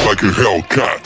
Like a Hellcat.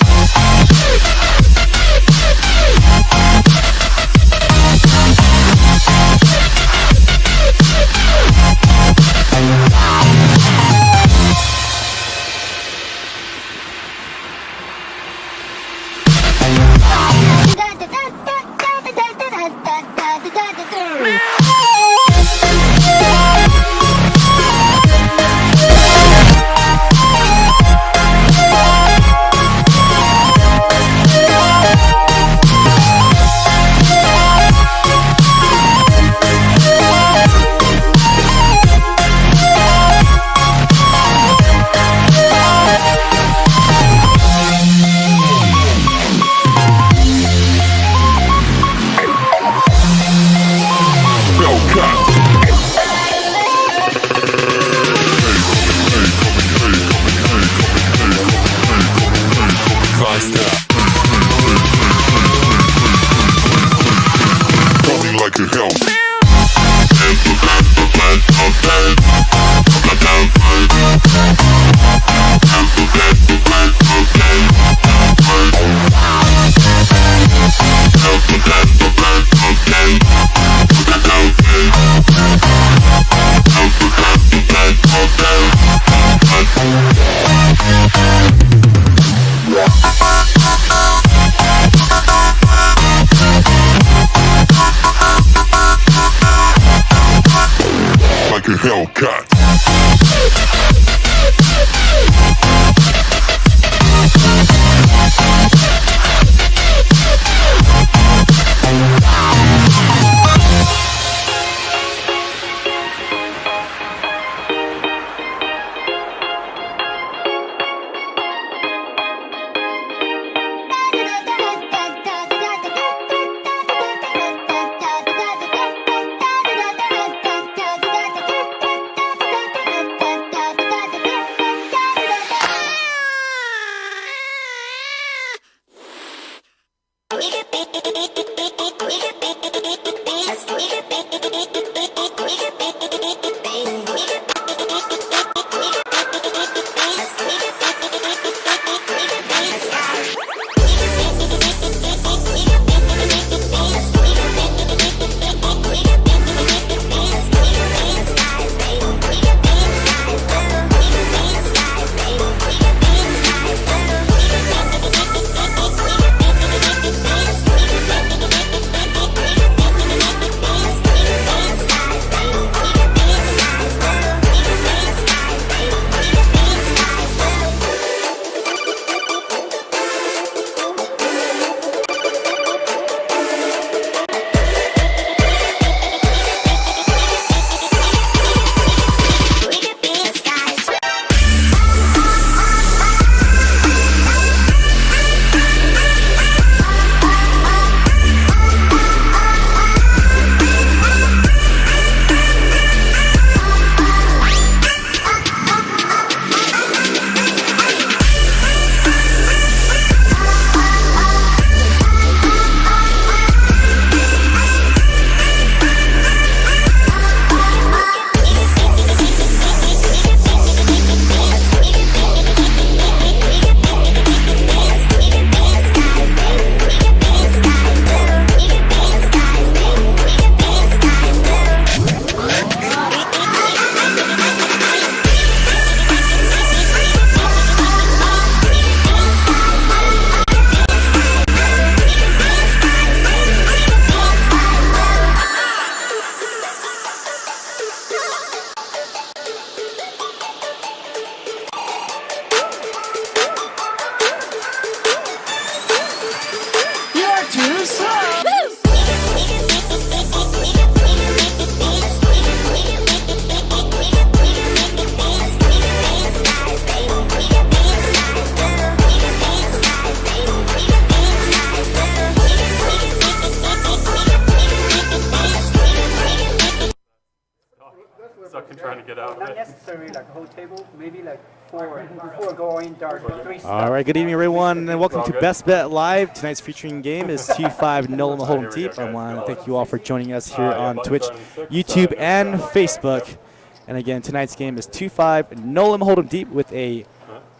necessarily like a whole table, maybe like 4 going dark, 3 stuff. All right, good evening, everyone, and welcome to Best Bet Live. Tonight's featuring game is 2-5 No Limit Hold'em Deep. I want to thank you all for joining us here on Twitch, YouTube, and Facebook. And again, tonight's game is 2-5 No Limit Hold'em Deep with a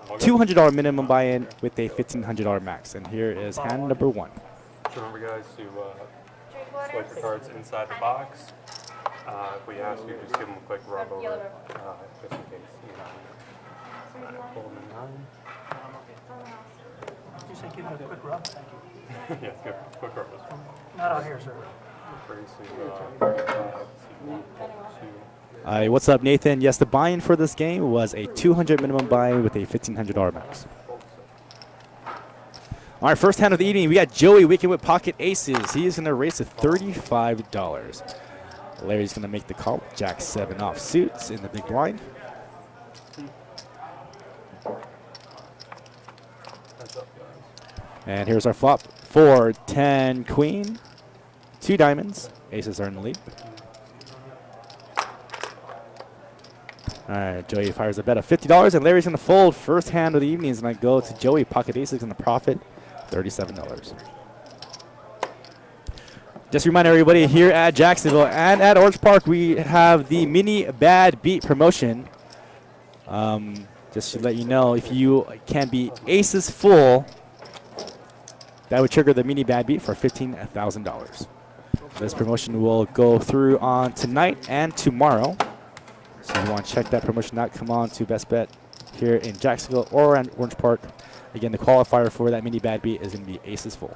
$200 minimum buy-in with a $1,500 max. And here is hand number 1. Remember, guys, to swipe your cards inside the box. If we ask you, just give them a quick rub over, just in case. Pull them in 9. Did you say give it a quick rub? Thank you. Yes, good. Quick rub. Not out here, sir. What's up, Nathan? Yes, the buy-in for this game was a $200 minimum buy-in with a $1,500 max. All right, first hand of the evening, we got Joey Wicked with pocket aces. He is going to race to $35. Larry's going to make the call. Jack 7 off suits in the big blind. And here's our flop. 4, 10, queen, 2 diamonds. Aces are in the lead. All right, Joey fires a bet of $50, and Larry's going to fold. First hand of the evening is going to go to Joey. Pocket aces going to profit $37. Just remind everybody here at Jacksonville and at Orange Park, we have the mini bad beat promotion. Just to let you know, if you can be aces full, that would trigger the mini bad beat for $15,000. This promotion will go through on tonight and tomorrow. So if you want to check that promotion out, come on to Best Bet here in Jacksonville or in Orange Park. Again, the qualifier for that mini bad beat is going to be aces full.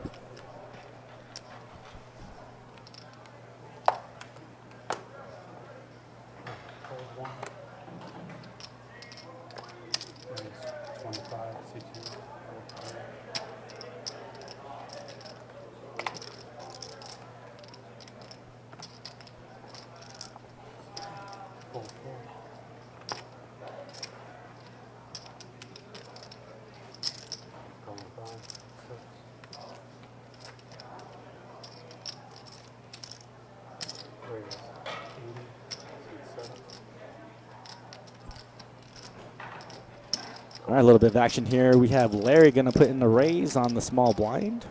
All right, a little bit of action here. We have Larry going to put in the raise on the small blind.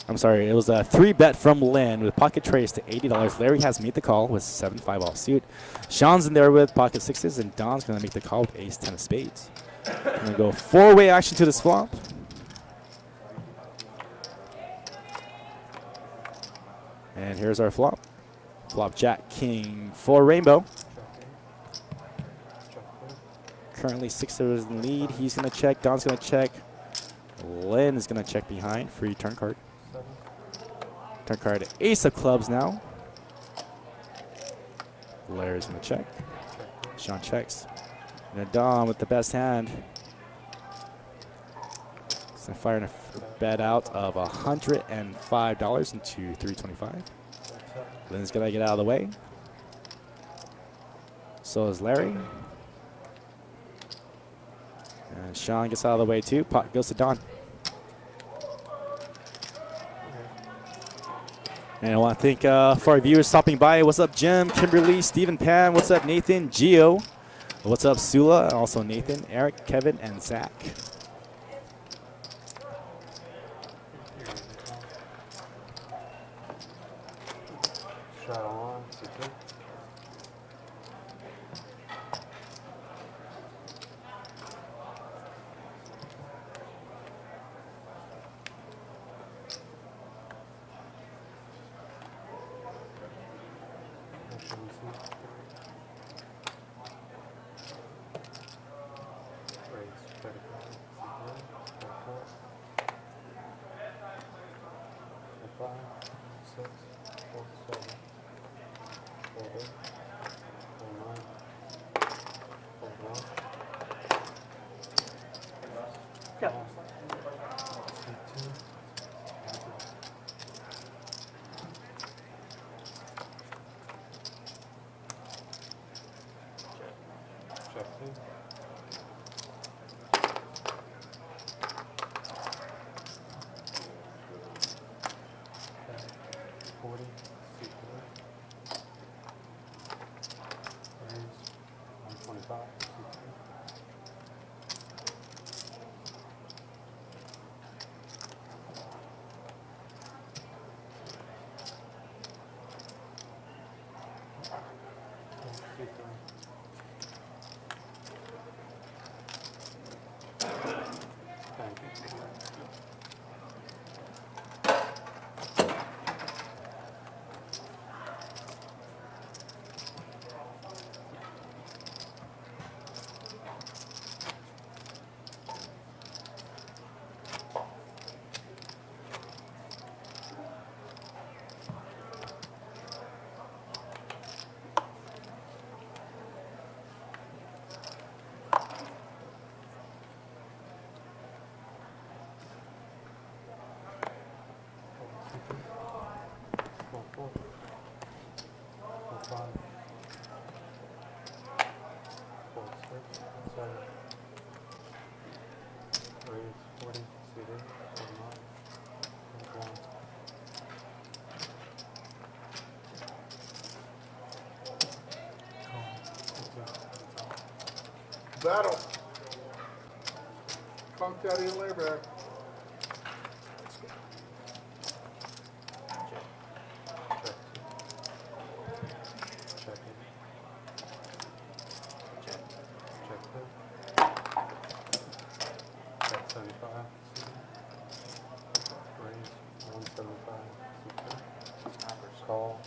I'm sorry, it was a 3-bet from Lynn with pocket trace to $80. Larry has made the call with 7-5 offsuit. Sean's in there with pocket sixes, and Don's going to make the call with ace 10 of spades. Going to go 4-way action to this flop. And here's our flop. Flop Jack, King, 4 rainbow. Currently 6 in the lead. He's going to check. Don's going to check. Lynn is going to check behind. Free turn card. Turn card, ace of clubs now. Larry's going to check. Sean checks. And Don with the best hand. He's going to fire a bet out of $105 into $325. Lynn's going to get out of the way. So is Larry. And Sean gets out of the way too. Pot goes to Don. And I want to thank for our viewers stopping by. What's up, Jim, Kimberly, Stephen, Pam? What's up, Nathan, Gio? What's up, Sula? Also Nathan, Eric, Kevin, and Zach. Battle. Punk Daddy and Labor. Call.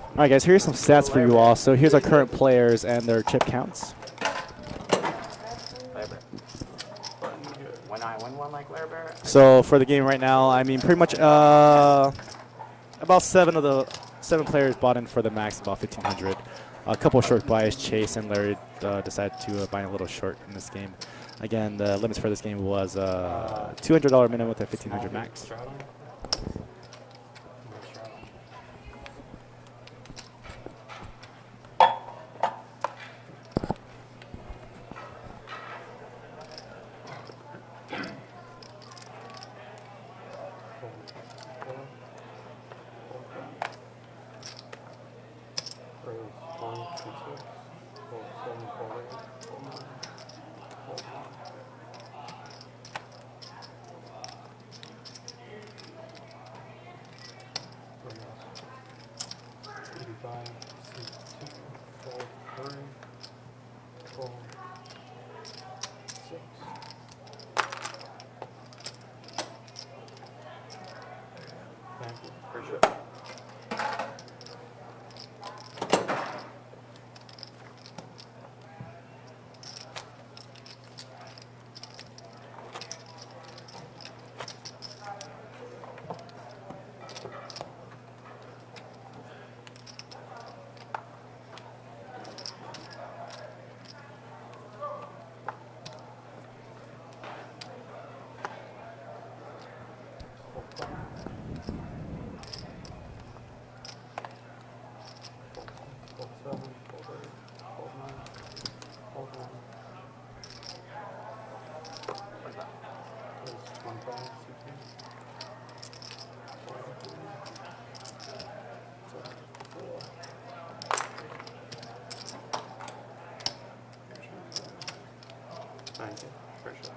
All right, guys, here's some stats for you all. So here's our current players and their chip counts. When I win one like Lair So for the game right now, I mean, pretty much about 7 players bought in for the max, about 1,500. A couple of short buys. Chase and Larry decided to buy a little short in this game. Again, the limits for this game was $200 minimum with a 1,500 max. Thank you. Appreciate it.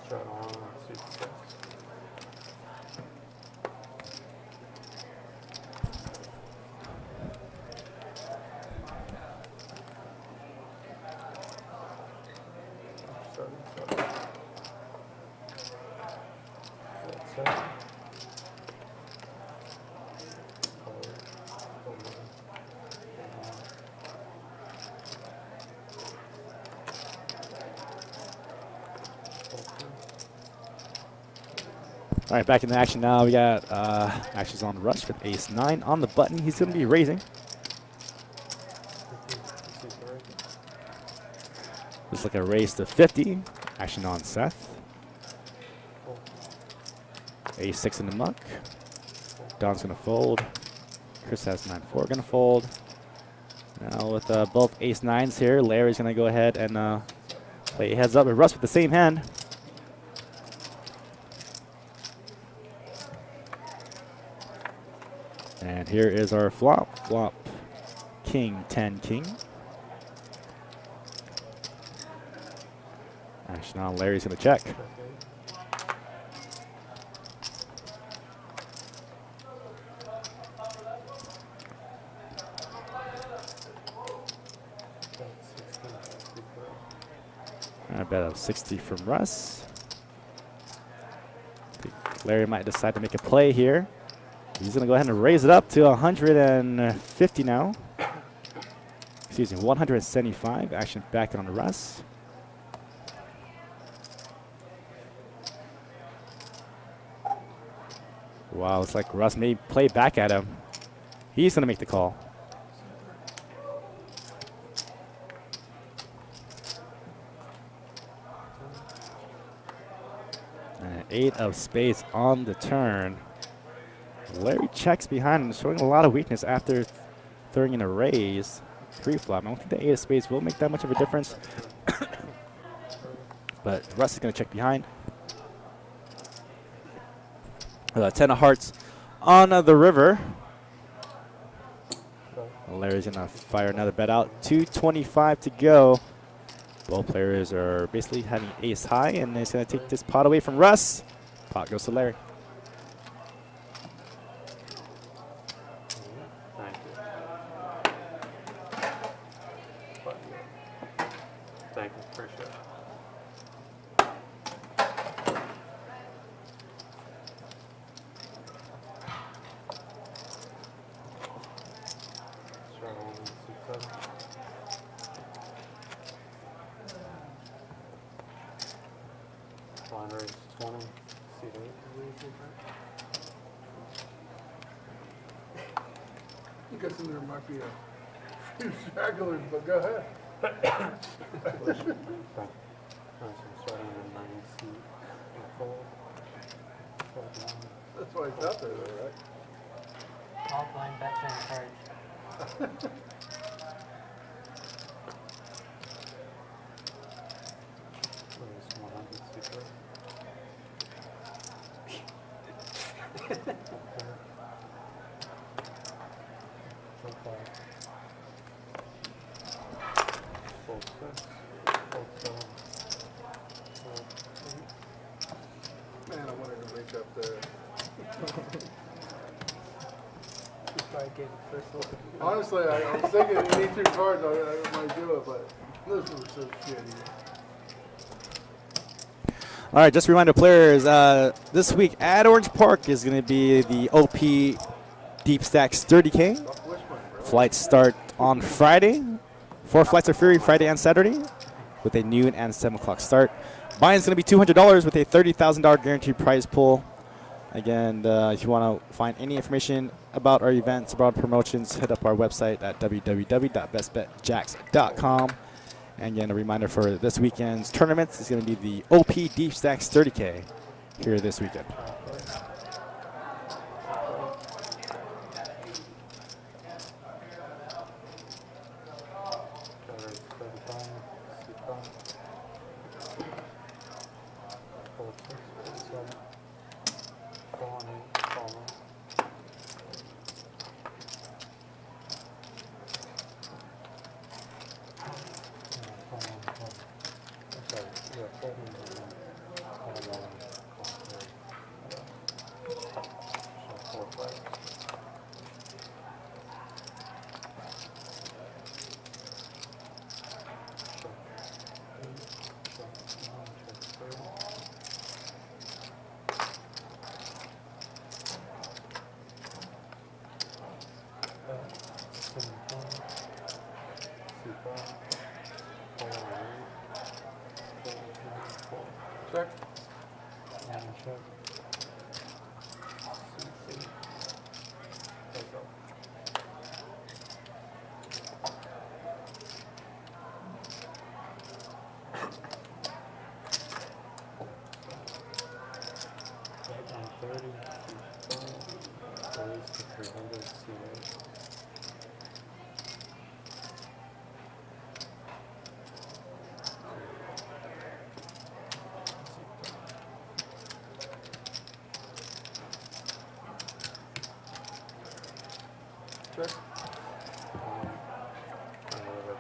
Shut on, see if it goes. All right, back in the action now. We got actions on rush with ace-9 on the button. He's going to be raising. Looks like a raise to 50. Action on Seth. Ace-6 in the muck. Don's going to fold. Chris has 9-4 going to fold. Now with both ace-9s here, Larry's going to go ahead and play heads up with Russ with the same hand. And here is our flop. Flop king, 10, king. Actually, now Larry's going to check. I bet a 60 from Russ. Larry might decide to make a play here. He's going to go ahead and raise it up to 150 now. excuse me, 175. Action back on Russ. Wow, it's like Russ may play back at him. He's going to make the call. And 8 of spades on the turn. Larry checks behind him, showing a lot of weakness after throwing in a raise pre-flop. I don't think the 8 of spades will make that much of a difference. But Russ is going to check behind. 10 of hearts on the river. Larry's going to fire another bet out. 225 to go. Both players are basically having ace high, and he's going to take this pot away from Russ. Pot goes to Larry. Thank you, appreciate it. Line raise 20, seat 8. I'm guessing there might be a few stragglers, but go ahead. Alright, so I'm starting in 9 seat and fold. That's why it's out there, though, right? All blind bets are encouraged. Raise 100 seat 3. Fold 6, fold 7, fold 8. Man, I wanted to wake up there. Just try to get the first look. Honestly, I was thinking you need 2 cards, I might do it, but this was so shitty. All right, just a reminder, players, this week at Orange Park is going to be the OP Deep Stacks 30K. Stop whispering, bro. Flights start on Friday. 4 flights are free Friday and Saturday with a noon and 7 o'clock start. Buy-in's going to be $200 with a $30,000 guaranteed prize pool. Again, if you want to find any information about our events, about promotions, hit up our website at www.bestbetjacks.com. And again, a reminder for this weekend's tournaments is going to be the OP Deep Stacks 30K here this weekend. Raise 35, seat 5. Fold 6, fold 7. Fall on 8, fall on. Check.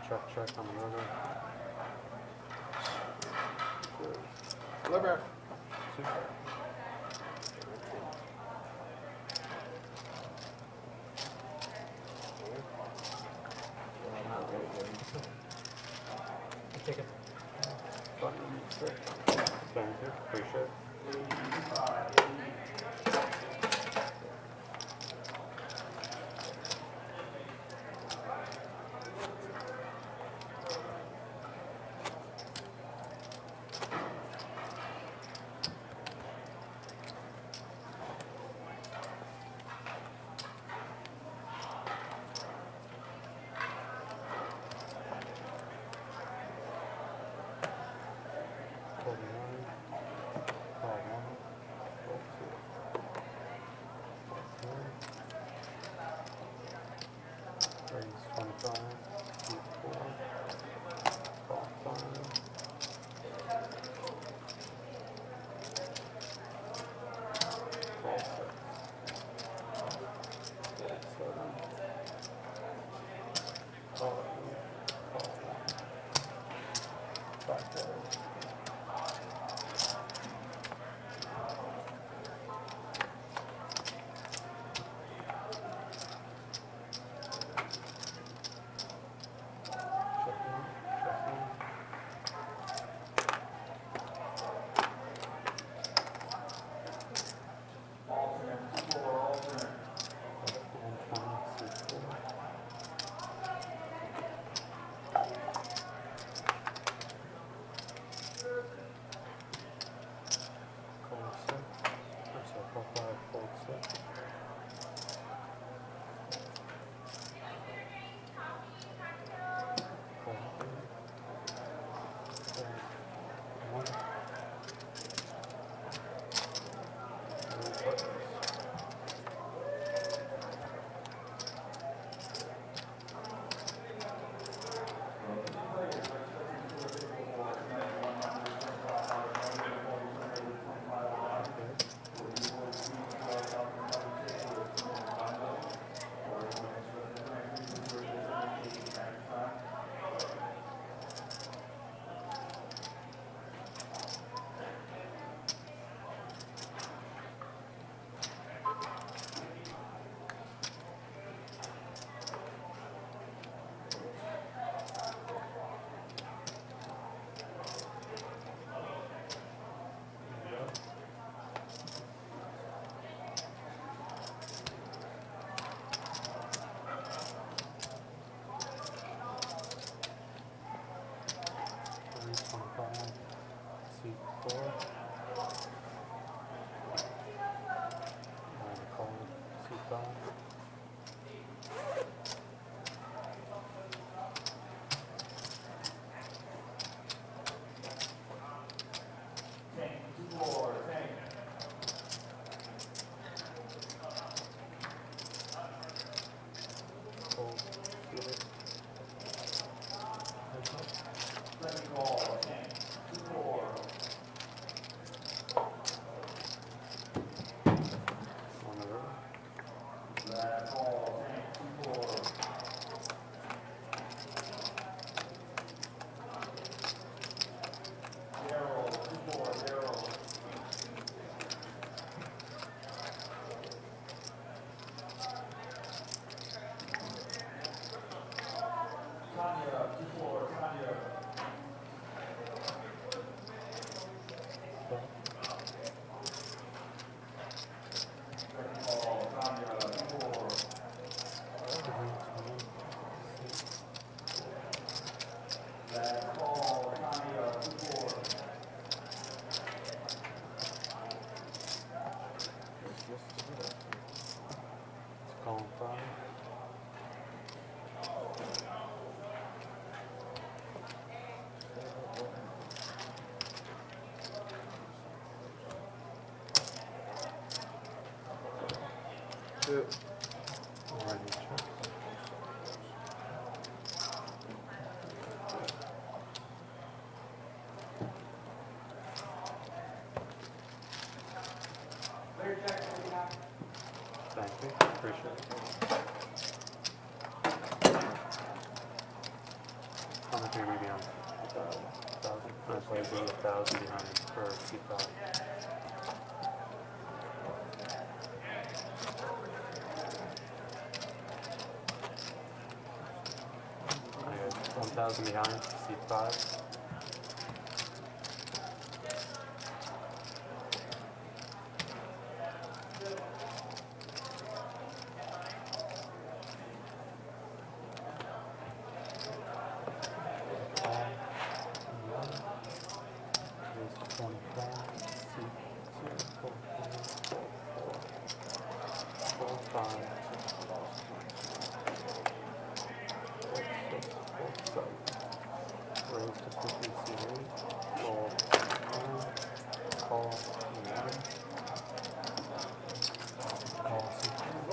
Check. Check on the river. Liver. Take it. Thank you, appreciate it. 325, seat 4. Call seat 5. Call 5. Shit. Alrighty, check. Thank you. Appreciate it. How much are you maybe on? 1,000. That's why I put 1,000 behind for seat 5. I got 1,000 behind seat 5.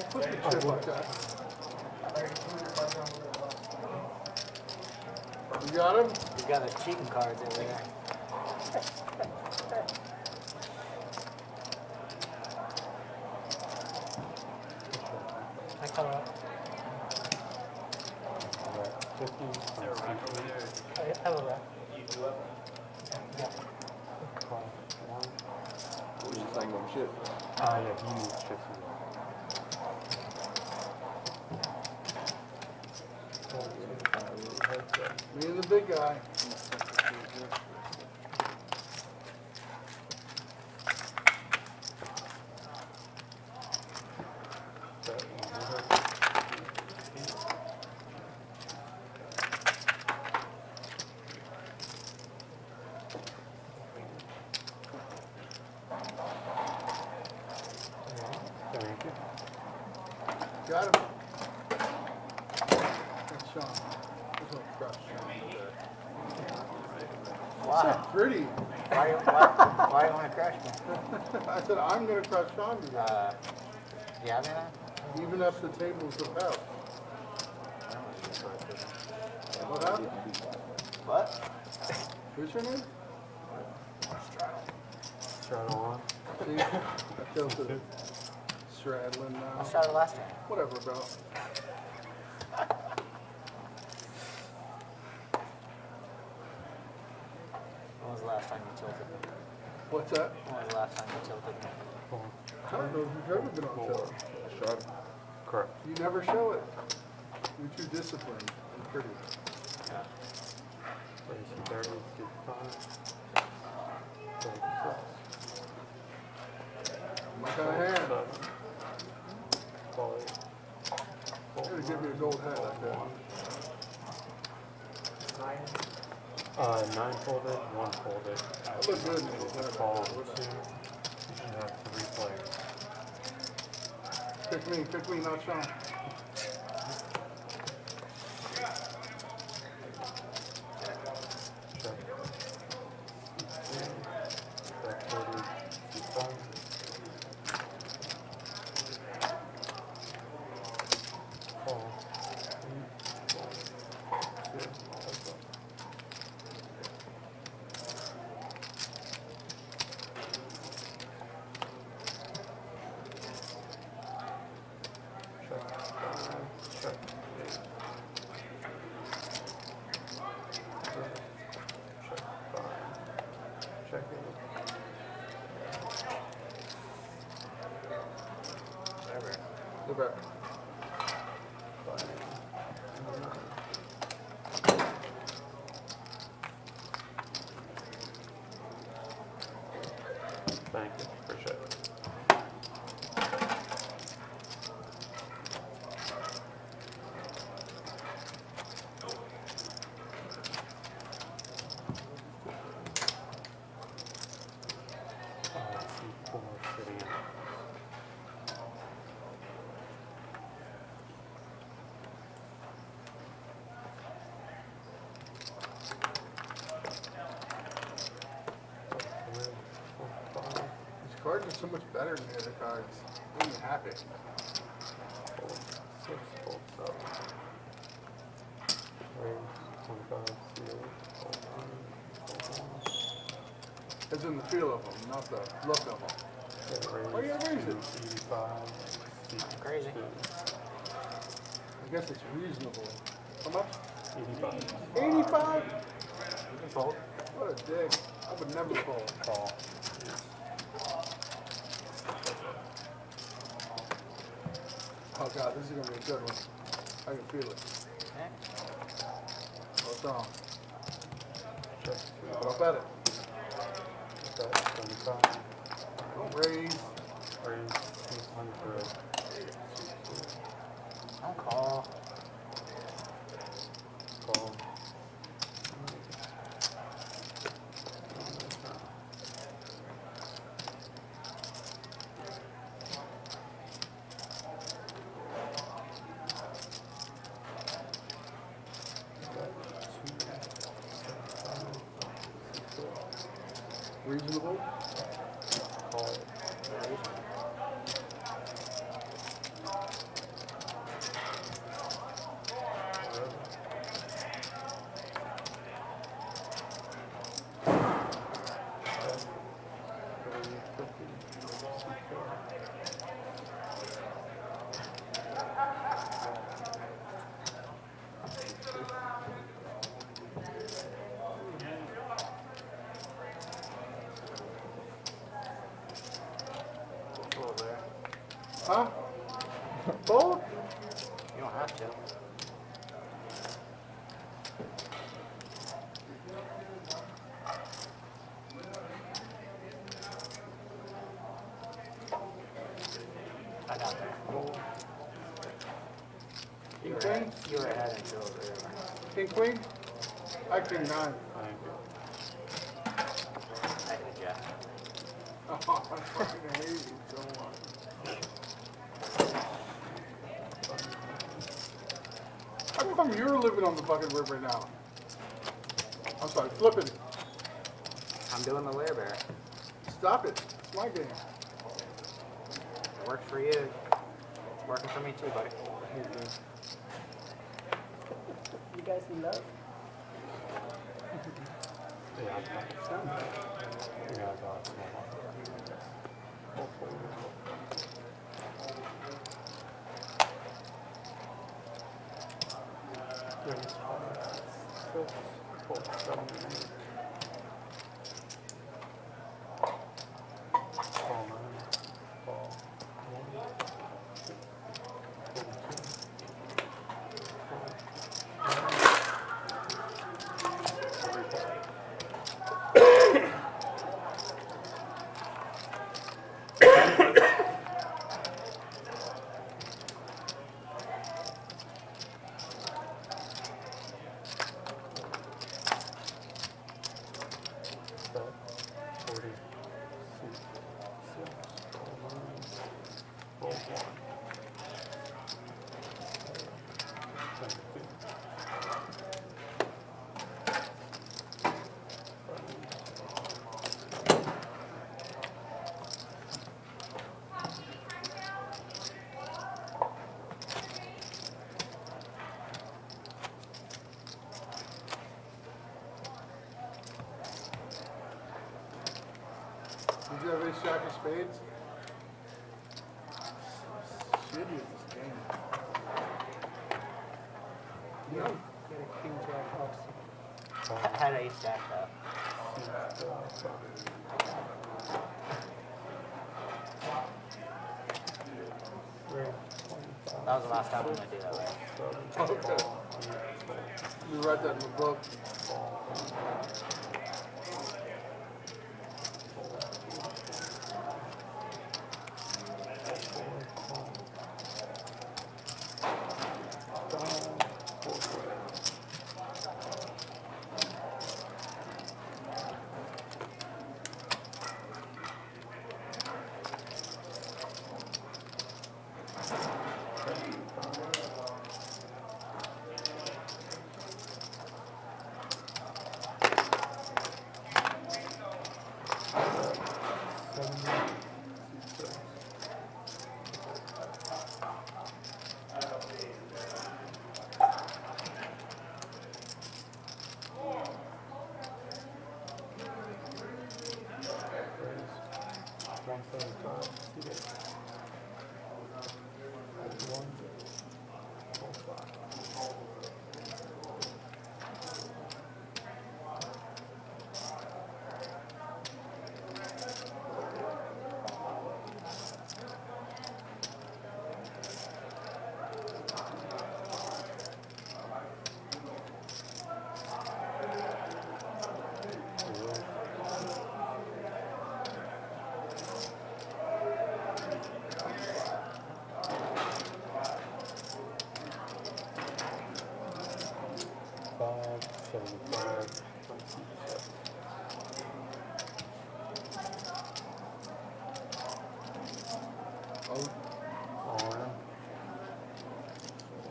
Put the chip like that. You got him? You got the cheating cards over there. I come up. 50. I have a rep. Yeah. Call 1. We're just saying them shit. Ah, yeah, he needs chips. Me and the big guy. Thank you. Got him. That's Sean. There's no crush. Why? So pretty. Why you want to crush me? I said, I'm going to crush Sean today. Yeah, man. Even if the tables of hell. What happened? What? Who's your name? Straddle on. See, I felt it straddling I now. started last time. Whatever, bro. When was the last time you tilted me? What's that? When was the last time you tilted me? I don't know if you've ever been on tilt. Shot. Correct. You never show it. You're too disciplined and pretty. Yeah. 30, 35. 36. My kind of hand. 7. Call 8. I'm going to give you a gold hat like that. 9 folded, 1 folded. That looks good. It's a call 2. You should have 3 players. Pick me, not Sean. Check. Back folded, C5. Call. Go back. Thank you. Appreciate it. C4 sitting in. These cards are so much better than the other cards. I'm even happy. Fold 6, fold 7. Raise 25, seal, fold 9, fold 1. As in the feel of them, not the look of them. Why you gotta raise it? 85, Crazy. I guess it's reasonable. How much? 85. 85? You can fold. What a dick. I would never fold. Call. Oh god, this is gonna be a good one. I can feel it. Okay. What's wrong? Check. Put up at it. Okay, 75. Don't raise. Raise 200. Don't call. Call. Reasonable. Call. Fold there. Huh? Fold? You don't have to. I got there. King queen? You were ahead until the river. King queen? I king 9. Thank you. I hit a jack. Oh, I fucking hate you so much. How come you're living on the fucking river now? I'm sorry, flipping. I'm doing the layer bear. Stop it. It's my game. It works for you. It's working for me too, buddy. You guys in love? Yeah, I got it. Yeah, I got it. Raise 5, 6, fold 7, 8. Call 9, call 1, 2, Did you have any stack of spades? Shitty at this game. Get a king jack off. Had ace stack though. That was the last time I'm gonna do that, right? Okay. You write that in the book.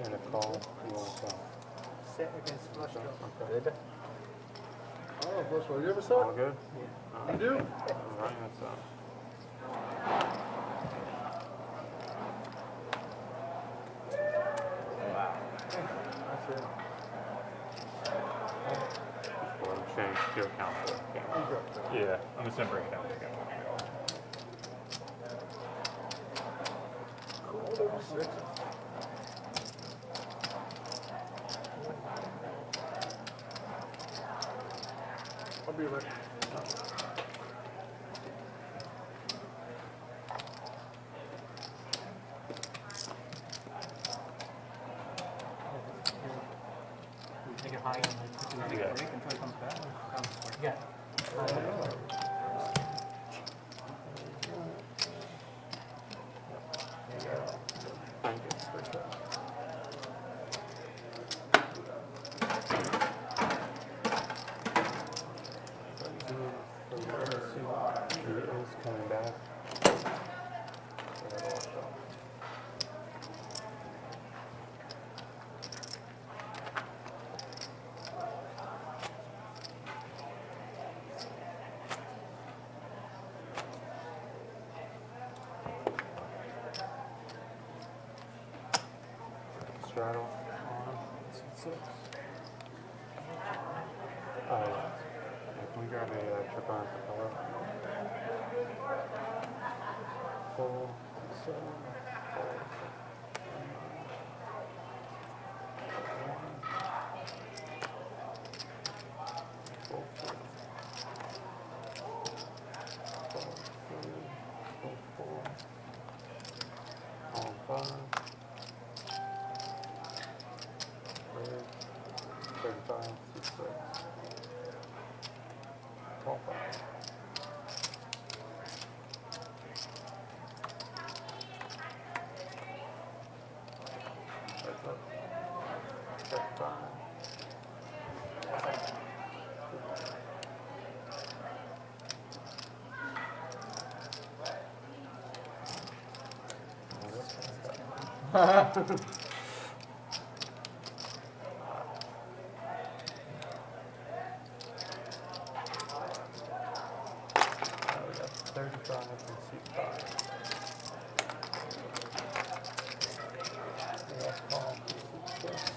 And a call. You want to sell. Set against flush draw. Good. Oh, plus one. You ever All saw? good? You do? All right, that's That's it. We'll change your account. Yeah, I'm just gonna break it down again. Six. I'll be right. Take it high and Yeah. Break until he comes back. yeah. Thank you. He is coming back. Straddle on 6. Can we grab a trip on propeller? 4, 7, 4. All 5. 35, 6. 12, 5. That's up. 35. We got 35 and C5. We got call C6.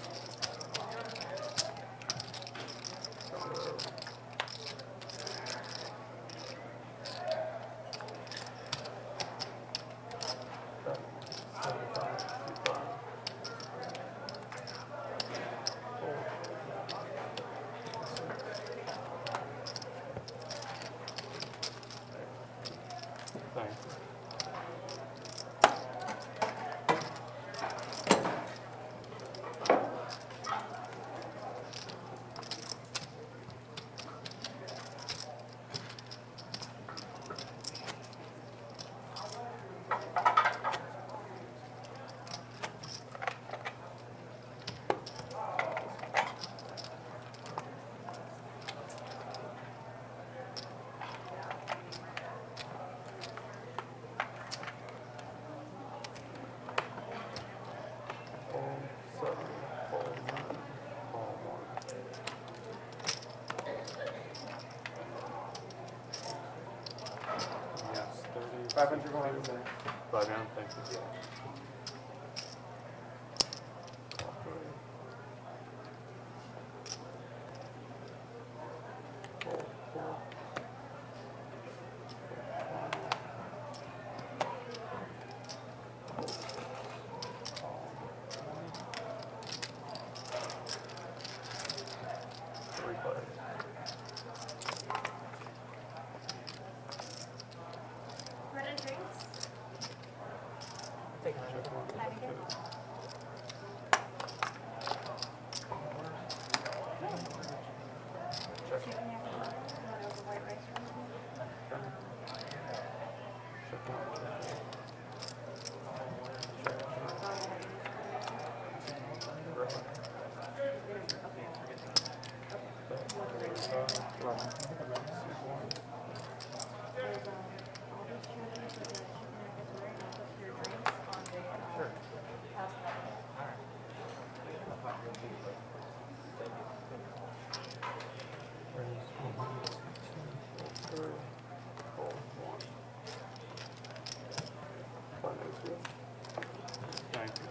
500 behind there. 5 down, thank you. Thank you.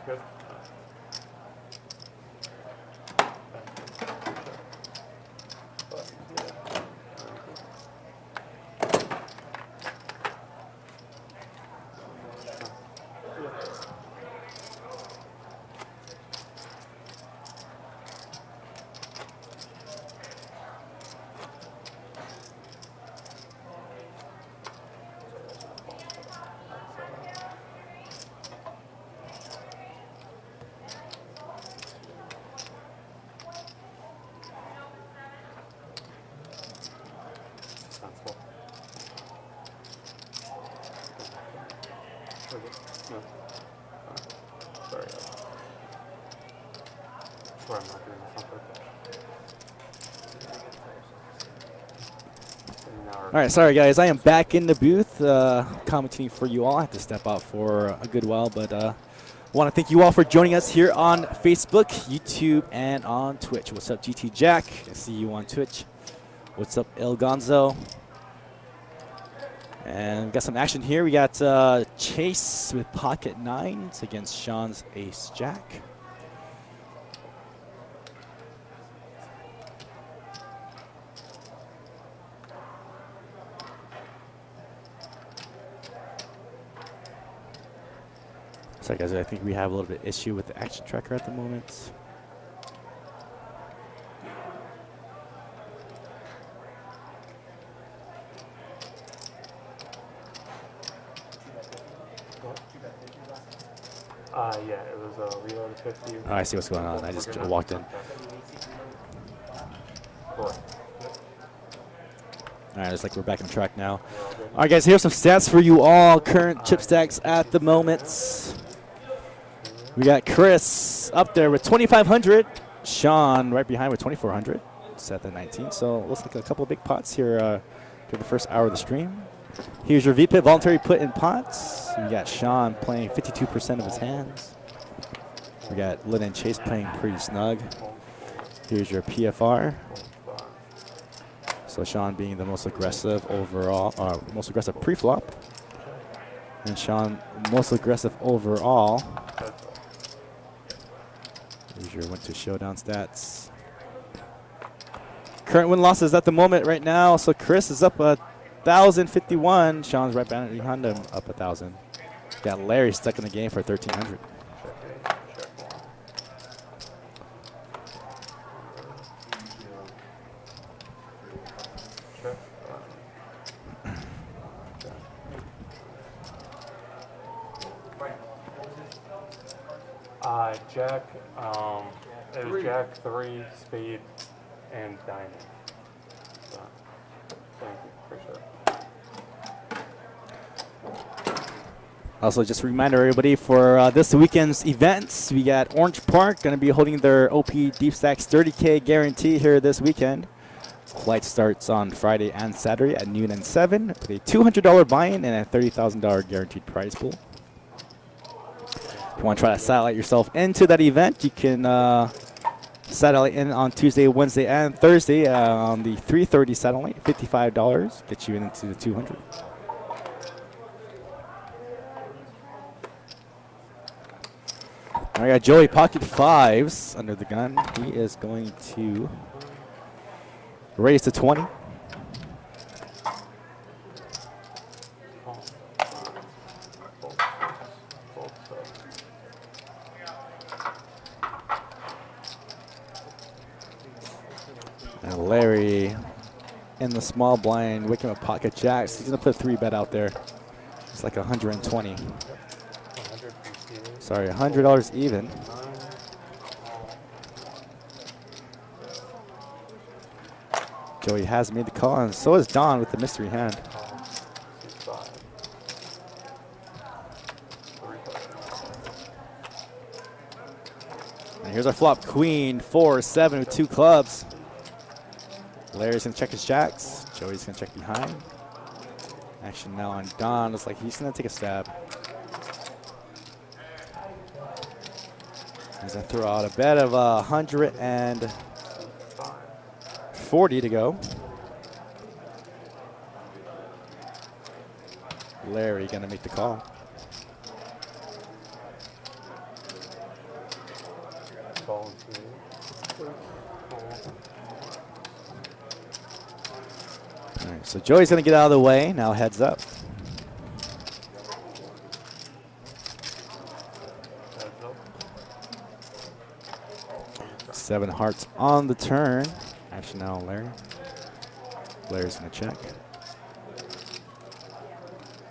Good. No. Sorry. Swear I'm not doing this on purpose. All right, sorry guys, I am back in the booth commenting for you all. I have to step out for a good while, but want to thank you all for joining us here on Facebook, YouTube, and on Twitch. What's up, GT Jack? I see you on Twitch. What's up, El Gonzo? And we got some action here. We got Chase with pocket nines against Sean's ace jack. Sorry guys, I think we have a little bit of issue with the action tracker at the moment. Yeah, it was a reload 50. Oh, I see what's going on. I just walked in. Cool. All right, looks like we're back on track now. All right, guys, here's some stats for you all. Current chip stacks at the moment. We got Chris up there with 2,500. Sean right behind with 2,400. Seth at 19. So looks like a couple of big pots here during the first hour of the stream. Here's your VPIP voluntary put in pots. We got Sean playing 52% of his hands. We got Lynn and Chase playing pretty snug. Here's your PFR. So Sean being the most aggressive overall, most aggressive pre-flop. And Sean most aggressive overall. Here's your went to showdown stats. Current win losses at the moment right now. So Chris is up 1,051. Sean's right behind him, up 1,000. Got Larry stuck in the game for 1,300. Jack, it was Jack 3, Spade, and Diamond. So, thank you, for sure. Also, just a reminder, everybody, for this weekend's events, we got Orange Park going to be holding their OP Deep Stacks 30K guarantee here this weekend. Flight starts on Friday and Saturday at noon and 7 with a $200 buy-in and a $30,000 guaranteed prize pool. If you want to try to satellite yourself into that event, you can satellite in on Tuesday, Wednesday, and Thursday on the 3:30 satellite. $55 gets you into the 200. I got Joey pocket fives under the gun. He is going to raise to 20. And Larry in the small blind, waking up pocket jacks. He's going to put a 3-bet out there. It's like 120. Sorry, $100 even. Joey has made the call, and so is Don with the mystery hand. And here's our flop, Queen, 4, 7 with 2 clubs. Larry's gonna check his jacks. Joey's gonna check behind. Action now on Don. Looks like he's gonna take a stab. He's gonna throw out a bet of 140 to go. Larry gonna make the call. All right, so Joey's gonna get out of the way. Now heads up. Seven hearts on the turn. Action now, Larry. Larry's gonna check.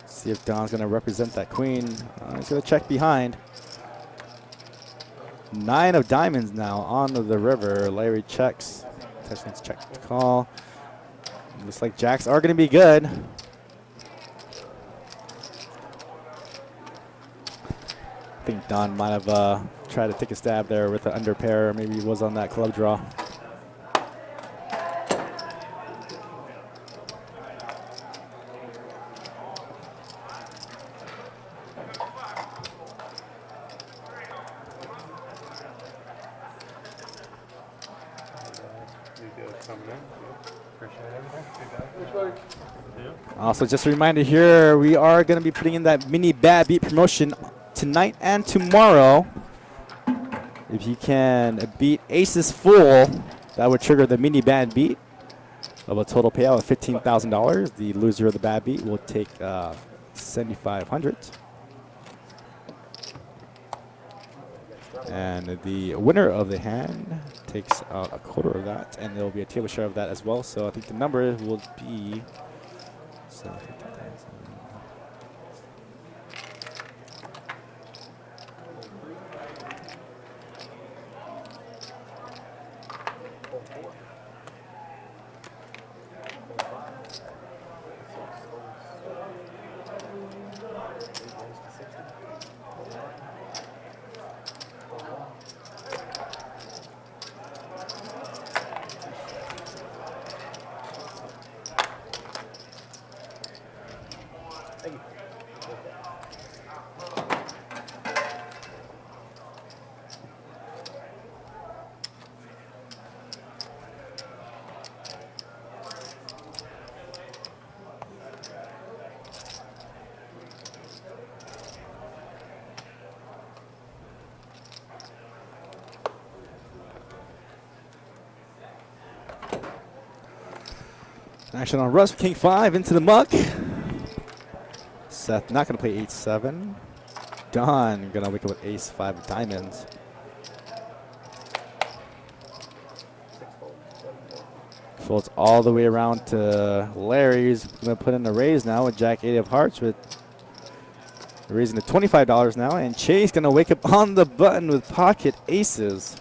See if Don's gonna represent that queen. He's gonna check behind. 9 of diamonds now onto the river. Larry checks. Touchdown's check the call. Looks like jacks are gonna be good. I think Don might have tried to take a stab there with the under pair. Maybe he was on that club draw. Also, just a reminder here, we are going to be putting in that mini bad beat promotion tonight and tomorrow. If you can beat aces full, that would trigger the mini bad beat of a total payout of $15,000. The loser of the bad beat will take $7,500. And the winner of the hand takes out a quarter of that, and there will be a table share of that as well. So I think the number will be 750,000. Action on Russ, King 5 into the muck. Seth not going to play 8-7. Don going to wake up with Ace 5 of diamonds. Folds all the way around to Larry's. Going to put in a raise now with Jack 8 of hearts, with raising to $25 now. And Chase going to wake up on the button with pocket aces.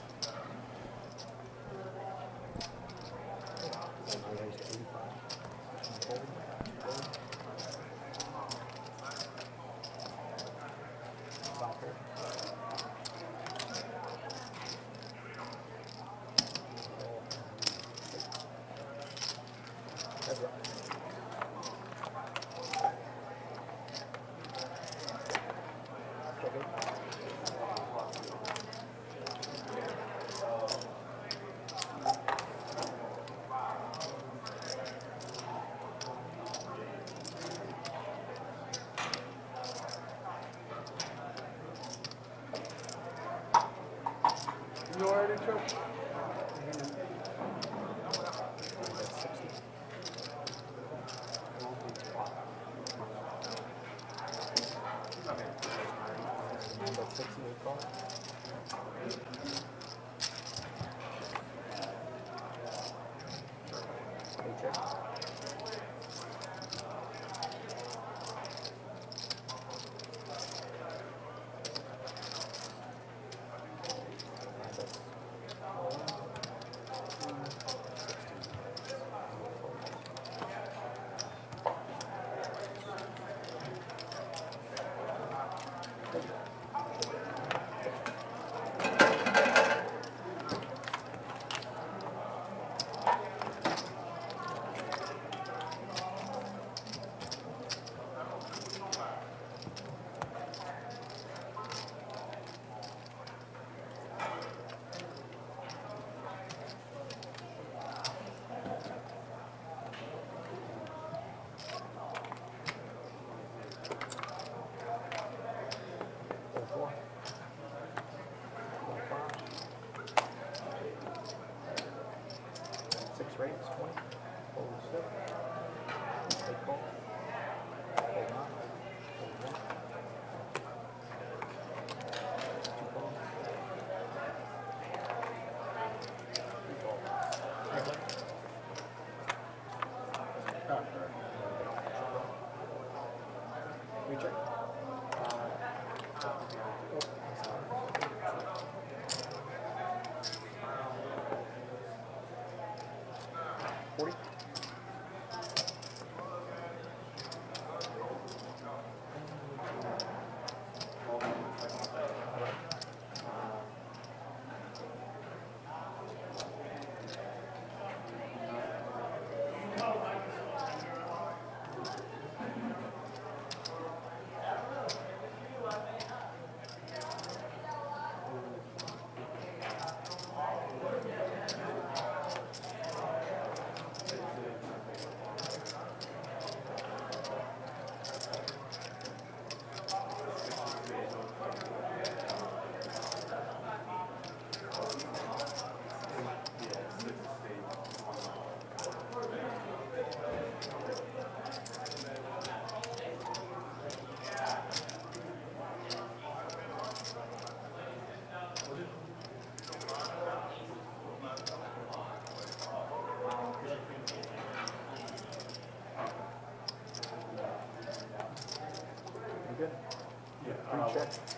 You already took?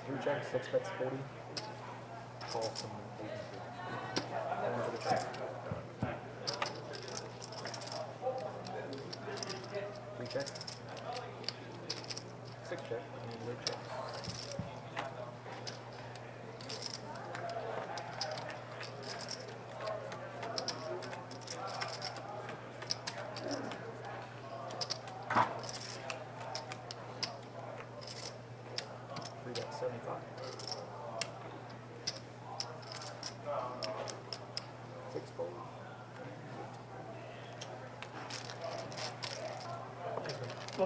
Three checks, 6 bets 40. Call some agency. And for the check. 3 checks. 6 check. And 8 checks. How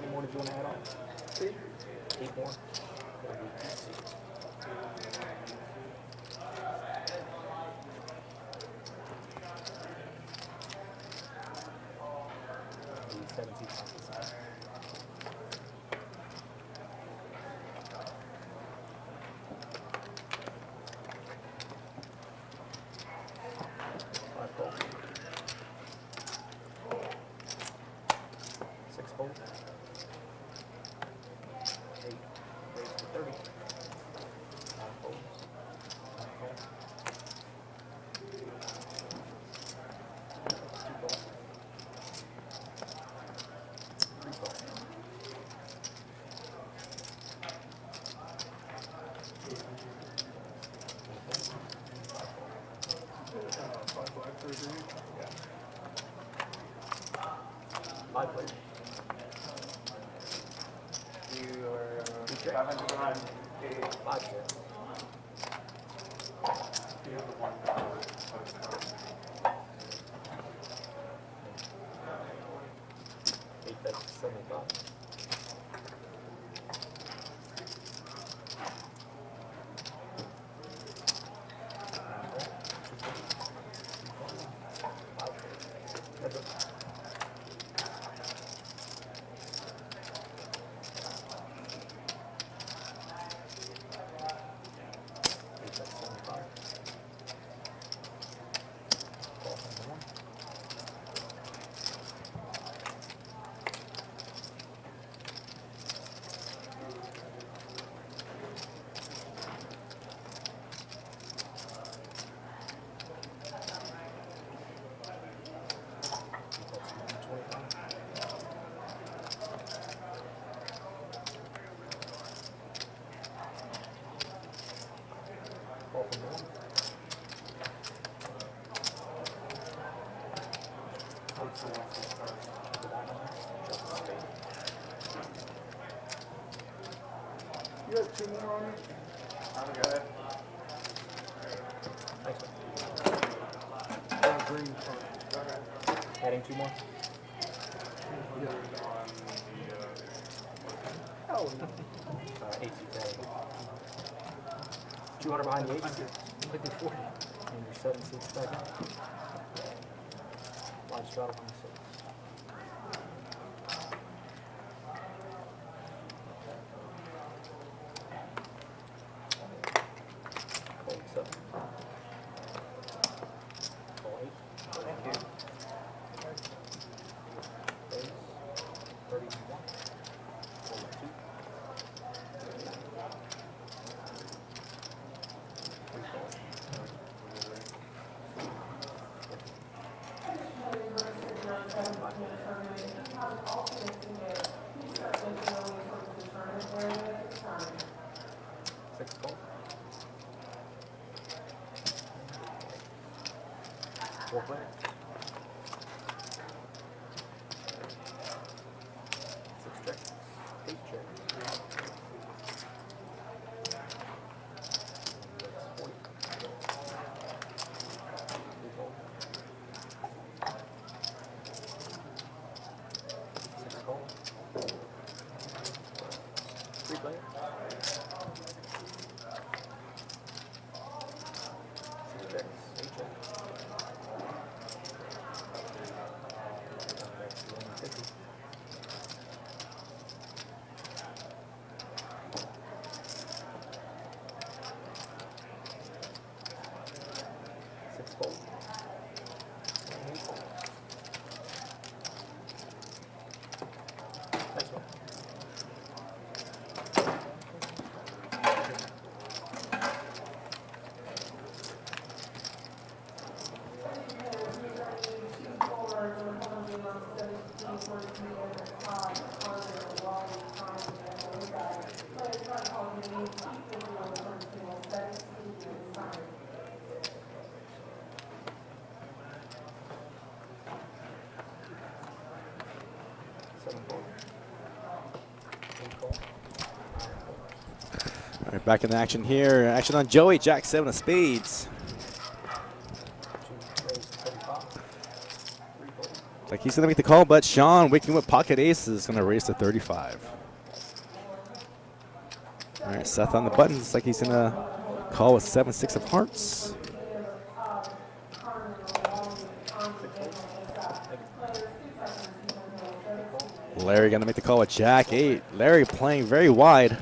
many more did you want to add on? 8 more. Six fold. 8. Raise to 30. 9 folds. 9 fold. 2 fold. 3 fold. 5 black for a green. Yeah. 5 players. You are check. 500 on 5 check. Eight bets, 75. That's it. Eight bets, 75. Call from 1. Call from 1. You have 2 more on me? I'm good. Thanks, man. Green card. Adding 2 more. Oh, 8 seats added. 200 behind the 8 seats. 40. And you're 7 seats back up. Live straddle on the 6. Fold 7. Call 8. thank you. Raise. 31. Fold 2. 3 fold. Six fold. 4 player. 6 check. 8 check. That's 40. 3 fold. 6 fold. 3 player. 6 checks. 8 checks. That's 150. 6 fold. 8 fold. Nice one. All right, back in the action here. Action on Joey, Jack 7 of spades. Looks like he's going to make the call, but Sean, waking with pocket aces, is going to raise to 35. All right, Seth on the buttons. Looks like he's going to call with 7-6 of hearts. Larry gonna make the call with Jack 8. Larry playing very wide.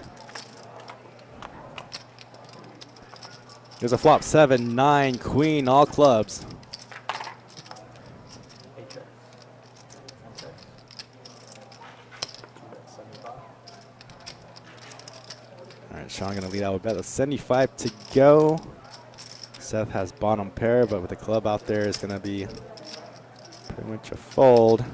There's a flop 7, 9, Queen, all clubs. 8 checks. 1 check. 75. All right, Sean gonna lead out with bet with 75 to go. Seth has bottom pair, but with the club out there, it's gonna be pretty much a fold.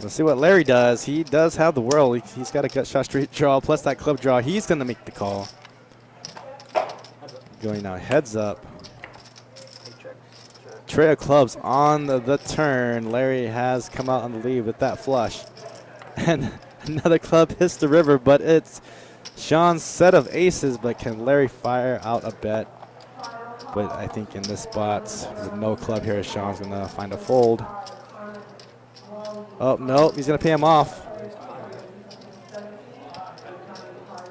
Let's see what Larry does. He does have the world. He's got a gut shot straight draw, plus that club draw. He's gonna make the call. Going now heads up. 8 checks. Check. Tray of clubs on the turn. Larry has come out on the lead with that flush. And another club hits the river, but it's Sean's set of aces. But can Larry fire out a bet? But I think in this spot, with no club here, Sean's going to find a fold. Oh, no, he's going to pay him off.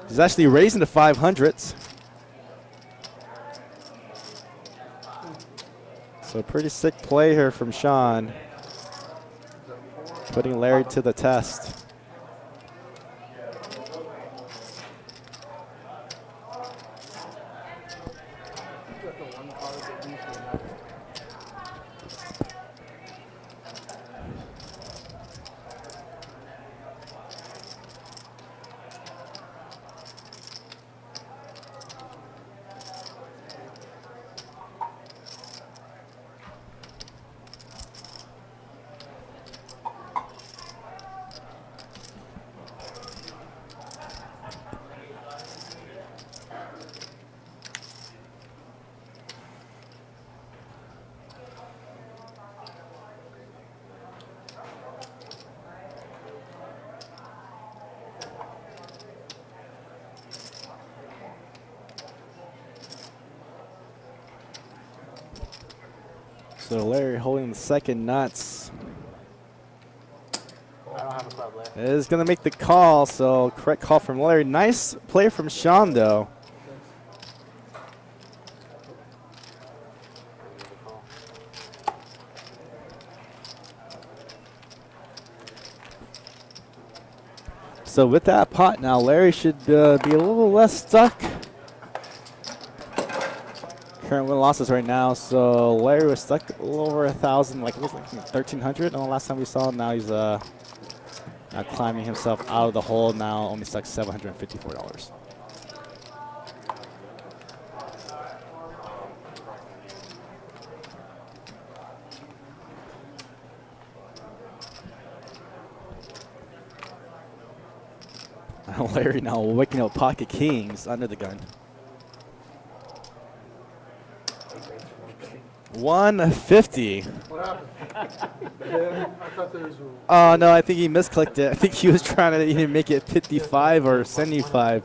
He's actually raising to 500s. So pretty sick play here from Sean, putting Larry to the test. So Larry holding the second nuts. I don't have a club left. Is going to make the call, so correct call from Larry. Nice play from Sean, though. So with that pot now, Larry should be a little less stuck. Current win losses right now, so Larry was stuck a little over 1,000, like it was like 1,300 on the last time we saw him. Now he's now climbing himself out of the hole. Now only stuck $754. Larry now waking up pocket kings under the gun. 150. What happened? I thought there was a... Oh, no, I think he misclicked it. I think he was trying to either make it 55 or 75.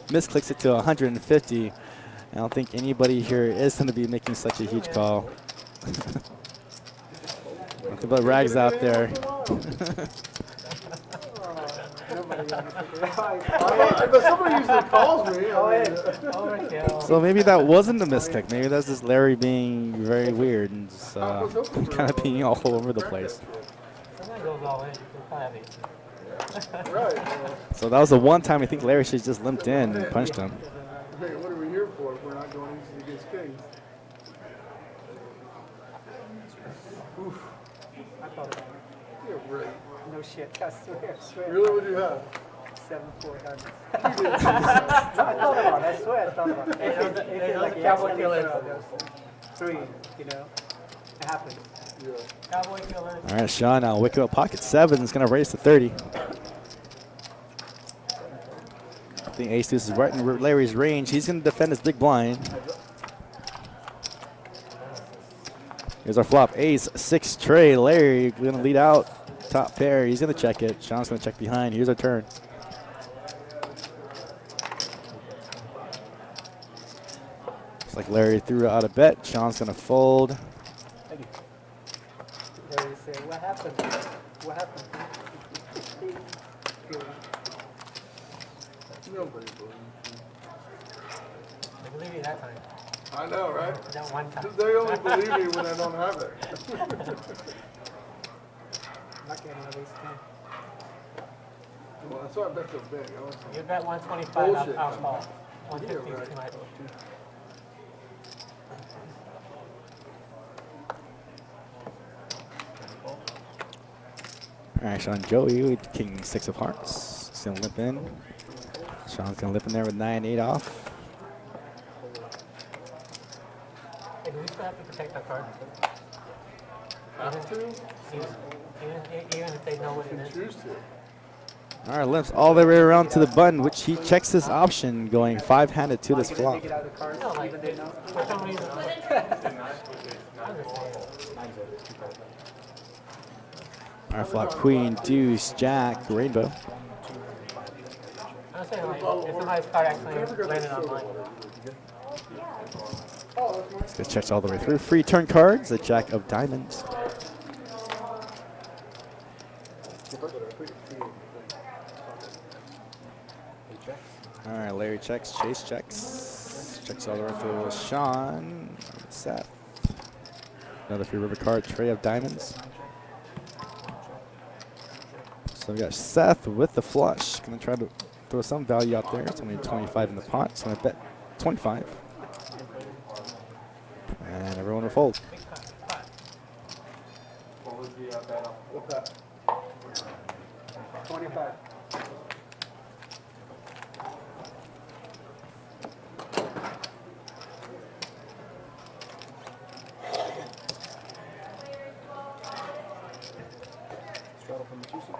Misclicks it to 150. I don't think anybody here is going to be making such a huge call. Nothing but rags out there. But somebody usually calls me. So maybe that wasn't a misclick. Maybe that's just Larry being very weird and just kind of being all over the place. Right. So that was the one time I think Larry should have just limped in and punched him. Hey, what are we here for if we're not going easy against kings? Oof. I thought about it. Yeah, right. No shit, I swear. Really, what do you have? 7-400. I thought about it, I swear I thought about it. If it's like cowboy killer, three, you know, it happens. Yeah. Cowboy killer. All right, Sean now wicked up pocket 7 is going to raise to 30. I think ace deuce is right in Larry's range. He's going to defend his big blind. Here's our flop ace 6 tray. Larry going to lead out top pair. He's going to check it. Sean's going to check behind. Here's our turn. Looks like Larry threw out a bet. Sean's going to fold. Thank you. Larry said, what happened? What happened? Nobody believes I believe you that time. I know, right? That one time. They only believe me when I don't have it. Not getting at least 10. Well, that's why I bet so big. I was You bet 125, Bullshit. I'll call. Yeah, 150 is right. too much. All right, Sean Joey with King 6 of Hearts. He's going to limp in. Sean's going to limp in there with 9-8 off. Hey, do we still have to protect our card? have to. Even if they know what it is. Choose to. All right, limps all the way around to the button, which he checks his option, going 5-handed to this flop. Take it out of the card, even they know. For some reason. All right, flop Queen, Deuce, Jack, Rainbow. I'm saying, like, if somebody's card actually landed on mine. This checks all the way through. Free turn cards, the Jack of Diamonds. All right, Larry checks, Chase checks. Checks all the way to Sean, Seth. Another free river card, Tray of Diamonds. So we got Seth with the flush. Gonna try to throw some value out there. It's only 25 in the pot, so I bet 25. And everyone will fold. What was the bet on? What's that? 25. Straddle from the 2 seat.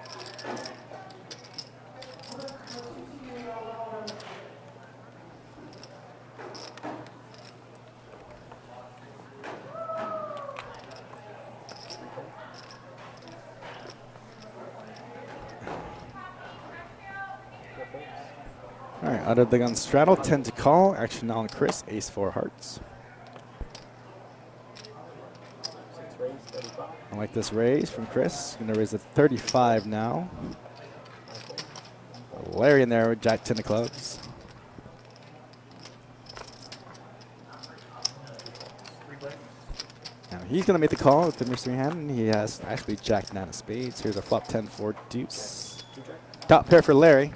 All right, out of the gun straddle, 10 to call. Action now on Chris, Ace 4 Hearts. 6 raise, 35. I like this raise from Chris. Gonna raise it 35 now. Larry in there with Jack 10 of clubs. Now he's gonna make the call with the mystery hand. He has actually Jack 9 of spades. Here's a flop 10 for Deuce. Top pair for Larry.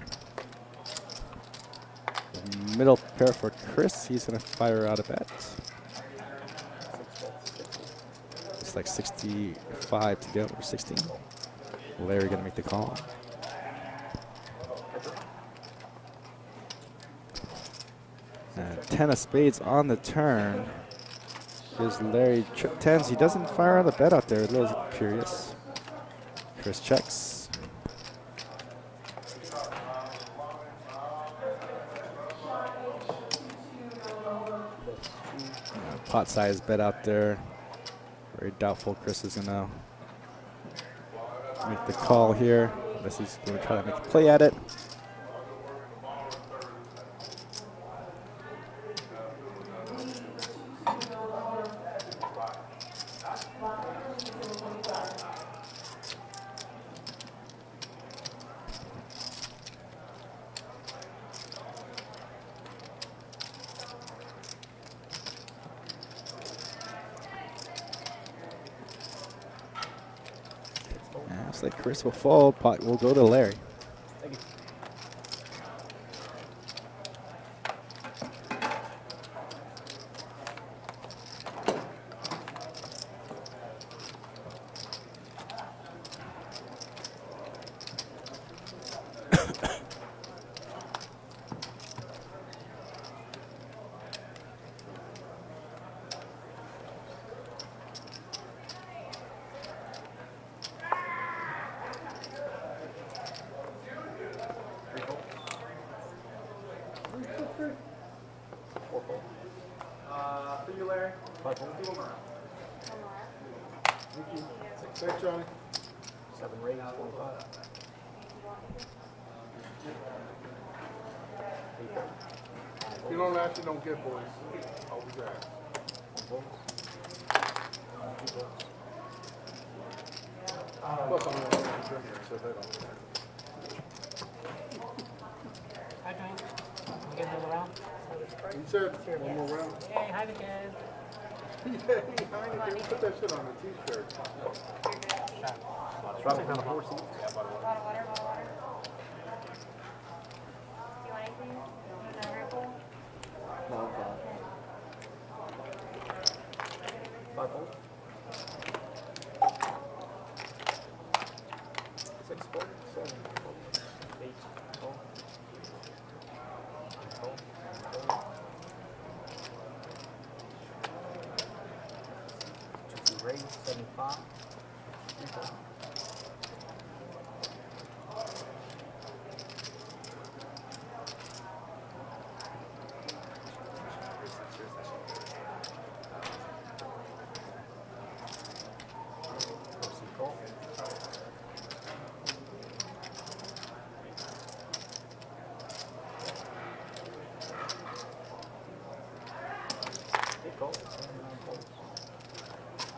Middle pair for Chris. He's gonna fire out a bet. It's like 65 to go, or 60. Larry gonna make the call. And 10 of spades on the turn. Gives Larry trip 10s. He doesn't fire out a bet out there. A little curious. Chris checks. Pot size bet out there. Very doubtful Chris is gonna make the call here. Unless he's gonna try to make a play at it. Looks like Chris will fold. Pot will go to Larry. For you, Larry. Thanks, Johnny. 7 raise, 25. You don't actually don't get boys. Always ask. Plus, I'm the only one drinking, so they don't care. Hi, Jane. You getting another round? He said one more round. Hey, Heineken. Heineken, put that shit on a t-shirt. Probably kind of 4 seats. Bottle of water, bottle of water. Do you want anything? No, Red Bull? No, I'm fine. 5 fold. 6 fold. 7 fold. 8 fold. 9 fold. 2 raise. 75. 3 fold.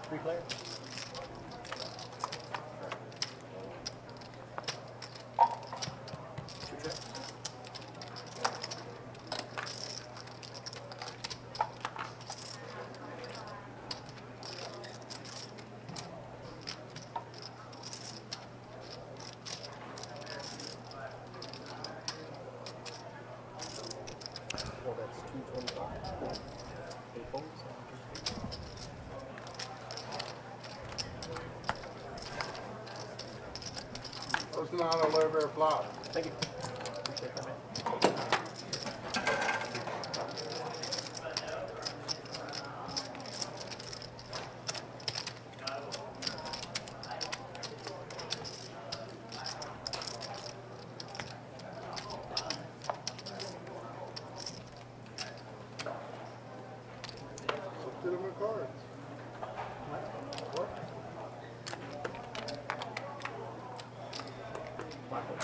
Three players. Well, that's 225. 8 folds. It's not a low bear flop. Thank you. Appreciate that, man. Look at them in cards. What? 5 fold.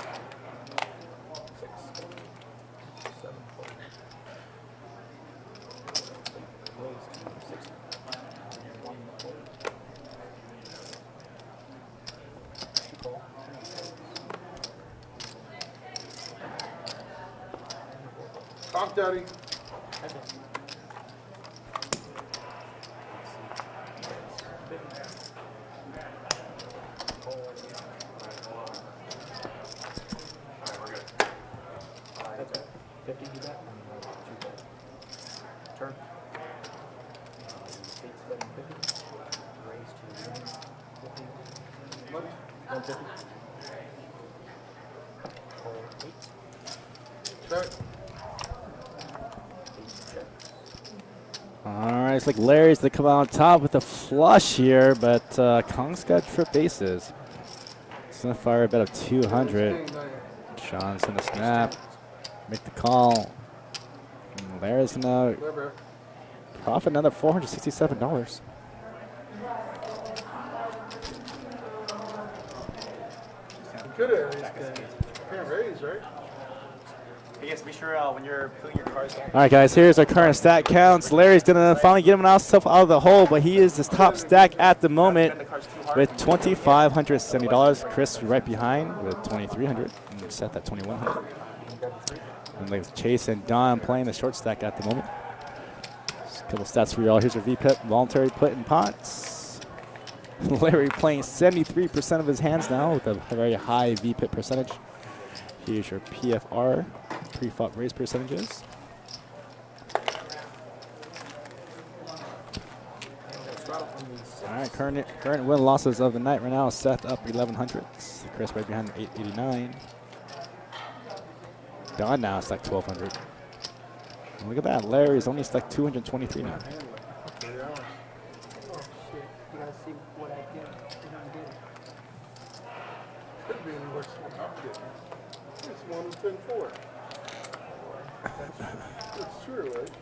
6 fold. 7 fold. Raise to 60. 1 fold. 2 fold. 3 fold. Talk, Daddy. Alright, we're good. 50 do that, and 2 fold. Turn. 8, 7, 50. Raise to 150. What? 150. Fold 8. Check. 8 check. All right, it's like Larry's to come out on top with a flush here, but Kong's got trip aces. He's gonna fire a bet of 200. Sean's gonna snap, make the call. And Larry's gonna Low bear. profit another $467. You could have at least can't raise, right? Yes, be sure when you're putting your cards back. All right, guys, here's our current stat counts. Larry's gonna finally get himself out of the hole, but he is the top stack at the moment with $2,570. Chris right behind with $2,300, and Seth at $2,100. And like Chase and Don playing the short stack at the moment. Just a couple stats for y'all. Here's your VPIP, voluntary put in pots. Larry playing 73% of his hands now with a very high VPIP percentage. Here's your PFR, pre-flop raise percentages. All right, current win losses of the night right now. Seth up 1,100. Chris right behind 889. Don now it's like 1,200. And look at that, Larry's only stuck 223 now. Oh shit! You gotta see what I did. You don't get it. Could be any worse than I'm getting. It's 1 10 4. It's true, right?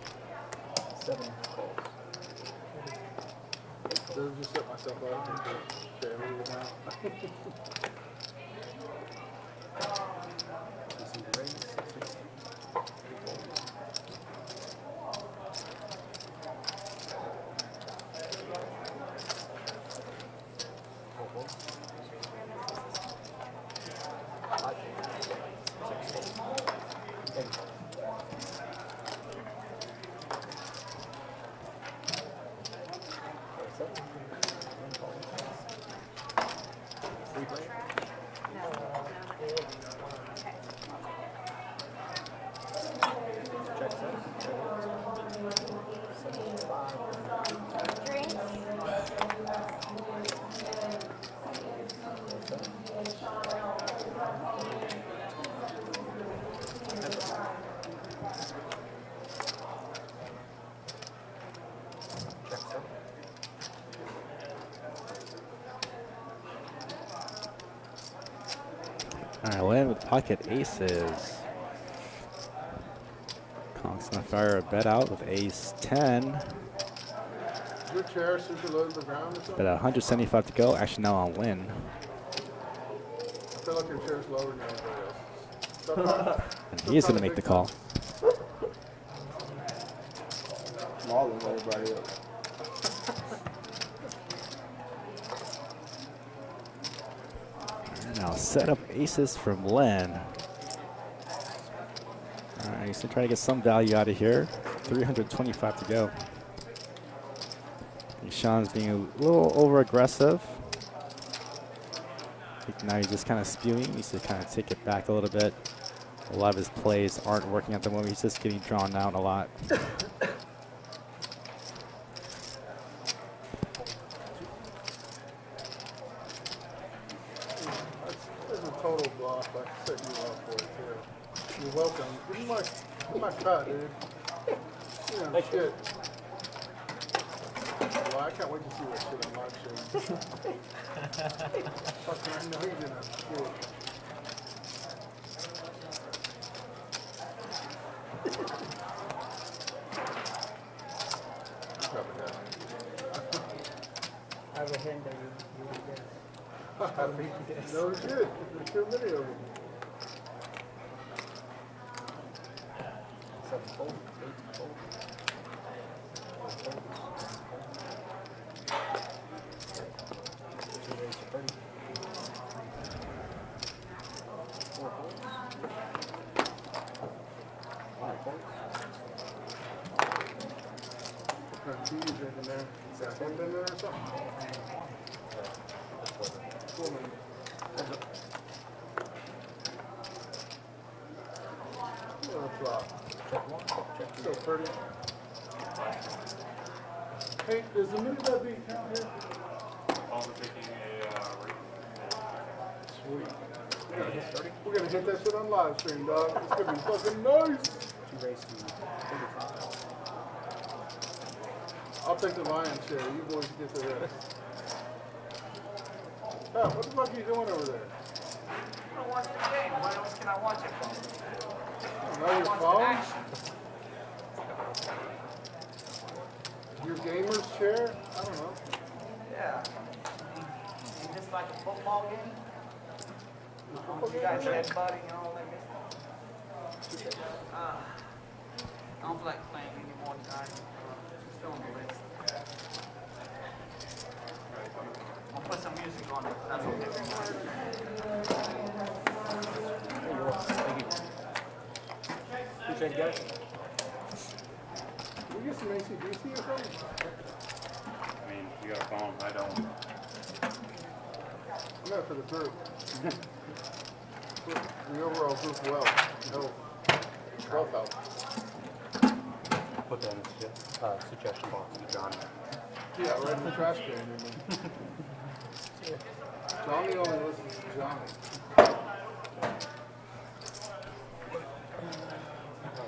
7 calls. So just set myself up and just everything out. You see the raise, 60. 3 folds. Four folds. 5 folds. 6 folds. 8. All right, Lynn with pocket aces. Conk's gonna fire a bet out with ace 10. Your chair super low to the ground or something? But 175 to go. Actually, now on Lynn. I feel like your chair's lower than everybody else's. And he is gonna make the call. Smaller than everybody else. And now set up aces from Lynn. All right, he's gonna try to get some value out of here. 325 to go. And Sean's being a little over aggressive. I think now he's just kind of spewing. He needs to kind of take it back a little bit. A lot of his plays aren't working at the moment. He's just getting drawn out a lot. That's a total block. I set you up for it too. You're welcome. This is my cut, dude. You know, shit. Well, I can't wait to see that shit on live stream. Fucking, I know you're gonna shit. Probably not. I have a hand that you would guess. I think you guess. No shit. There's your video of it. 7 fold, 8 fold. 4 folds. 2 raise to 30. 4 folds. 5 folds. What kind of tea you drinking there? Is that hemp in there or something? Woman. Little flop. Check 1, check 2. So pretty. Hey, does the minute that beat count here? Also taking a rate. Sweet. We're gonna hit that shit on live stream, dog. It's gonna be fucking nice. 2 raise to 35. I'll take the lion's share. You boys get the rest. Pat, what the fuck are you doing over there? I'm gonna watch the game. Where else can I watch it from? Know your phone? Your gamer's chair? I don't know. Yeah. Is this like a football game? You got headbutting and all that good stuff? I don't feel like playing anymore, guys. Still on the list. I'll put some music on it. That's okay. There you go. Thank you. Appreciate it, guys. Can we get some ACDC or something? I mean, you got a phone. I don't. I'm not for the group. The overall group well. No. Wealth health. Put that in the suggestion box to Johnny. Yeah, right in the trash can. I mean. Johnny only listens to Johnny.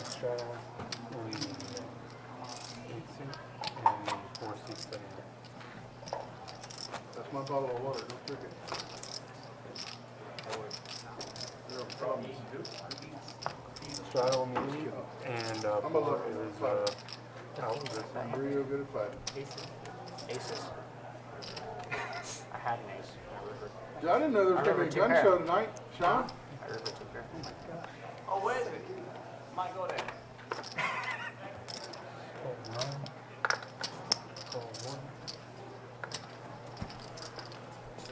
Straddle, lead, 8 suit, and 4 suit setting. That's my bottle of water. Don't drink it. Oh, wait. There are problems. Straddle immediately, and I'm a look. is out this I'm one. real good at fighting. Aces. I had an ace. I didn't know there was going to be a gun show tonight, Sean. I river took care. Oh, where is it? Might go there.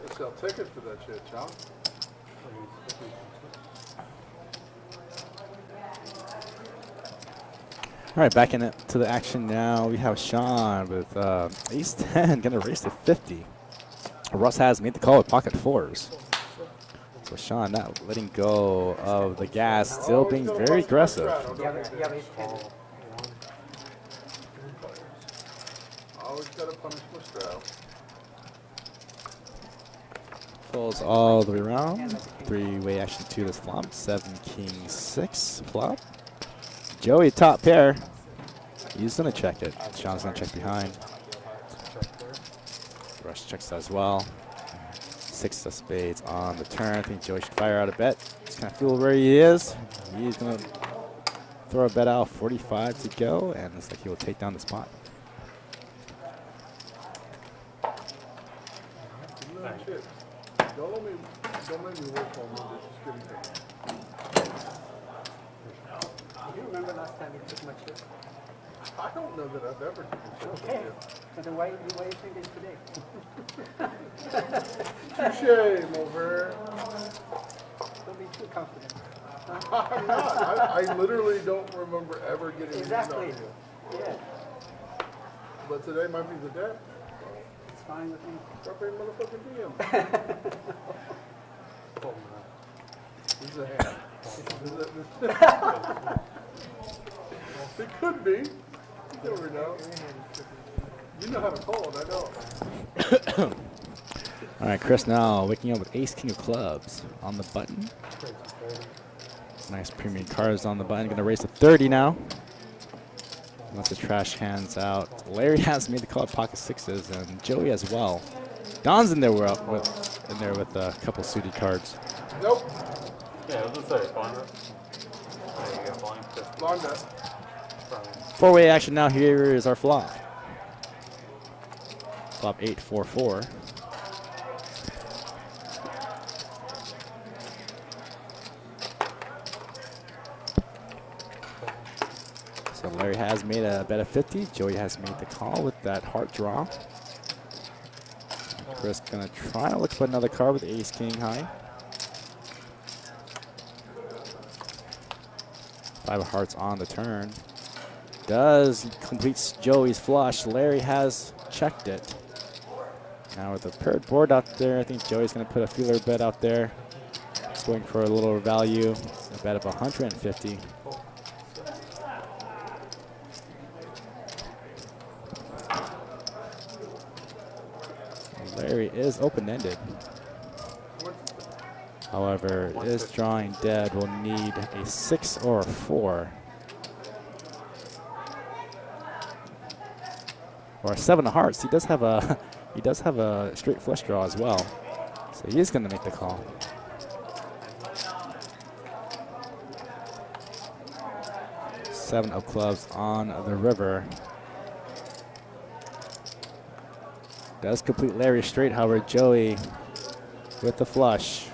They sell tickets for that shit, Sean. All right, back into the action now. We have Sean with ace 10, gonna race to 50. Russ has made the call with pocket 4s. So Sean not letting go of the gas, still being very aggressive. Always gotta punish my Stroud. Folds all the way around. 3-way action to this flop. 7, king, 6 flop. Joey top pair. He's gonna check it. Sean's gonna check behind. Rush checks as well. 6 of spades on the turn. I think Joey should fire out a bet. Just kind of feel where he is. He's going to throw a bet out, 45 to go, and looks like he will take down the spot. Shit. Don't make me work on Monday. Just give me that. Do you remember last time you took my chip? I don't know that I've ever taken chips Okay. like So then why you think it's today? this. Touche, Mover. Don't be too confident. I'm not. I literally don't remember ever getting these Exactly. out of you. Yeah. But today might be the day. It's fine with me. Drop a motherfucking DM. This is a hand. It could be. You never know. You know how to call it, I know. All right, Chris now waking up with ace king of clubs on the button. Nice premium cards on the button. Going to raise to 30 now. Lots of trash hands out. Larry has made the call at pocket sixes, and Joey as well. Don's in there with a couple suited cards. Nope. Yeah, let's say Bonner. You got blind to Blind bet. Four-way action now. Here is our flop. Flop 8-4-4. So Larry has made a bet of 50. Joey has made the call with that heart draw. Chris gonna try to look for another card with ace king high. 5 of hearts on the turn. Does completes Joey's flush. Larry has checked it. Now with the paired board out there, I think Joey's gonna put a feeler bet out there. He's going for a little value, a bet of 150. Larry is open-ended. However, this drawing dead will need a 6 or a 4. Or a 7 of hearts. He does have a straight flush draw as well. So he is going to make the call. Seven of clubs on the river. Does complete Larry straight, however, Joey with the flush.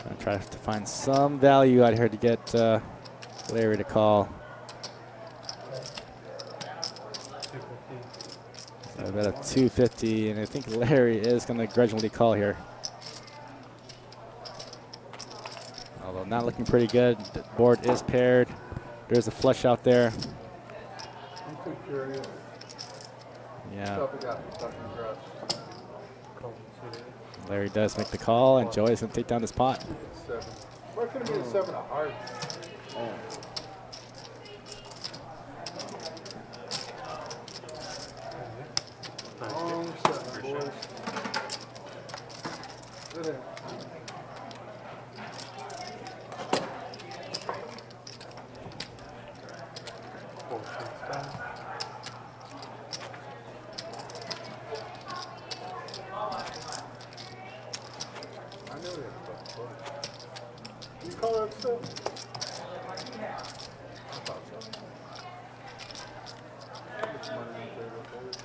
Gonna try to find some value out here to get Larry to call. So a bet of 250, and I think Larry is gonna grudgingly call here. Although not looking pretty good. The board is paired. There's a flush out there. I'm too curious. Yeah. Probably got me stuck in the grass. Larry does make the call, and Joey's gonna take down this pot. 7. Where could it be a 7 of hearts? Long 7, boys. Good hand. I knew he had a fucking board. You call that stuff? I thought so. Get some money out there, boys.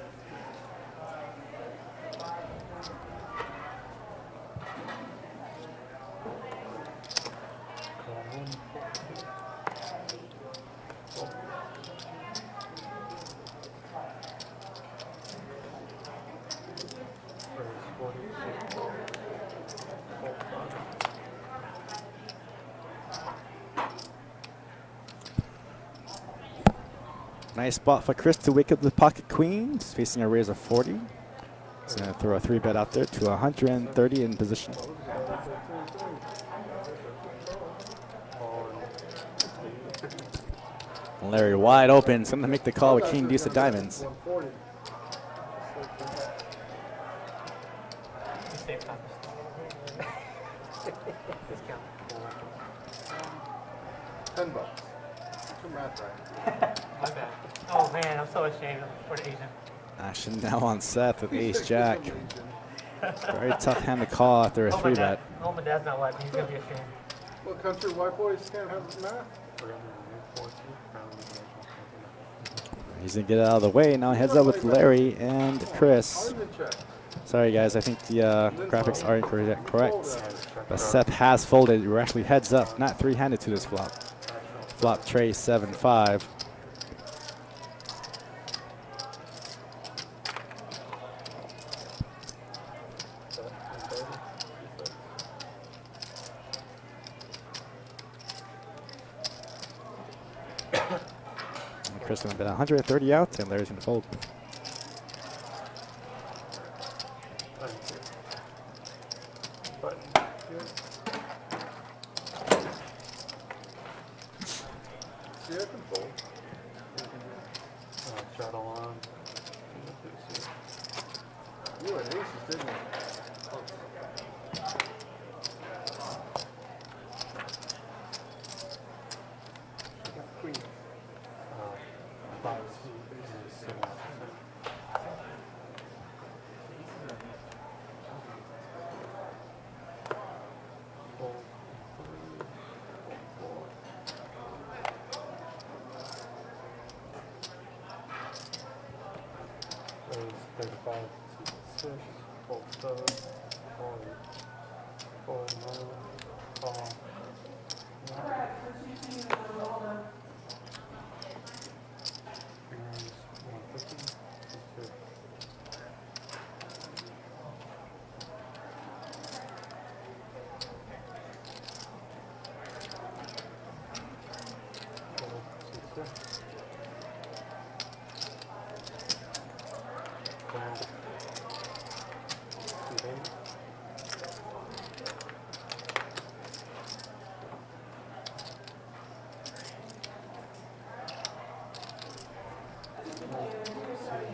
Nice spot for Chris to wake up the pocket queens, facing a raise of 40. He's going to throw a 3-bet out there to 130 in position. Larry wide open. He's going to make the call with king deuce of diamonds. 140. $10. Your math right. My bad. Oh man, I'm so ashamed for the Asian. Action now on Seth with ace jack. Very tough hand to call after a Oh, my 3-bet. dad. Oh, my dad's not watching. He's gonna be ashamed. What country white boys can't have math? He's going to get it out of the way. Now heads up with Larry and Chris. On the check. Sorry, guys. I think the graphics are incorrect. But Seth has folded. We're actually heads up, not three-handed to this flop. Flop tray 7-5. Chris going to bet 130 out, and Larry's going to fold. See, I can fold. Shuttle on. You had aces, didn't you? Queen.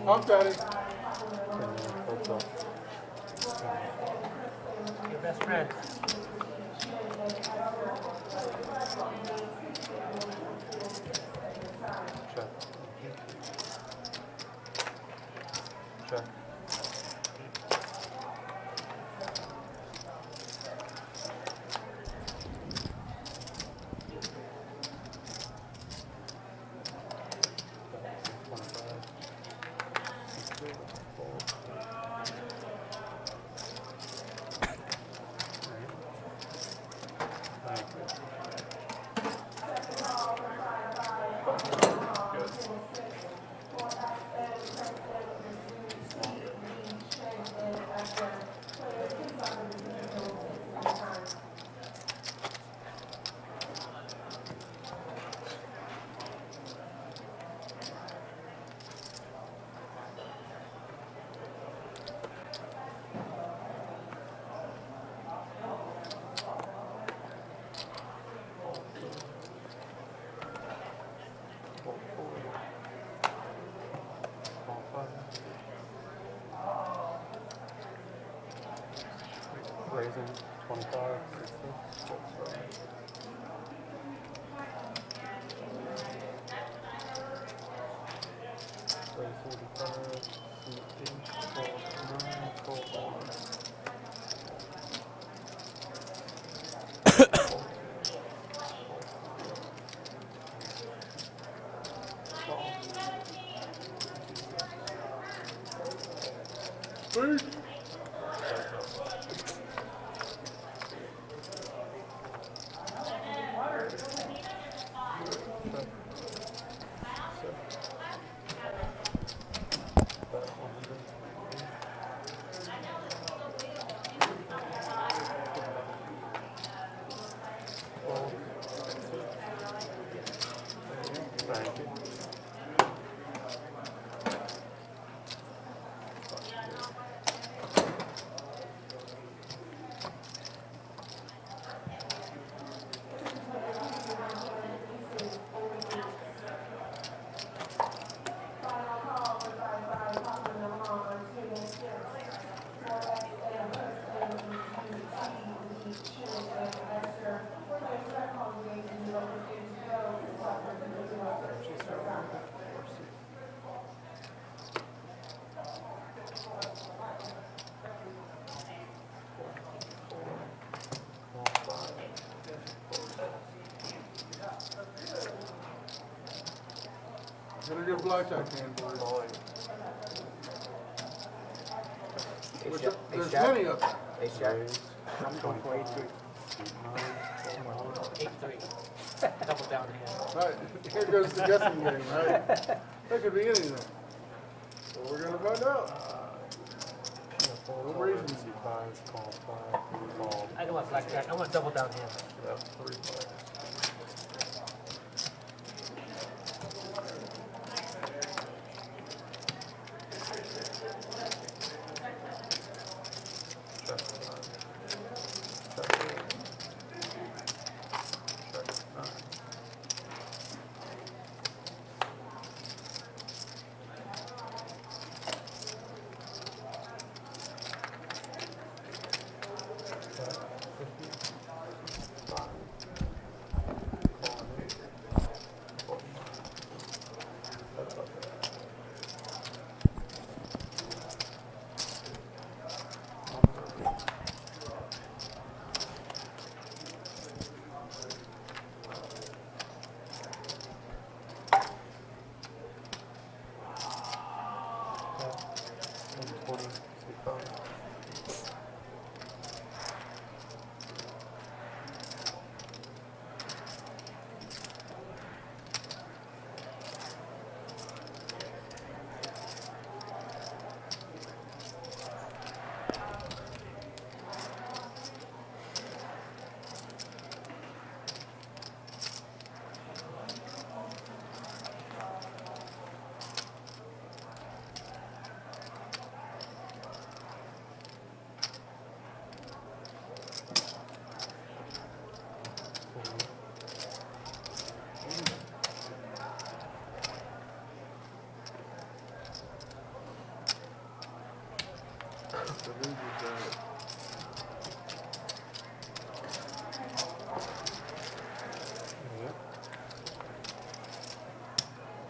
I'm Daddy. Your best friend. Check. Check. Raising 25, 60. Raise 45, 8, 4, 9, 4, 1. good blackjack hand, boys. There's many of them. Ace jack. I'm going for 8-3. 8-3. Double down hand. Right, here goes the guessing game, right? That could be anything. So we're gonna find out. No reason. I don't want blackjack. I want double down hand. Yep, 3 players.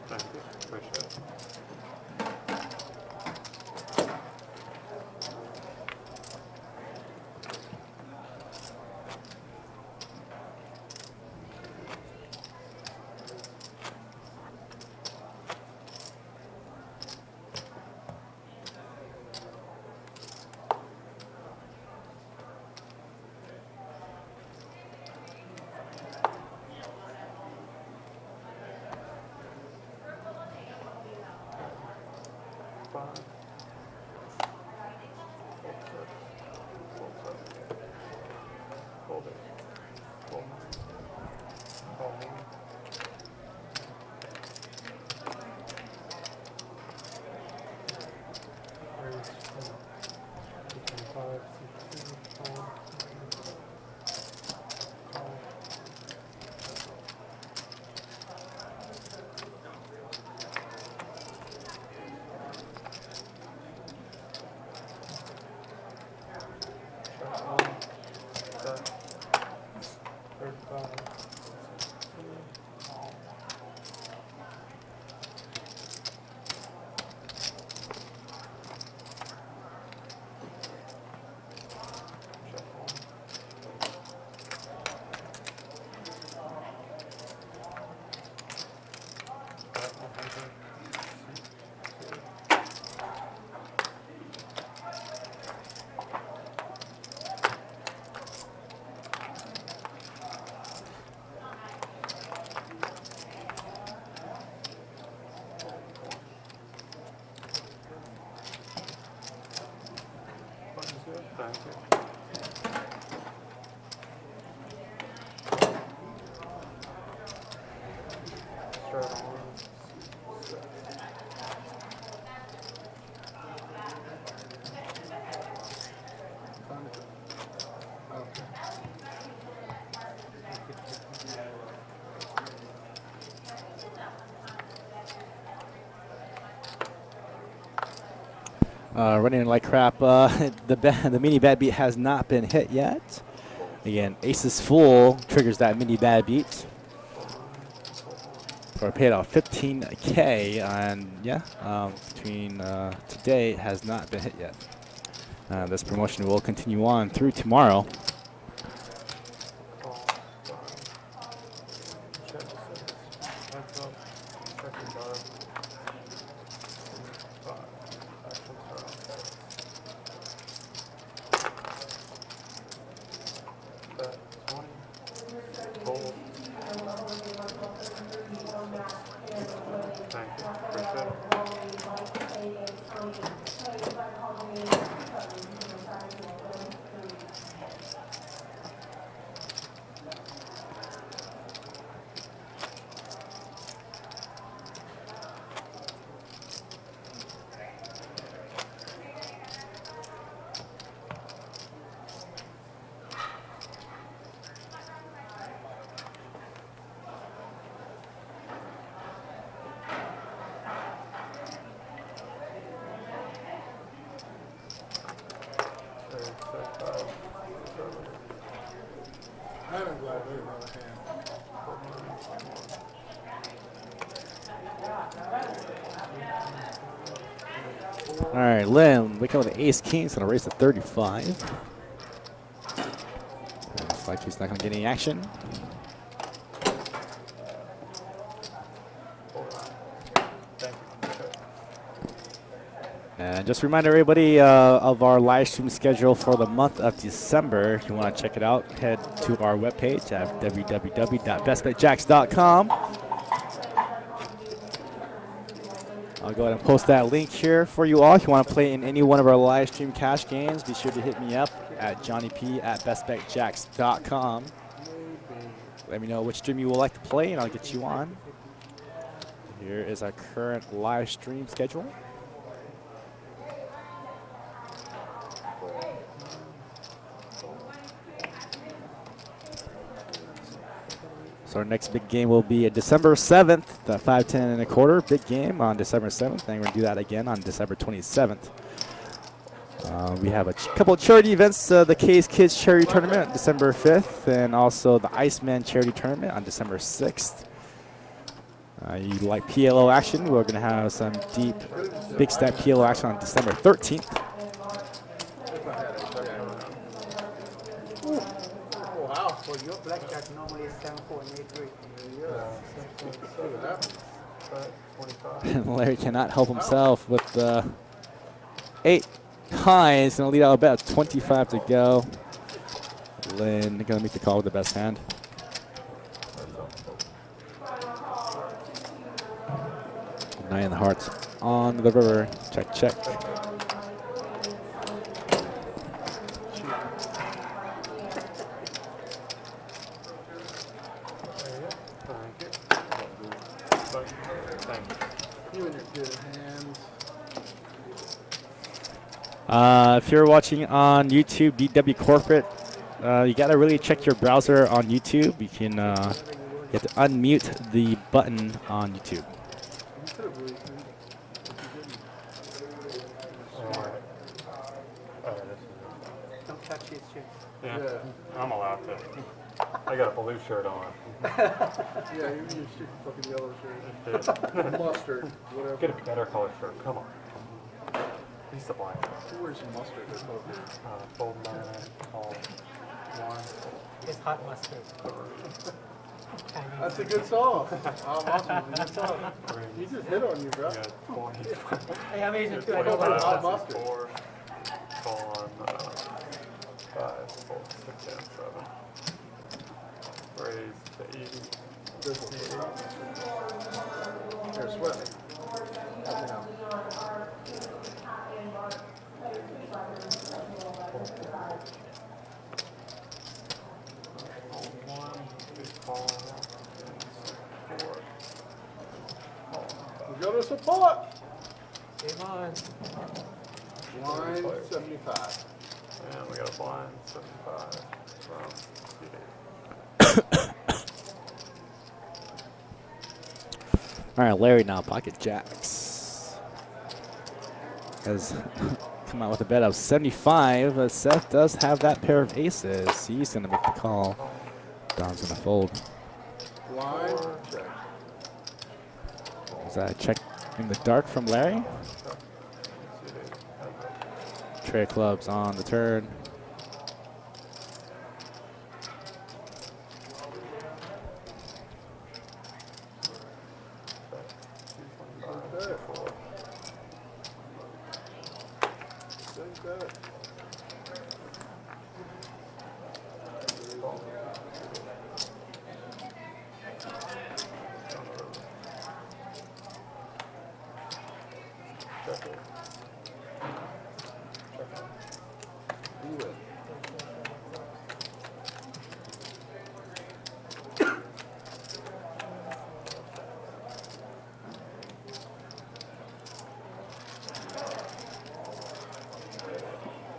Thank you. Appreciate it. Hold it. Hold it. Hold me. Thank you. Start on. Running like crap. The mini bad beat has not been hit yet. Again, aces full triggers that mini bad beat. For a payout of 15K, and yeah, between today it has not been hit yet. This promotion will continue on through tomorrow. All right, Lim, waking up with the ace king. It's going to raise to 35. Looks like he's not going to get any action. And just a reminder, everybody, of our live stream schedule for the month of December. If you want to check it out, head to our webpage at www.bestbetjacks.com. I'll go ahead and post that link here for you all. If you want to play in any one of our live stream cash games, be sure to hit me up at johnnyp@bestbetjacks.com. Let me know which stream you would like to play, and I'll get you on. Here is our current live stream schedule. So our next big game will be December 7th, the 5-10 big game on December 7th. And we're going to do that again on December 27th. We have a couple of charity events, the K's Kids Charity Tournament on December 5th, and also the Iceman Charity Tournament on December 6th. You like PLO action, we're going to have some deep, big stack PLO action on December 13th. Wow, for your blackjack normally is 7.83. And Larry cannot help himself with the 8 high. He's going to lead out a bet, 25 to go. Lynn going to make the call with the best hand. Nine in the hearts on the river. Check, check. If you're watching on YouTube, DW Corporate, you gotta really check your browser on YouTube. You can you have to unmute the button on YouTube. Don't touch his shit. Yeah, I'm allowed to. I got a blue shirt on. Yeah, you should fucking yellow shirt. Mustard, whatever. Get a better color shirt. Come on. He's the black. Who wears mustard at poker? Fold line, all one. It's hot mustard. That's a good song. Awesome, a good song. He just hit on you, bro. You got 20. Hey, I'm Asian too. I know about hot it. mustard. 4, call on 5, fold 6 and 7. Raise to 80. Here, sweat me. Help me out. We go to support. Game on. Line 75. And we got a blind 75 from CD. All right, Larry now, pocket jacks. Has come out with a bet of 75, but Seth does have that pair of aces. He's going to make the call. Don's going to fold. Line check. Is that a check in the dark from Larry? Tray of clubs on the turn.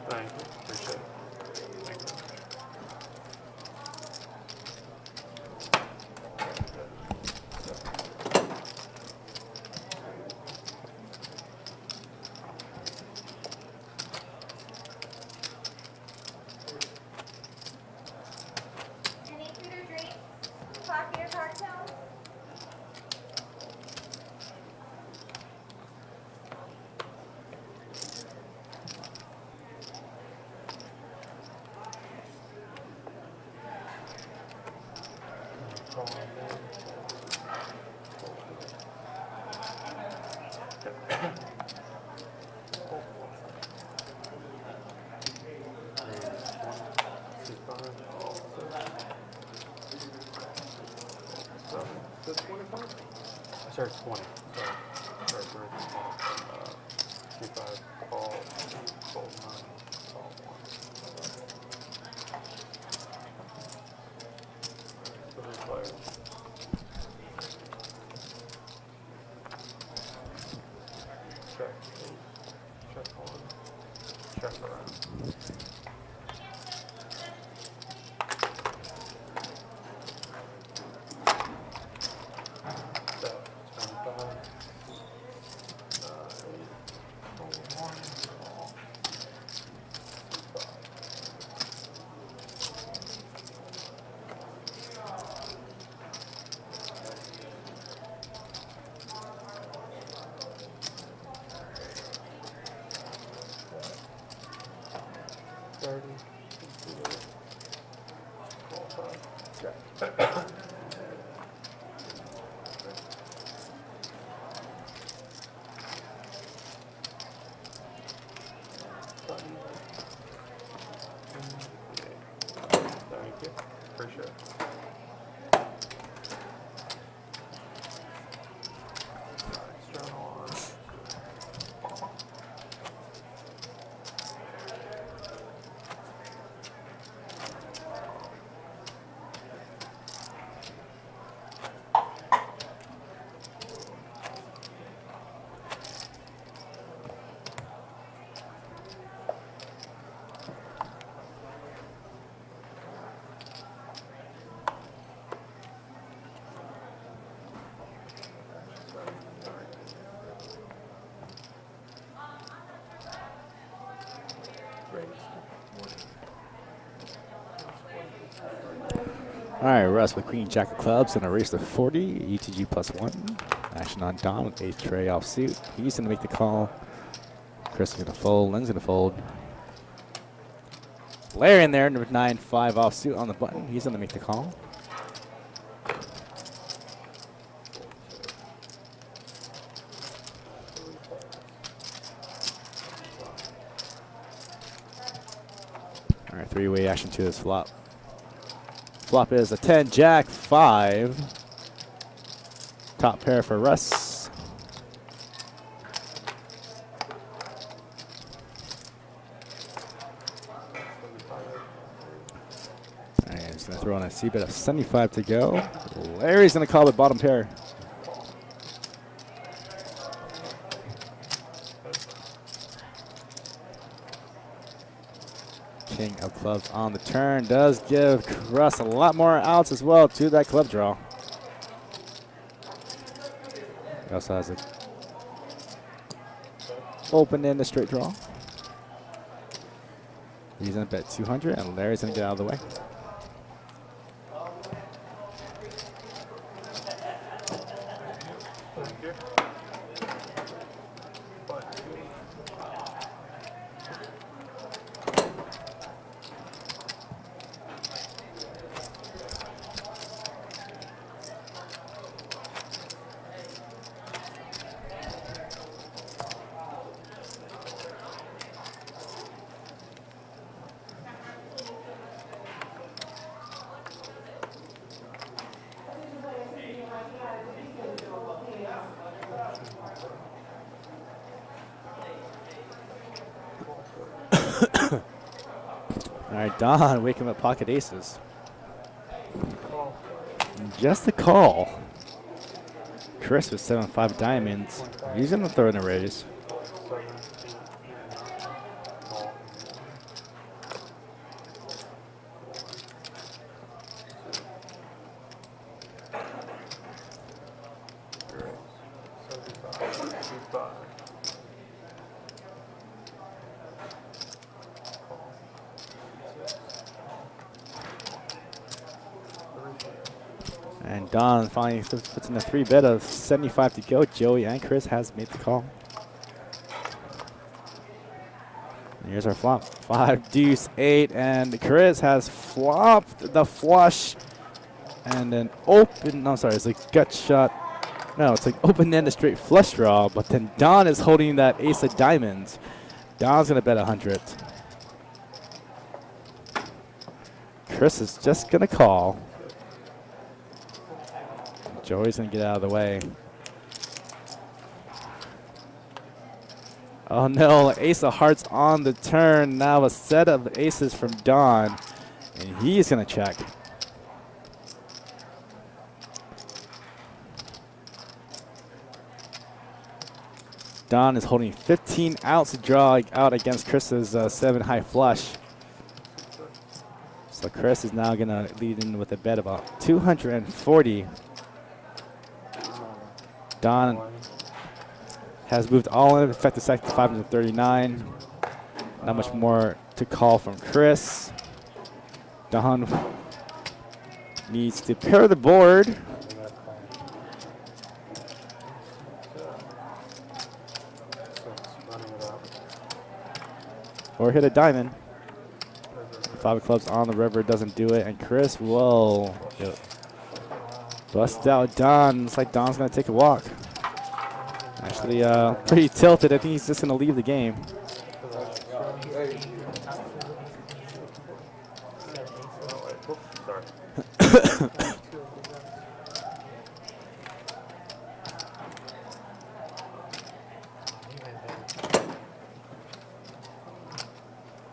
Thank you. Appreciate it. Thank you. Sorry, 20. Sorry, sorry, 25, call, fold 9, call 1. 3 players. Check. Check 1. Check around. Set. 25. 8. Fold 1. Call. 5. 30. Call 5. Check. Thank you. Appreciate it. External on. All right, Russ with Queen Jack of Clubs and a race to 40, UTG +1. Action on Don with 8th tray offsuit. He's going to make the call. Chris is going to fold. Len's going to fold. Larry in there, number 9-5 offsuit on the button. He's going to make the call. All right, three-way action to this flop. Flop is a 10, Jack, 5. Top pair for Russ. All right, he's going to throw on a C-bet of 75 to go. Larry's going to call the bottom pair. King of clubs on the turn does give Russ a lot more outs as well to that club draw. He also has it open in the straight draw. He's going to bet 200 and Larry's going to get out of the way. Thank you. All right, Don, wake him up pocket aces. Just a call. Chris with 7-5 diamonds. He's going to throw in a raise. And Don finally puts in a 3-bet of 75 to go. Joey and Chris has made the call. And here's our flop. 5, deuce, 8, and Chris has flopped the flush. And then open, no, sorry, it's like gut shot. No, it's like open-ended straight flush draw, but then Don is holding that ace of diamonds. Don's going to bet 100. Chris is just going to call. Joey's going to get out of the way. Oh no, ace of hearts on the turn. Now a set of aces from Don, and he's gonna check. Don is holding 15 outs to draw out against Chris's 7 high flush. So Chris is now gonna lead in with a bet about 240. Don has moved all in, effective second 539. Not much more to call from Chris. Don needs to pair the board. Or hit a diamond. 5 of clubs on the river doesn't do it, and Chris will bust out Don. Looks like Don's gonna take a walk. Actually, pretty tilted. I think he's just gonna leave the game.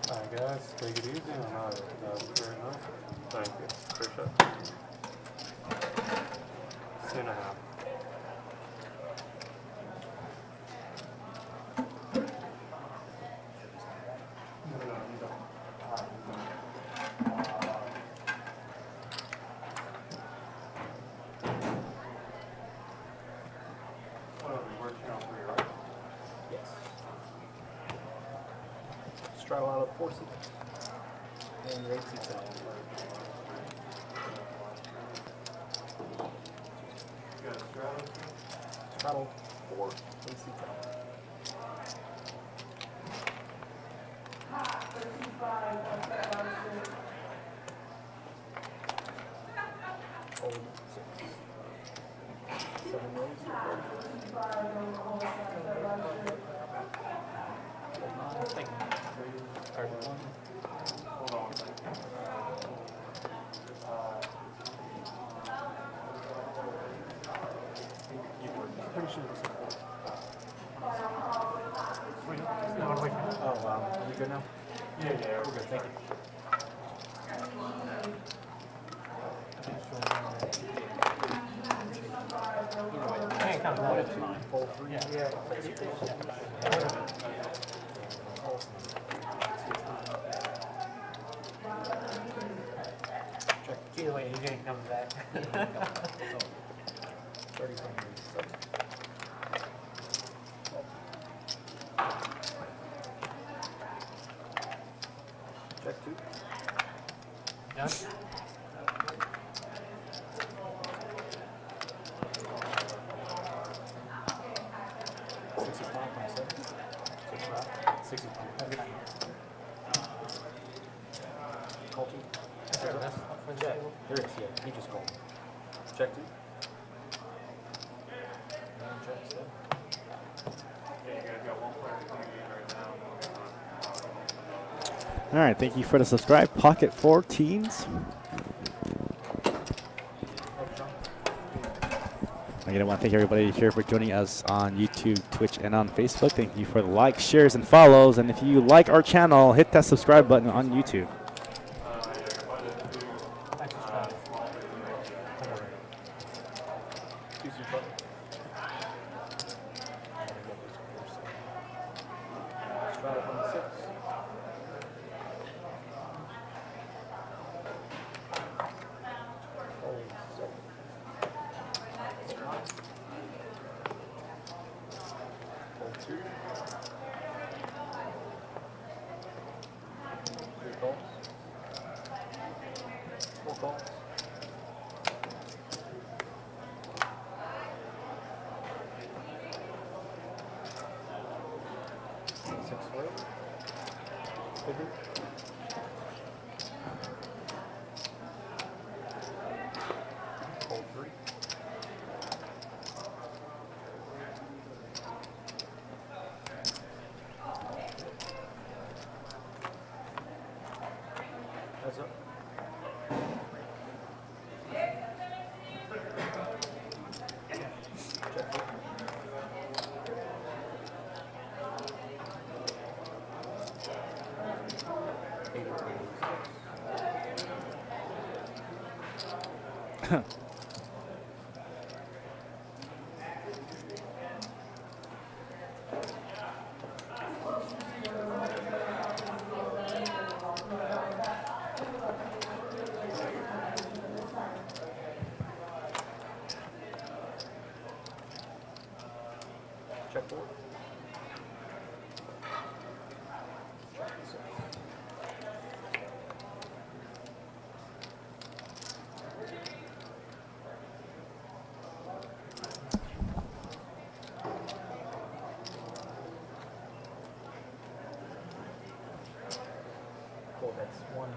Alright guys, take it easy. I'm out. That was very nice. Thank you. Appreciate it. 2.5. Straddle out of 4 seats. And your 8 seats out. Straddle 4, 8 seats out. Hold 6. 7 rows. Thank you. 31. Hold on. Pretty sure it's oh, wow. Are we good now? Yeah, we're good. Thank you. Can't count that. It's fine. Full 3. Yeah. Either way, he's gonna come back. 37. Check 2. Done? 65. Call 2. Check. There it is, yeah. He just called. Check 2. And check 7. All right, thank you for the subscribe. Pocket 14s. Again, I want to thank everybody here for joining us on YouTube, Twitch, and on Facebook. Thank you for the likes, shares, and follows. And if you like our channel, hit that subscribe button on YouTube. Check 4. Check 6. Cool, that's 1.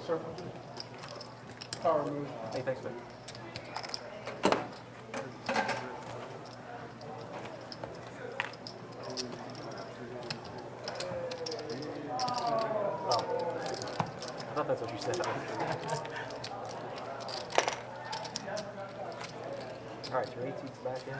Circle. Power move. Hey, thanks, man. Oh. I thought that's what you said. Alright, your 8 seats back in.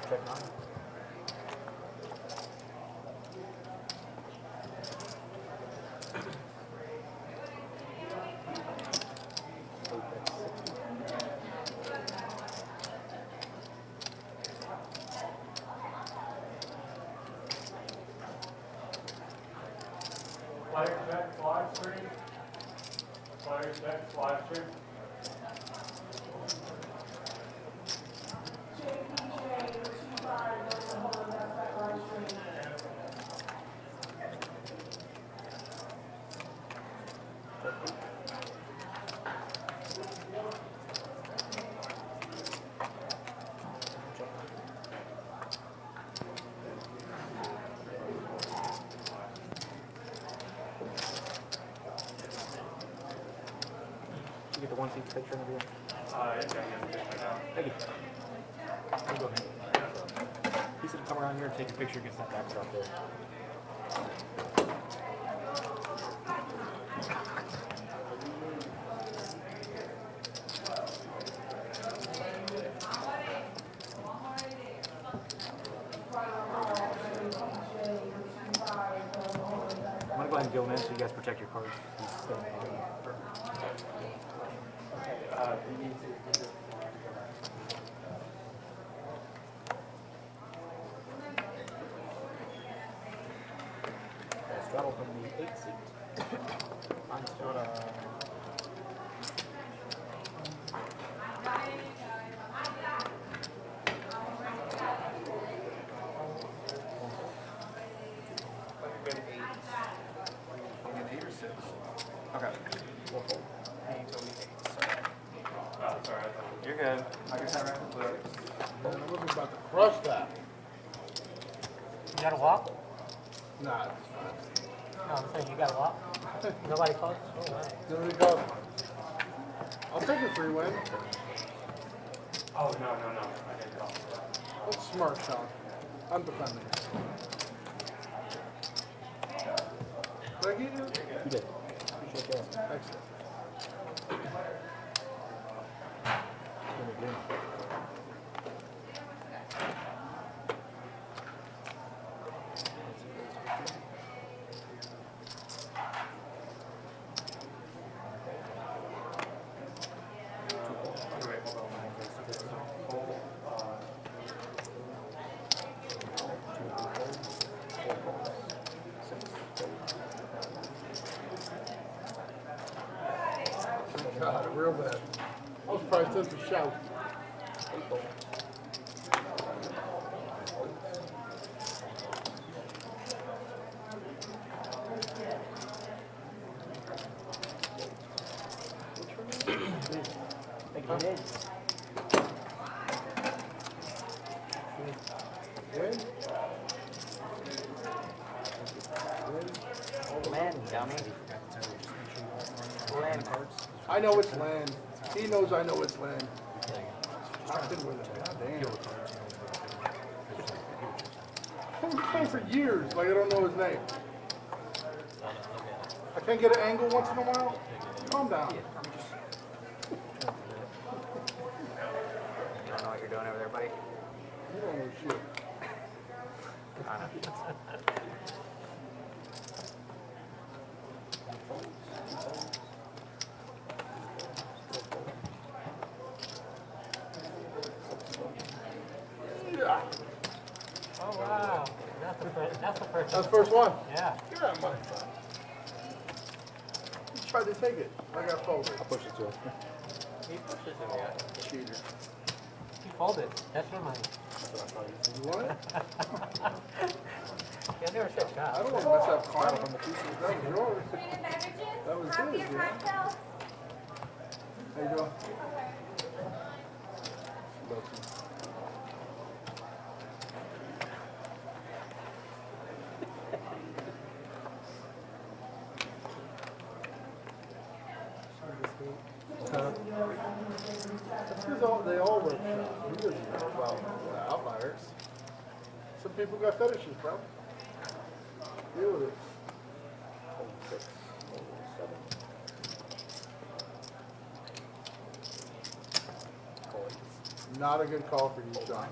Check 9. Player check, live stream. Player check, live stream. You get the 1 seat picture interview. Thank you. You go ahead. He said to come around here and take a picture, get that back up there. I'm gonna go ahead and go in so you guys protect your cards. Straddle from the 8 seat. Mine's still You're good. I guess I reckon Man, I wasn't about to crush that. You gotta walk? Nah, it's fine. No, I'm saying you gotta walk. Nobody calls? Oh, wow. Nobody calls. I'll take a free win. Oh, no. I didn't call. That's smart, Sean. I'm defending. Did I get you? You did. Appreciate that. Excellent. God, real bad. I was probably tempted to shout. Think you did. Win? Land, dummy. Land. I know it's land. He knows I know it's land. I've been with him. God damn. I've been playing for years. Like I don't know his name. I can't get an angle once in a while. Calm down. You don't know what you're doing over there, buddy? You don't know shit. Yeah. Oh, wow. That's the first. That's the first. That's the first one. Yeah. Give that money. He tried to take it. I got folded. I'll push it to him. He pushes it, yeah. Cheater. He folded. That's your money. You want it? Yeah, never said I shot. don't want to mess up karma from the pieces. That was yours. Peanut beverages? That was Copy his, your yeah. cocktails? How you doing? That's because they all work shop. He doesn't know about the outliers. Some people got fetishes, bro. Deal with it. Not a good call for you, Sean.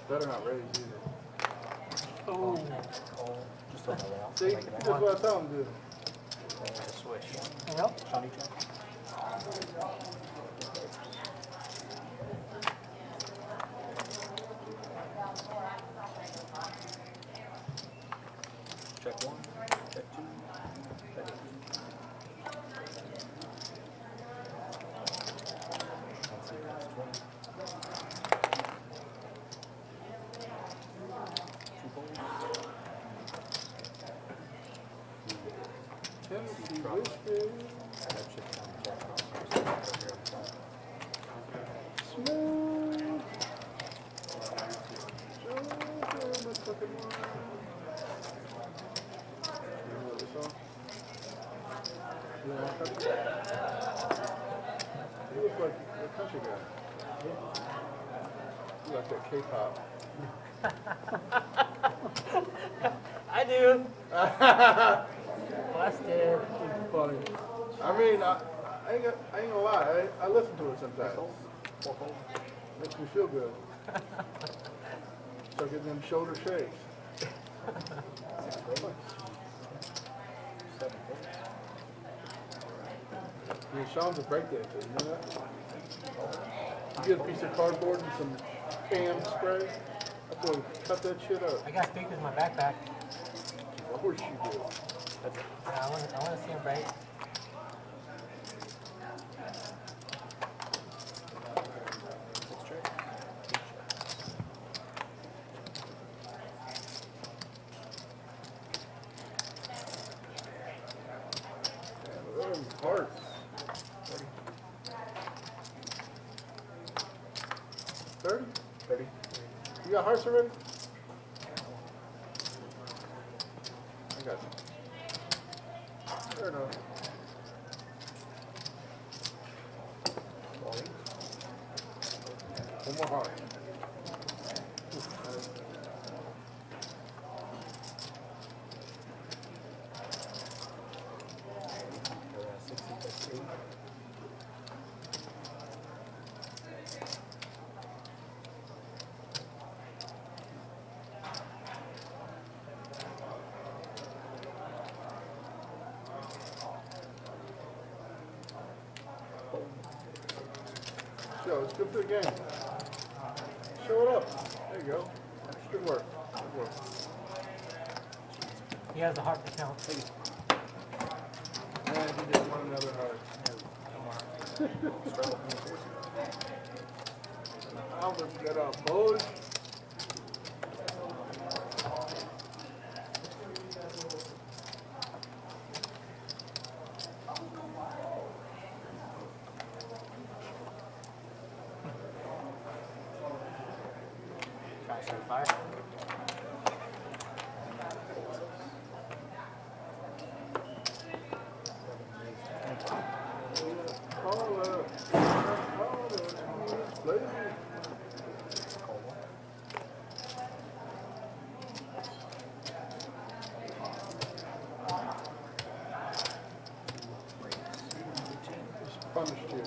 Better not raise either. Oh. Just throw another out. See, Make it that's one. what I tell him to do. Swish. Yep. Shawnee check. Check one, check two, check eight. Once he passes 20. Two balls. Tennessee whiskey. That chip down the jack off. So right here on the top. Smooth. Joe, my fucking mind. You know this song? You know what country? You look like a country guy. You like that K-pop. I do. Busted. Funny. I mean, I ain't gonna lie. I listen to it sometimes. Makes me feel good. Start getting them shoulder shakes. I mean, Sean's a breakdancer, you know that? You get a piece of cardboard and some cam spray. I'm going to cut that shit up. I got speakers in my backpack. Of course you do. I want to see him break. Look at them hearts. 30? 30. You got hearts already? I got some. Fair enough. One more heart. Show, it's good for the game. Show it up. There you go. Good work. Good work. He has the heart to count. And he didn't want another heart. Alvin's got our boys. Try some fire. Call it. Play. Call one. Just punished you.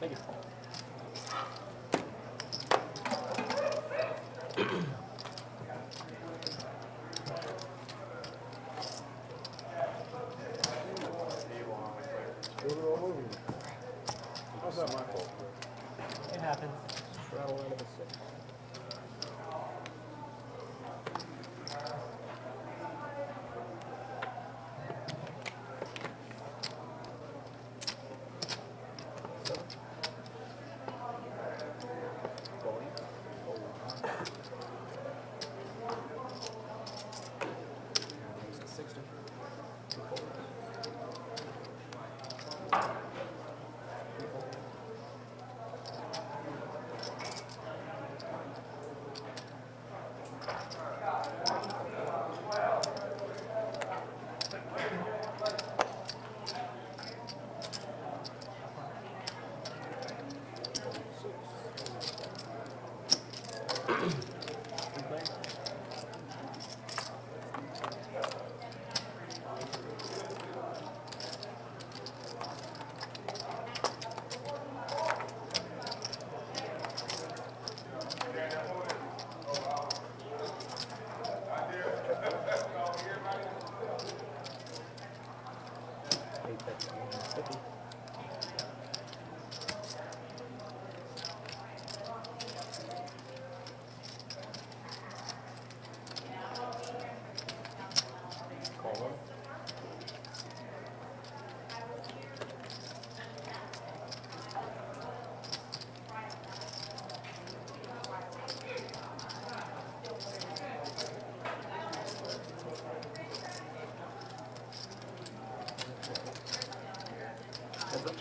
Thank you. Put it all over you. How's that my fault? It happens. Rattle out of the 6.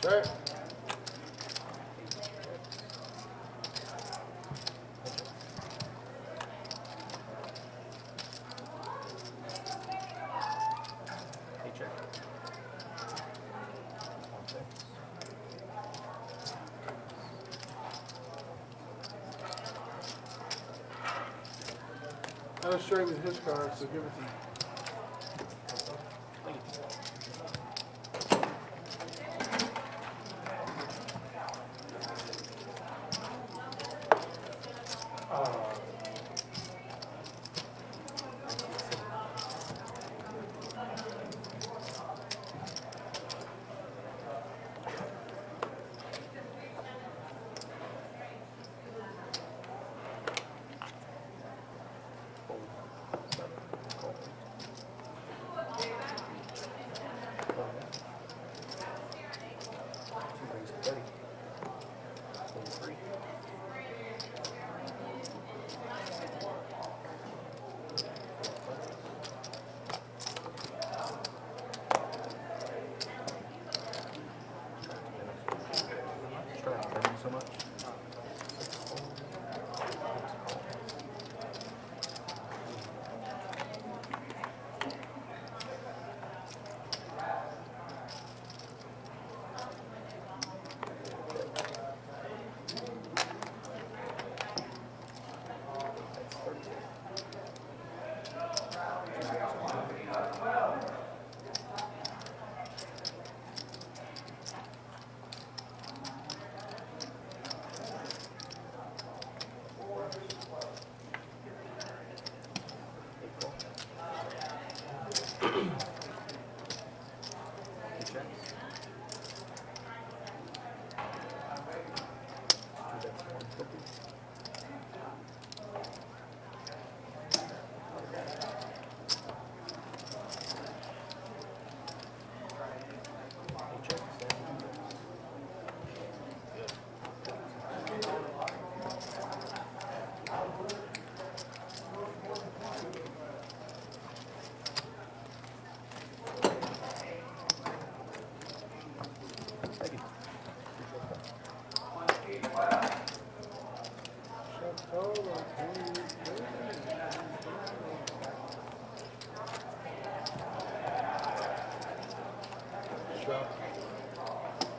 Check. Hey, check. I was straightening his card, so give it to you.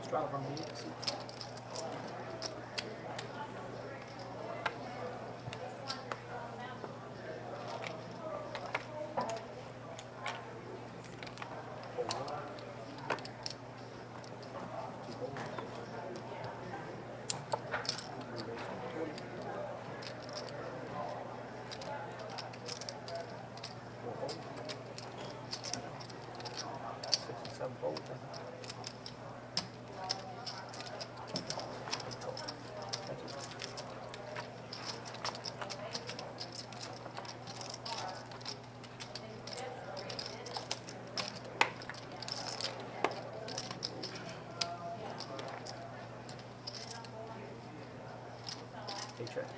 Strap from me. Check.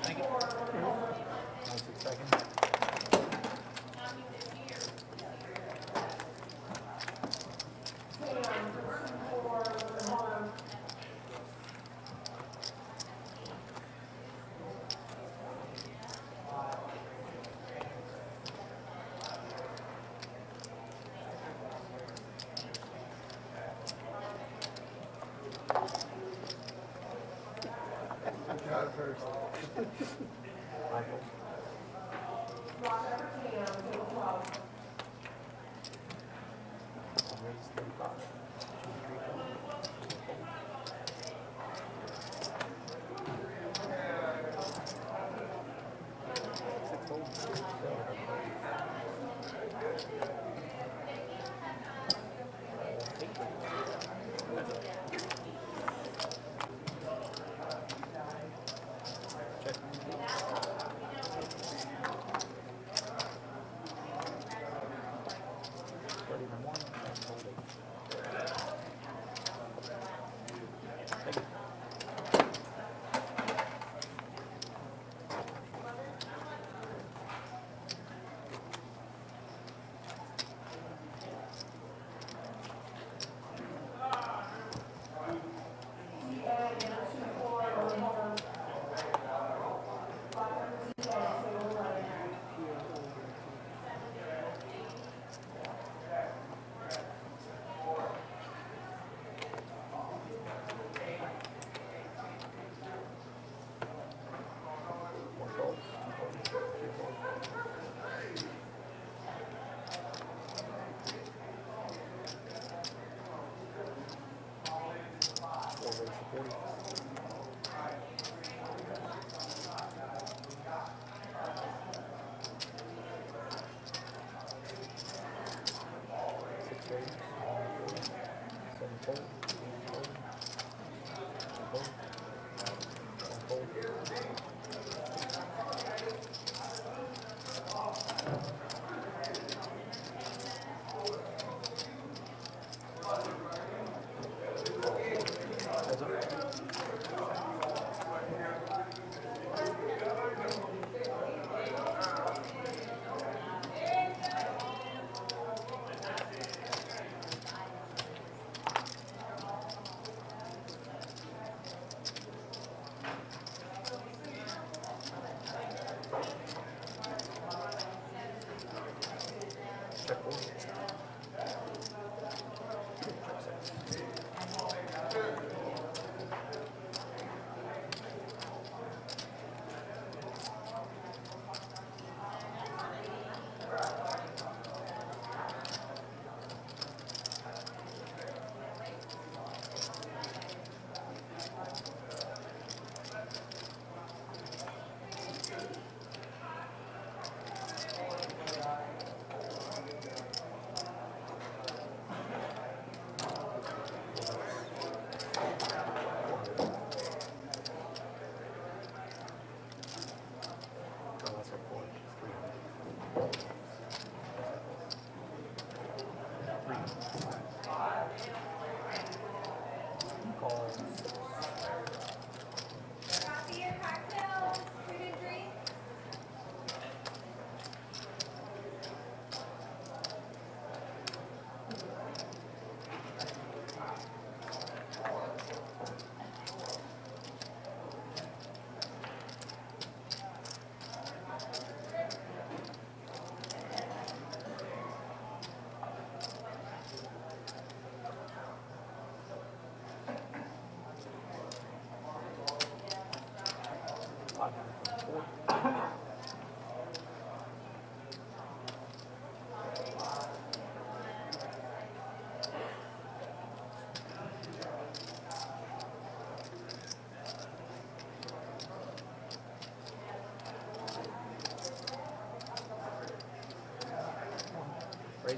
Thank you. 96 seconds. Got it first. Raise 35.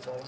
going.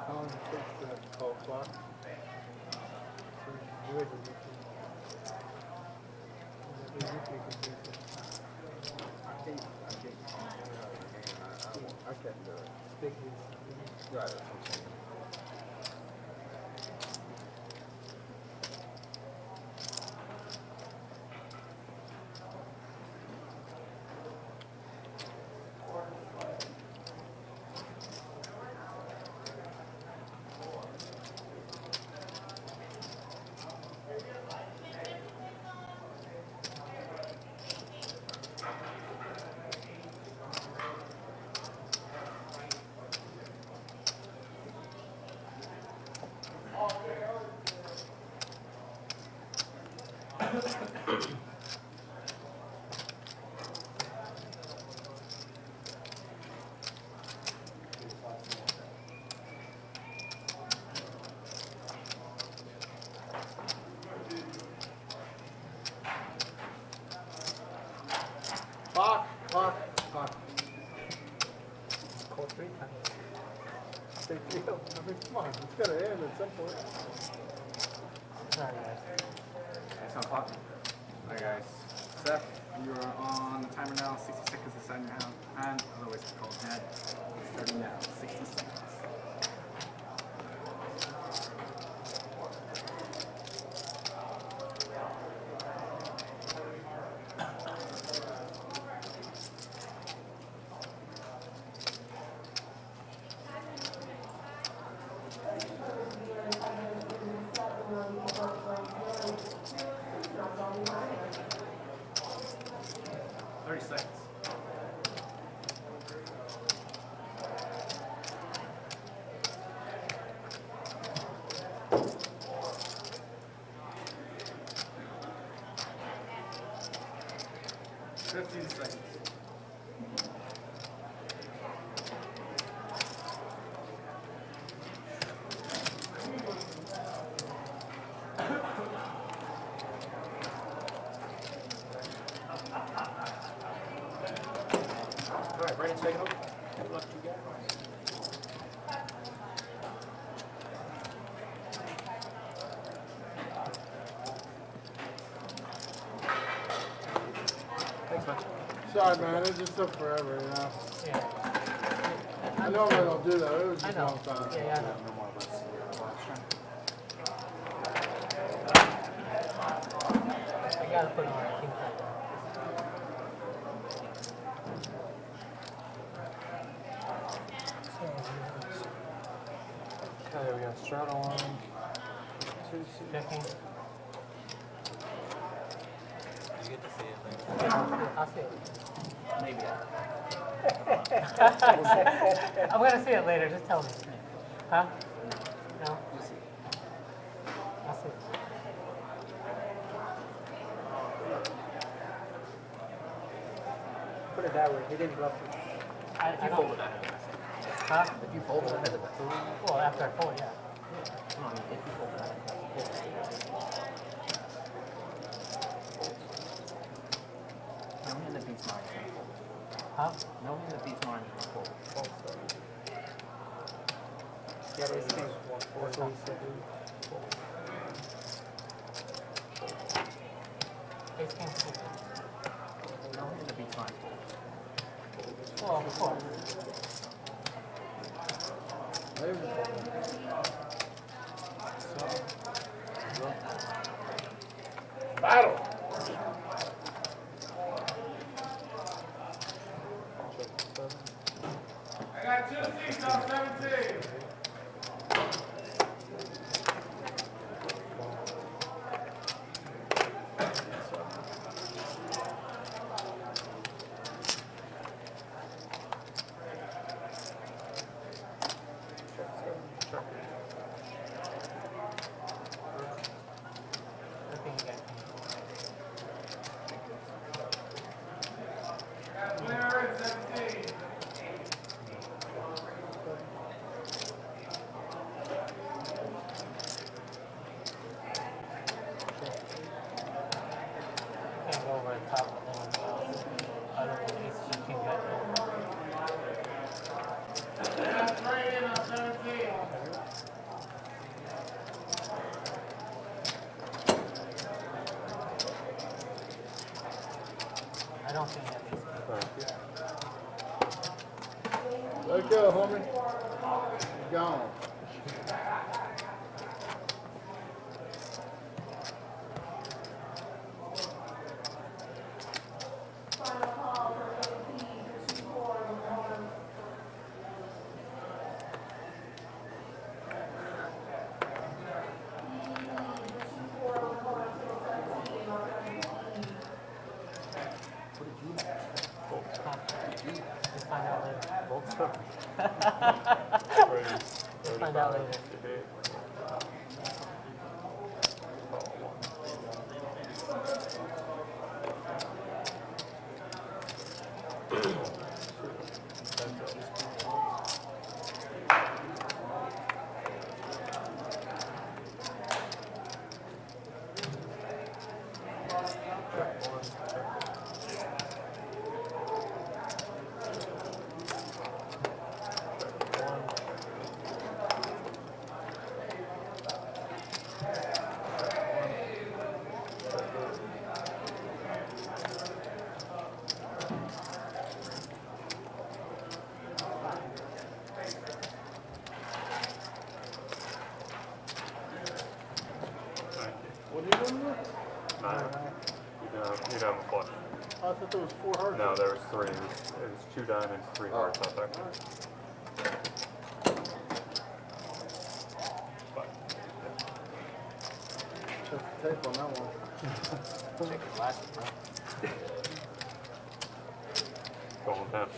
How long does it take to call clock? You guys are usually- you usually can do something. I can't do it. Big hits. Right, that's what I'm saying. Clock. Call 3 times. Big deal. I mean, come on, it's gotta end at some point. Sorry, guys. It's on clock. Alright guys. Seth, you are on the timer now, 60 seconds inside your hand, otherwise called head. Starting now, 60 seconds. Brandon's taking over. Good luck to you guys. Thanks, man. Sorry, man. It just took forever, you know. Yeah. I normally don't do that. It was I just a know. long time. Yeah, I know. No more of us. I gotta put on a king card. Okay, we got Straddle on. 15. You get to see it later. I'll see it. Maybe. I'm gonna see it later. Just tell me. Huh? No? I'll see it. Put it that way. He didn't bluff you. I You don't. folded that. Huh? If you folded that, that's Well, after I fold, yeah. No, I mean, if you folded that. No hand that beats mine is gonna fold. Huh? No hand that beats mine is gonna fold. Yeah, it's king. That's what he said. Ace king. No hand that beats mine folds. Well, of course. Battle. I got 2 seats on 17. Everything you got. Winner at 17. Can't go over the top of them. I don't think ace king got That's right in on 17. I don't think that ace king. Let it go, homie. You're gone. Just find out later. Bolts up. Find out later. What are you doing here? 9. You don't have a flush. I thought there was 4 hearts. No, there was 3. It was 2 diamonds, 3 hearts out there. But, Check the tape on that one. Check your glasses, bro. going down.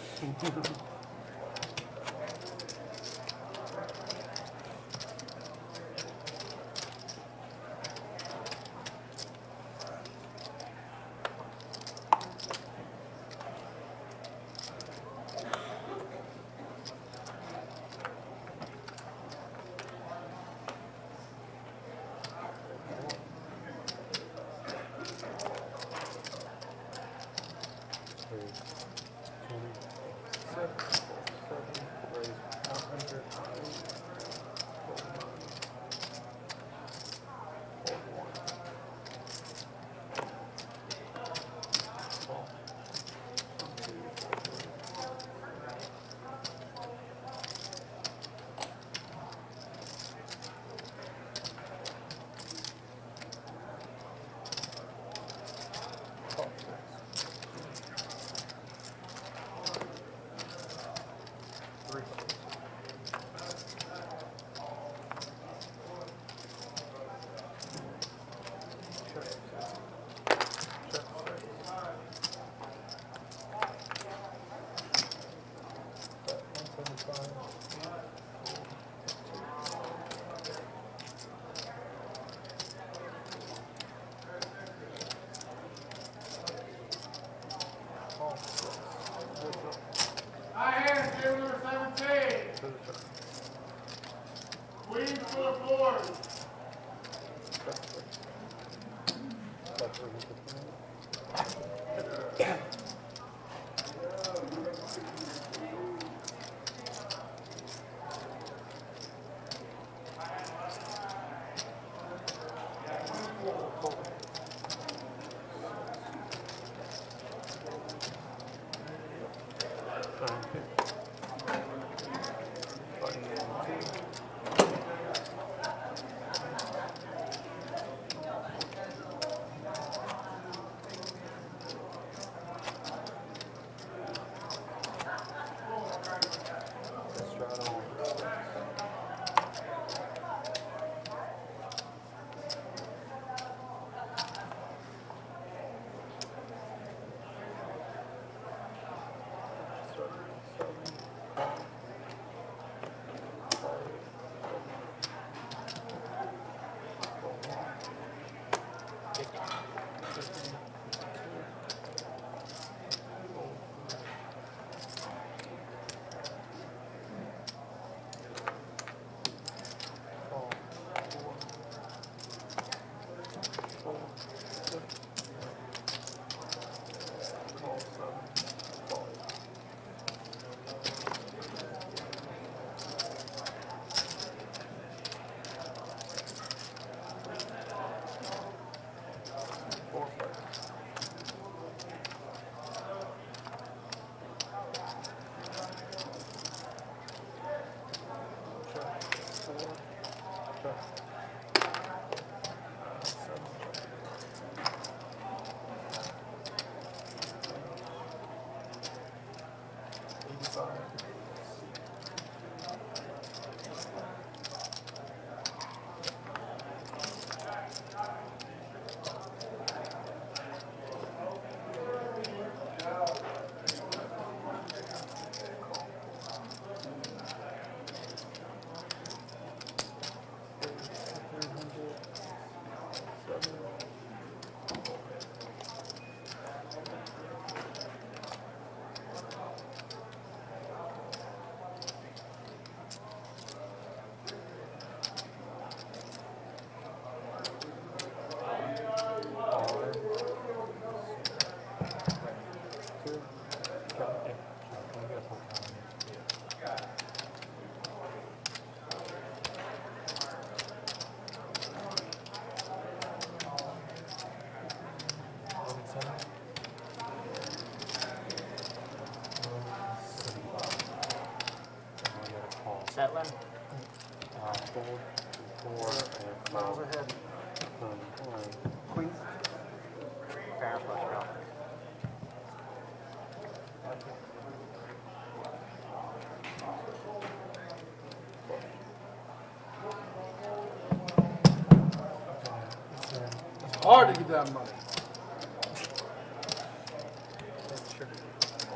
Settling. Fold, 4, and Miles ahead. Queen. Fair flush draw. It's hard to get that money.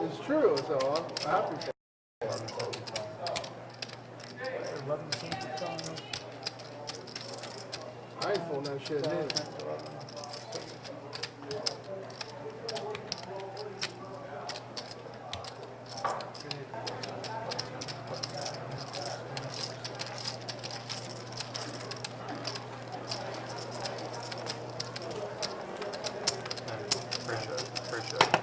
It's true, so I'm happy for it. 11 cents a ton. I ain't pulling that shit in. Appreciate it.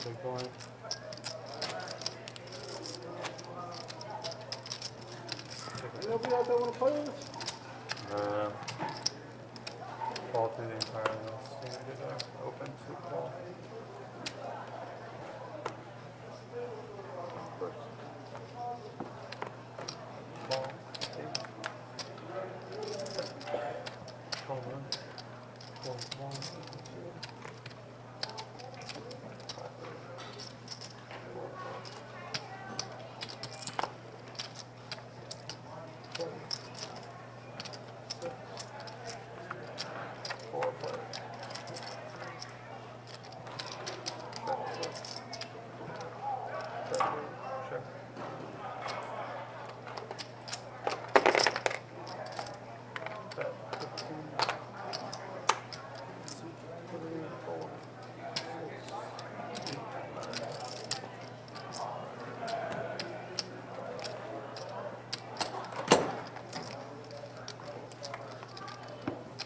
big blind. Nobody out there want to play with us? Ball through the entire standard open super ball. Ball. Home run. Ball, ball,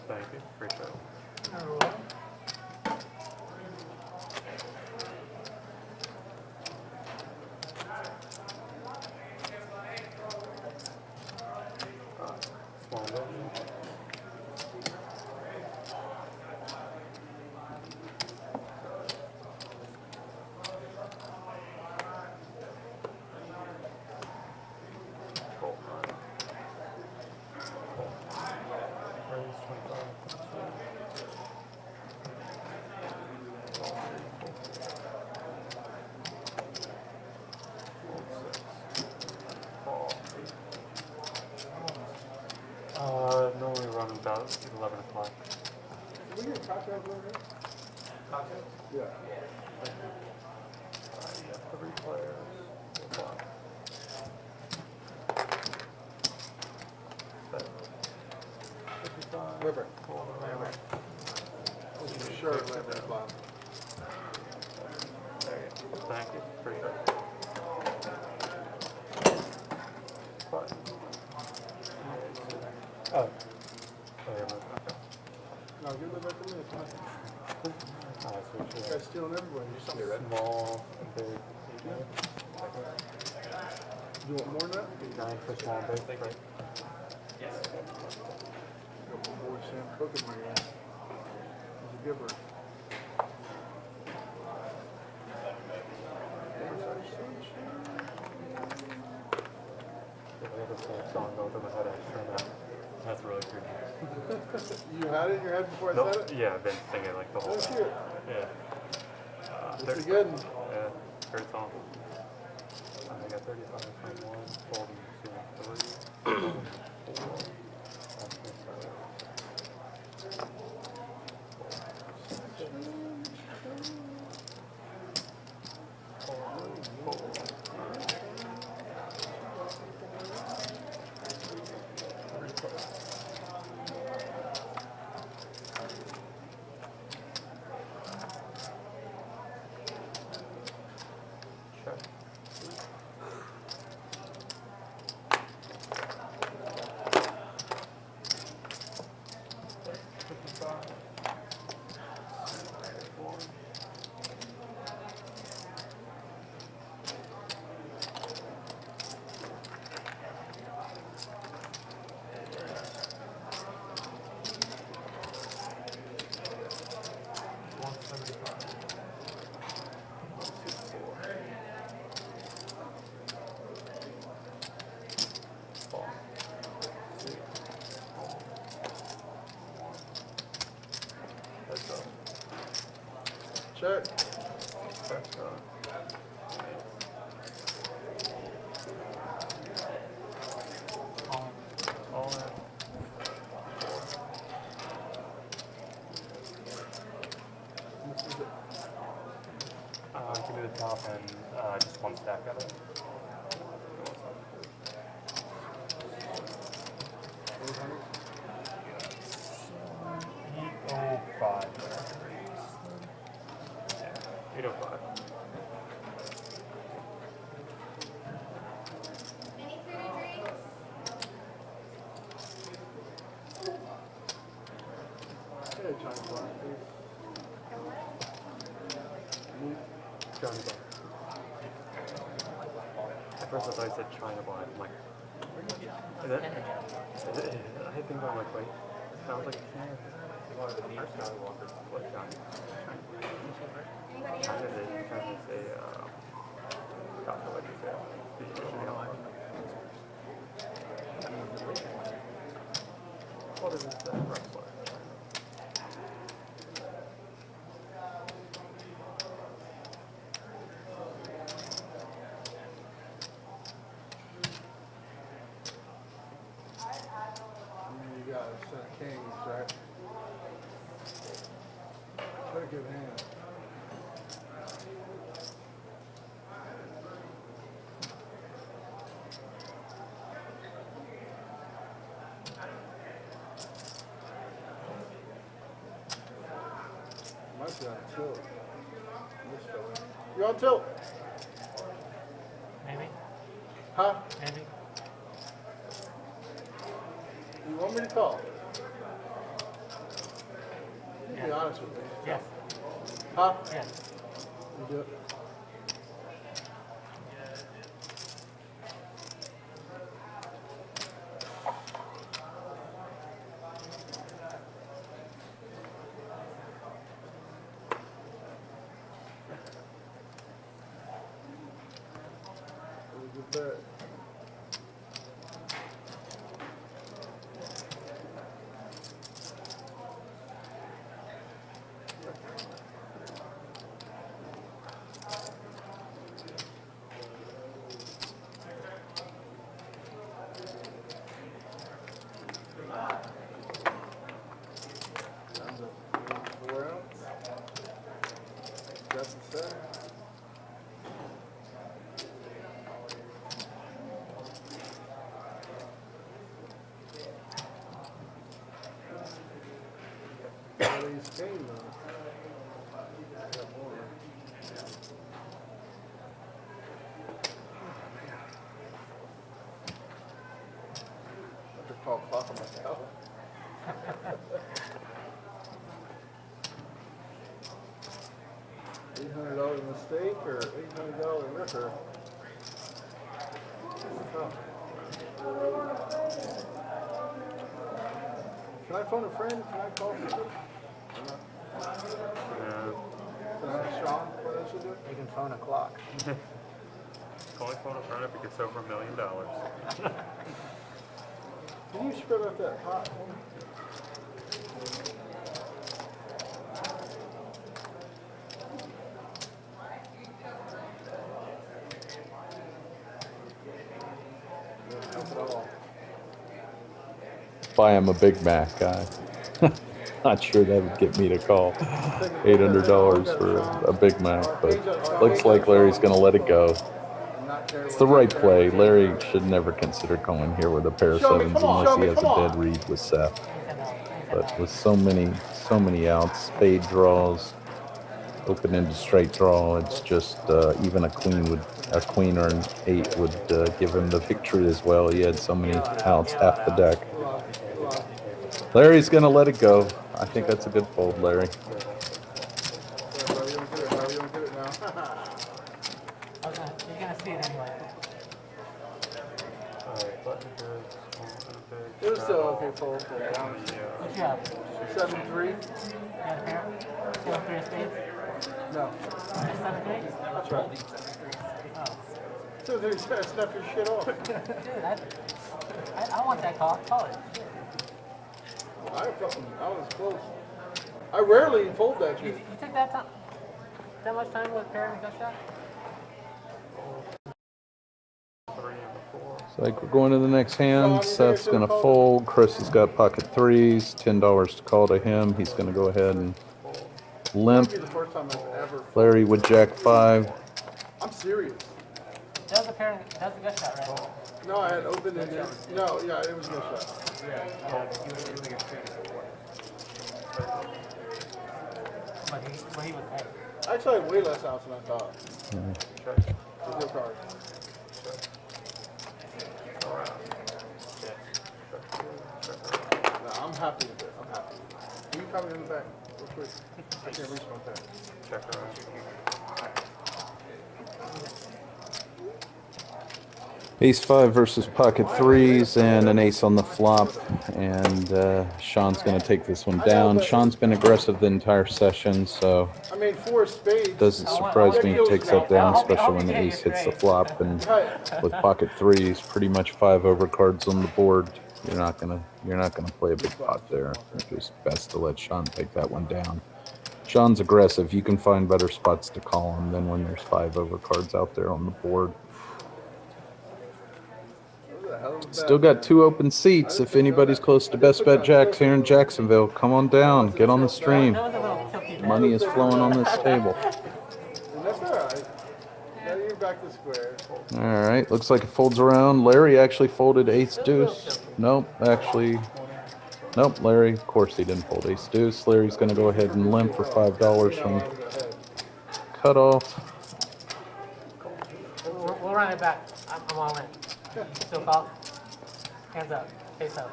Thank you. Appreciate it. You're welcome. Small building. Cool. Raise 25. Normally run about 11 o'clock. We get cocktails over here? Cocktails? Yeah. You got 3 players. 4 blocks. 55. River. Hold around. Sure, let that fly. There you go. Thank you. Appreciate it. But, oh. Oh, yeah, okay. No, give it back to me. It's fine. I switch You guys stealing everywhere. small and big. You want more than that? 9 for small and big, right? Boy, Sam cooking my guy. He's a giver. I have a same song go through my head. I just turned out. That's really creepy. You had it in your head before I Nope. said it? Yeah, I've been singing like the whole Let's time. hear it. Yeah. It's a good one. Yeah, great song. I got 35, 21, holding 2 and 3, 4. That's my start. Check. All in. Give me the top and just 1 stack of it. 805. Yeah, 805. Any food or drinks? Hey, China, please. Johnny Bar. At first I thought I said China Bar. I'm like, is that? I think about like, wait, sounds like China. What Johnny? China is a forgot what you said. What is this wrestler? You got a set of kings, right? Pretty good hand. Might be on tilt. You on tilt? Maybe. Huh? Maybe. You want me to call? You be honest with me. Yes. Huh? Yes. You do it. Good bet. Down to 4 ounce. That's the set. These came though. Got more. I have to call clock on myself. $800 mistake or $800 liquor. Tough. Can I phone a friend? Can I call somebody? Yeah. Can I ask Sean what I should do? You can phone a clock. Only phone a friend if it gets over $1 million. Can you spread out that pot for me? Doesn't help at all. Buy him a Big Mac guy. Not sure that would get me to call $800 for a Big Mac, but looks like Larry's going to let it go. It's the right play. Larry should never consider going here with a pair of sevens unless he has a dead read with Seth. But with so many outs, spade draws, open into straight draw, it's just even a queen or an 8 would give him the victory as well. He had so many outs, half the deck. Larry's going to let it go. I think that's a good fold, Larry. You're gonna see it anyway. Alright, button goods, It was still okay fold. Good job. 7-3? You got a pair? 7-3 of spades? No. Just 7-3? That's right. Oh. 7-3, snap your shit off. Dude, I want that call. Call it. I was close. I rarely fold that You shit. took that time? That much time with pair and gut shot? 3 and a 4. It's like we're going to the next hand. Seth's going to fold. Chris has got pocket threes. $10 to call to him. He's going to go ahead and limp. That'd be the first time I've ever. Larry with Jack 5. I'm serious. That was a pair. That was a gut shot, right? No, I had opened it. No, yeah, it was a good shot. But he was hey. I actually had way less outs than I thought. With your card. No, I'm happy with it. I'm happy. Can you copy in the back real quick? I can't reach my pen. Check around. Ace 5 versus pocket threes and an ace on the flop, and Sean's going to take this one down. Sean's been aggressive the entire session, so I mean, 4 spades. doesn't surprise me he takes that down, especially when the ace hits the flop. And with pocket threes, pretty much 5 overcards on the board, you're not gonna play a big pot there. It's just best to let Sean take that one down. Sean's aggressive. You can find better spots to call him than when there's 5 overcards out there on the board. Still got 2 open seats. If anybody's close to Best Bet Jacks here in Jacksonville, come on down. Get on the stream. Money is flowing on this table. And that's all right. Now you're back to square. All right, looks like it folds around. Larry actually folded ace deuce. Nope, actually, nope, Larry, of course he didn't fold ace deuce. Larry's going to go ahead and limp for $5 from cutoff. We'll run it back. I'm all in. Still call? Hands up. Face up.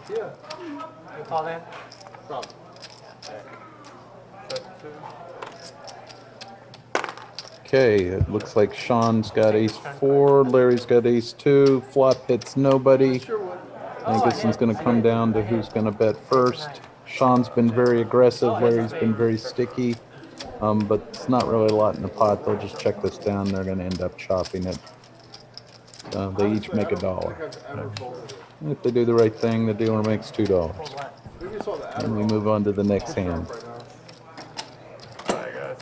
Yeah. You call in? Problem. Okay, it looks like Sean's got ace 4, Larry's got ace 2, flop hits nobody. I think this one's going to come down to who's going to bet first. Sean's been very aggressive, Larry's been very sticky, but it's not really a lot in the pot. They'll just check this down, they're going to end up chopping it. They each make $1. If they do the right thing, the dealer makes $2. And we move on to the next hand.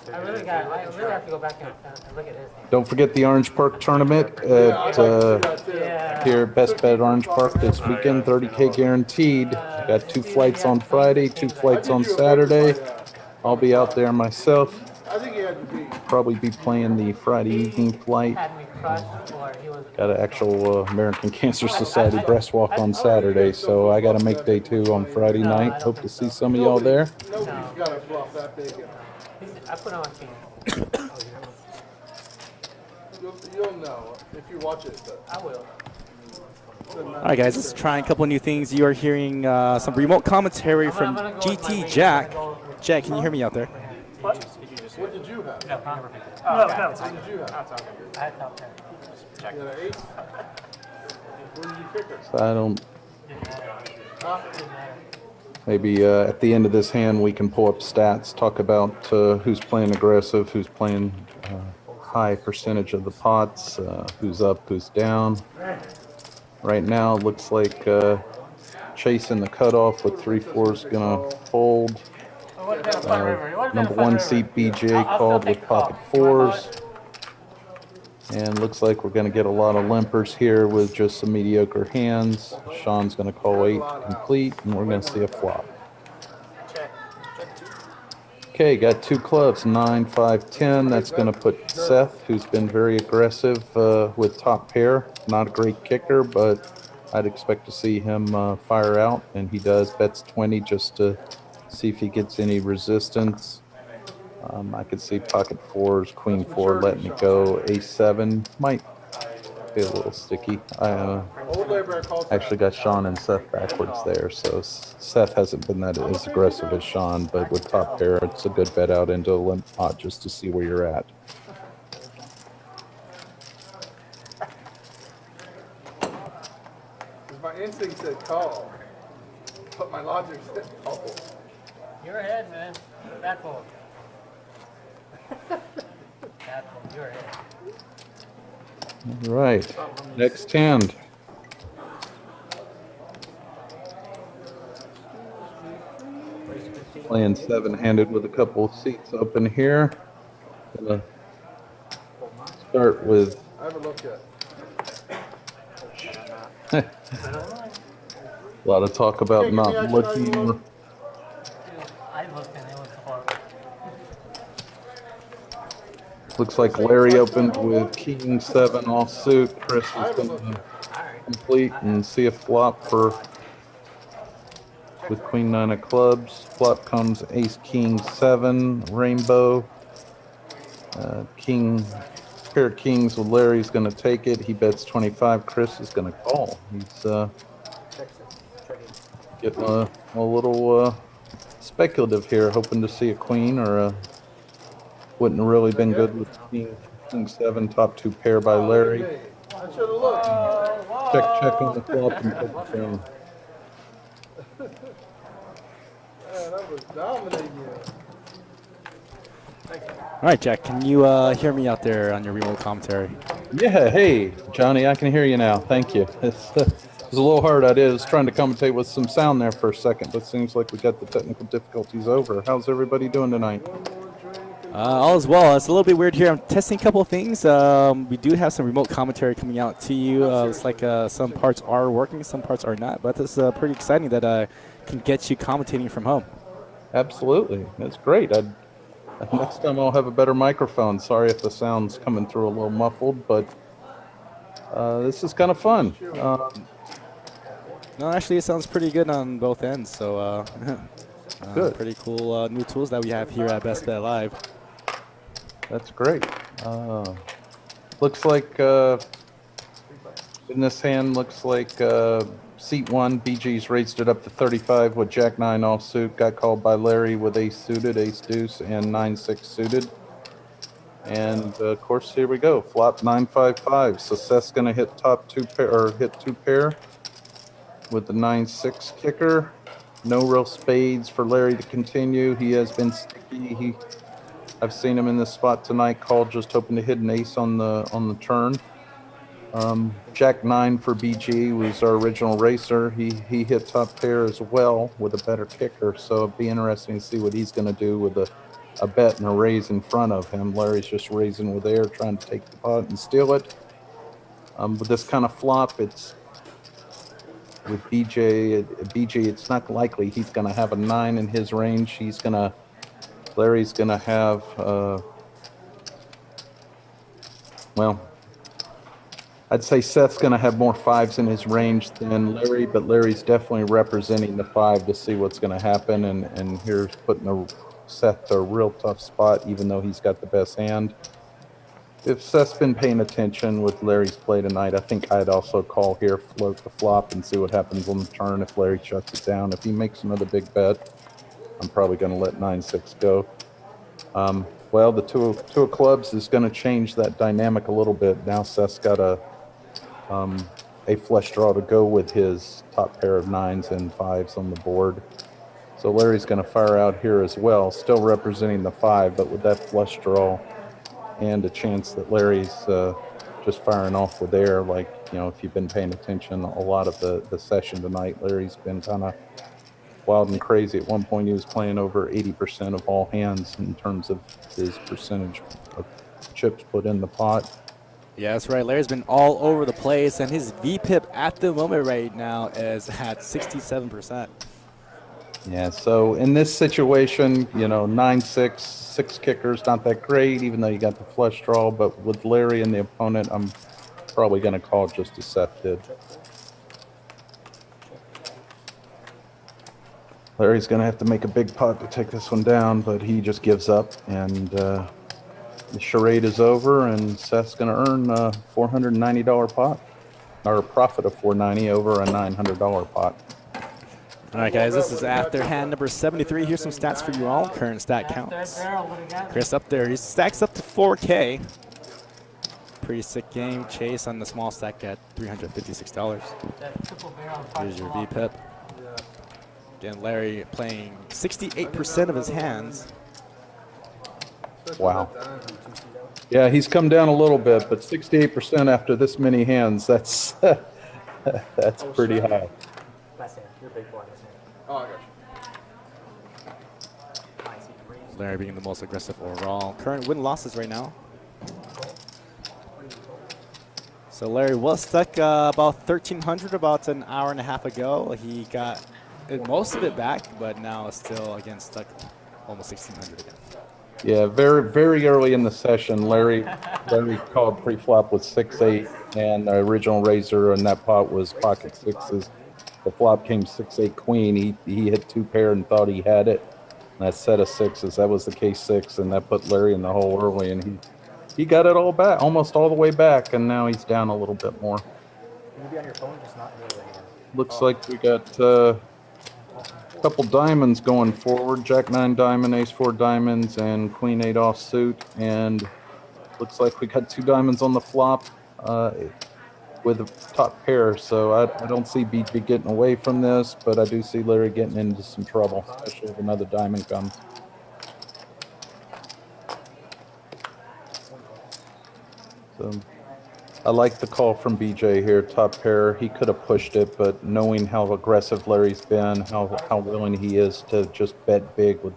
I really have to go back and look at his hand. Don't forget the Orange Park tournament at here at Best Bet Orange Park this weekend. 30K guaranteed. Got 2 flights on Friday, 2 flights on Saturday. I'll be out there myself. I think he had to be. Probably be playing the Friday evening flight. Got an actual American Cancer Society breast walk on Saturday, so I got to make day 2 on Friday night. Hope to see some of y'all there. Nobody's got a bluff that big. I put on team. You'll know if you watch it. But I will. All right, guys, let's try a couple of new things. You are hearing some remote commentary from GT Jack. Jack, can you hear me out there? What? What did you have? No, What did you have? I had top 10. You had an 8? Where did you pick it? So I don't. Huh? Maybe at the end of this hand we can pull up stats, talk about who's playing aggressive, who's playing high percentage of the pots, who's up, who's down. Right now it looks like chasing the cutoff with 3-4 is going to fold. Number 1 seat BJ called with pocket 4s. And looks like we're going to get a lot of limpers here with just some mediocre hands. Sean's going to call 8 complete, and we're going to see a flop. Okay, got 2 clubs, 9, 5, 10. That's going to put Seth, who's been very aggressive with top pair. Not a great kicker, but I'd expect to see him fire out, and he does. Bets 20 just to see if he gets any resistance. I could see pocket 4s, queen 4 letting it go. Ace 7 might be a little sticky. I actually got Sean and Seth backwards there, so Seth hasn't been that as aggressive as Sean, but with top pair, it's a good bet out into a limp pot just to see where you're at. My instinct said call, but my logic said call. You're ahead, man. Back fold. You're ahead. All right, next hand. Playing 7-handed with a couple of seats open here. Gonna start with. I haven't looked yet. A lot of talk about not looking. I looked and it was horrible. Looks like Larry opened with king 7 offsuit. Chris is going to complete and see a flop for with queen 9 of clubs. Flop comes ace king 7 rainbow. King pair of kings with Larry's going to take it. He bets 25. Chris is going to call. He's getting a little speculative here, hoping to see a queen, or wouldn't have really been good with queen King 7, top 2 pair by Larry. Hey, I should have looked. Check on the flop and put it down. Man, that was dominating you. All right, Jack, can you hear me out there on your remote commentary? Yeah, hey, Johnny, I can hear you now. Thank you. It's a little hard. I was trying to commentate with some sound there for a second, but seems like we got the technical difficulties over. How's everybody doing tonight? All is well. It's a little bit weird here. I'm testing a couple of things. We do have some remote commentary coming out to you. It's like some parts are working, some parts are not, but it's pretty exciting that I can get you commentating from home. Absolutely. That's great. Next time I'll have a better microphone. Sorry if the sound's coming through a little muffled, but this is kind of fun. No, actually, it sounds pretty good on both ends. So, good. Pretty cool new tools that we have here at Best Bet Live. That's great. Looks like in this hand, looks like seat 1, BG's raised it up to 35 with Jack 9 offsuit. Got called by Larry with ace suited, ace deuce, and 9-6 suited. And of course, here we go. Flop 9-5-5. So Seth's gonna hit top 2 pair, or hit 2 pair with the 9-6 kicker. No real spades for Larry to continue. He has been sticky. I've seen him in this spot tonight. Called just hoping to hit an ace on the turn. Jack 9 for BG was our original racer. He hit top pair as well with a better kicker. So it'd be interesting to see what he's going to do with a bet and a raise in front of him. Larry's just raising with air, trying to take the pot and steal it. With this kind of flop, it's with BJ. It's not likely he's going to have a 9 in his range. Larry's going to have, well, I'd say Seth's going to have more 5s in his range than Larry, but Larry's definitely representing the 5 to see what's going to happen. And here's putting Seth to a real tough spot, even though he's got the best hand. If Seth's been paying attention with Larry's play tonight, I think I'd also call here, float the flop, and see what happens on the turn if Larry shuts it down. If he makes another big bet, I'm probably going to let 9-6 go. Well, the two of clubs is going to change that dynamic a little bit. Now Seth's got a flush draw to go with his top pair of 9s and 5s on the board. So Larry's going to fire out here as well, still representing the 5, but with that flush draw and a chance that Larry's just firing off with air. Like, you know, if you've been paying attention a lot of the session tonight, Larry's been kind of wild and crazy. At one point, he was playing over 80% of all hands in terms of his percentage of chips put in the pot. Yeah, that's right. Larry's been all over the place, and his VPIP at the moment right now is at 67%. Yeah, so in this situation, you know, 9-6, 6 kickers, not that great, even though you got the flush draw. But with Larry and the opponent, I'm probably going to call just as Seth did. Larry's going to have to make a big pot to take this one down, but he just gives up, and the charade is over, and Seth's going to earn a $490 pot, or a profit of $490 over a $900 pot. All right, guys, this is after hand number 73. Here's some stats for you all. Current stat counts. Chris up there. He stacks up to 4K. Pretty sick game. Chase on the small stack at $356. Here's your VPIP. Again, Larry playing 68% of his hands. Wow. Yeah, he's come down a little bit, but 68% after this many hands, that's that's pretty high. You're big blind. Oh, I got you. Larry being the most aggressive overall. Current win-losses right now. So Larry was stuck about 1,300 about an hour and a half ago. He got most of it back, but now it's still, again, stuck almost 1,600 again. Yeah, very, very early in the session, Larry called pre-flop with 6-8, and the original raiser in that pot was pocket sixes. The flop came 6-8 queen. He hit 2 pair and thought he had it. And that set of sixes, that was the K6, and that put Larry in the hole early, and he got it all back, almost all the way back, and now he's down a little bit more. Can you be on your phone, just not near the hand? Looks like we got a couple diamonds going forward. Jack 9 diamond, ace 4 diamonds, and queen 8 offsuit. And Looks like we got 2 diamonds on the flop with a top pair, so I don't see BG getting away from this, but I do see Larry getting into some trouble, especially if another diamond comes. So I like the call from BJ here, top pair. He could have pushed it, but knowing how aggressive Larry's been, how willing he is to just bet big with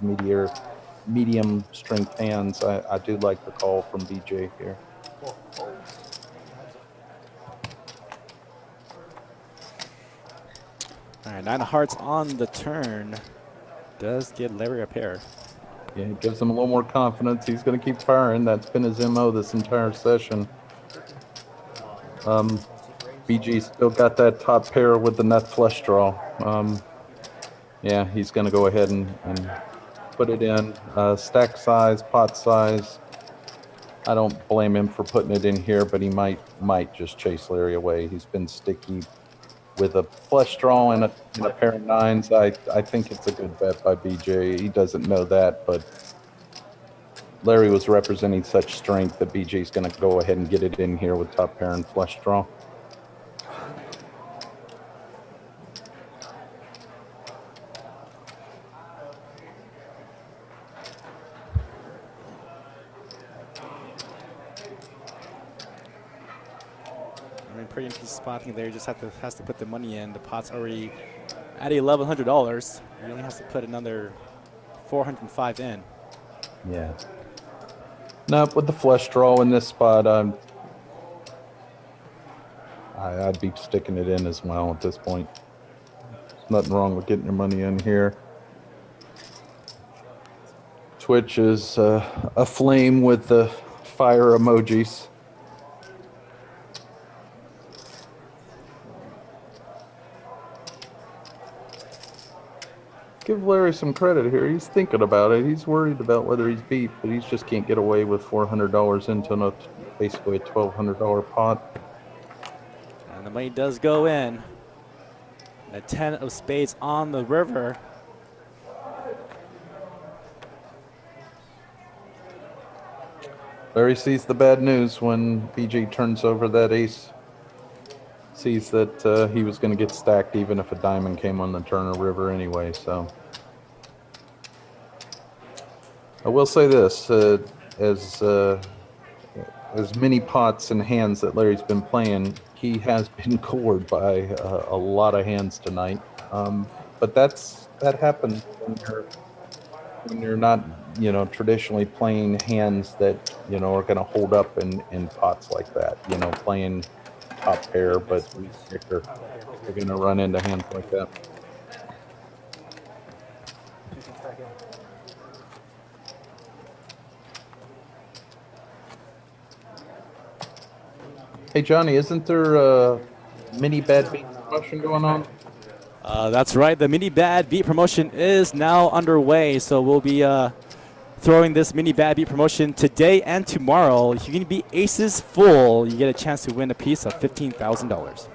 medium strength hands, I do like the call from BJ here. All right, 9 of hearts on the turn does give Larry a pair. Yeah, it gives him a little more confidence. He's going to keep firing. That's been his MO this entire session. BG still got that top pair with the nut flush draw. Yeah, he's going to go ahead and put it in. Stack size, pot size. I don't blame him for putting it in here, but he might just chase Larry away. He's been sticky with a flush draw and a pair of 9s. I think it's a good bet by BJ. He doesn't know that, but Larry was representing such strength that BJ's going to go ahead and get it in here with top pair and flush draw. Pretty empty spot. I think Larry just has to put the money in. The pot's already at $1,100. He only has to put another $405 in. Yeah. Nope, with the flush draw in this spot, I'd be sticking it in as well at this point. There's nothing wrong with getting your money in here. Twitch is aflame with the fire emojis. Give Larry some credit here. He's thinking about it. He's worried about whether he's beat, but he just can't get away with $400 into basically a $1,200 pot. And the money does go in. A 10 of spades on the river. Larry sees the bad news when BG turns over that ace. Sees that he was going to get stacked even if a diamond came on the turn or river anyway, so. I will say this, as many pots and hands that Larry's been playing, he has been cored by a lot of hands tonight. But that happens when you're not, traditionally playing hands that, are going to hold up in pots like that, playing top pair, but you're going to run into hands like that. Hey Johnny, isn't there a mini bad beat promotion going on? That's right. The mini bad beat promotion is now underway. So we'll be throwing this mini bad beat promotion today and tomorrow. If you can be aces full, you get a chance to win a piece of $15,000.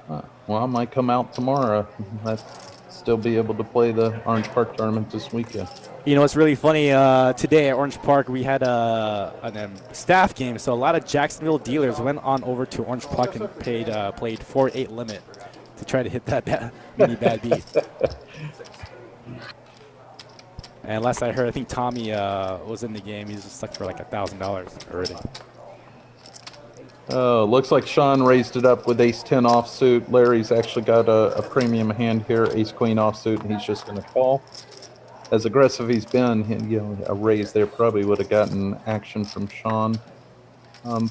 Well, I might come out tomorrow. I'd still be able to play the Orange Park tournament this weekend. It's really funny. Today at Orange Park, we had a staff game. So a lot of Jacksonville dealers went on over to Orange Park and played 4-8 limit to try to hit that mini bad beat. And last I heard, I think Tommy was in the game. He's just stuck for like $1,000 already. Looks like Sean raised it up with ace-10 offsuit. Larry's actually got a premium hand here, ace-queen offsuit, and he's just going to call. As aggressive he's been, a raise there probably would have gotten action from Sean.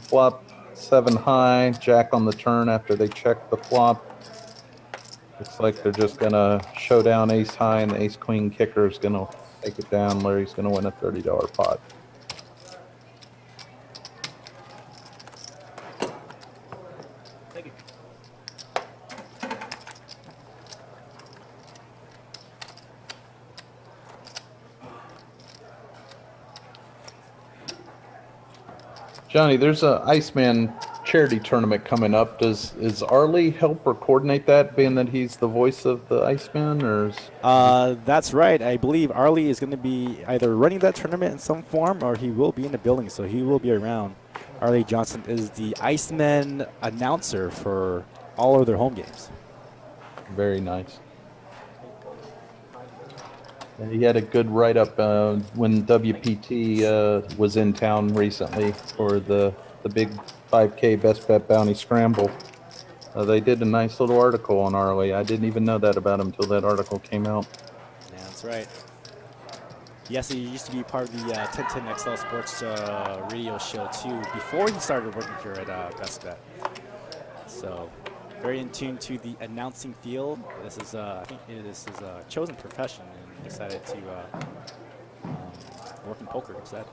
Flop 7 high, jack on the turn after they check the flop. Looks like they're just going to show down ace high, and the ace-queen kicker is going to take it down. Larry's going to win a $30 pot. Johnny, there's a Iceman charity tournament coming up. Is Arlie help or coordinate that, being that he's the voice of the Iceman, or is That's right. I believe Arlie is going to be either running that tournament in some form, or he will be in the building, so he will be around. Arlie Johnson is the Iceman announcer for all of their home games. very nice? And he had a good write-up when WPT was in town recently for the big 5K Best Bet Bounty Scramble. They did a nice little article on Arlie. I didn't even know that about him until that article came out. Yeah, that's right. Yes, he used to be part of the 1010 XL Sports radio show too before he started working here at Best Bet. So very in tune to the announcing field. This is I think this is a chosen profession, and he decided to work in poker instead.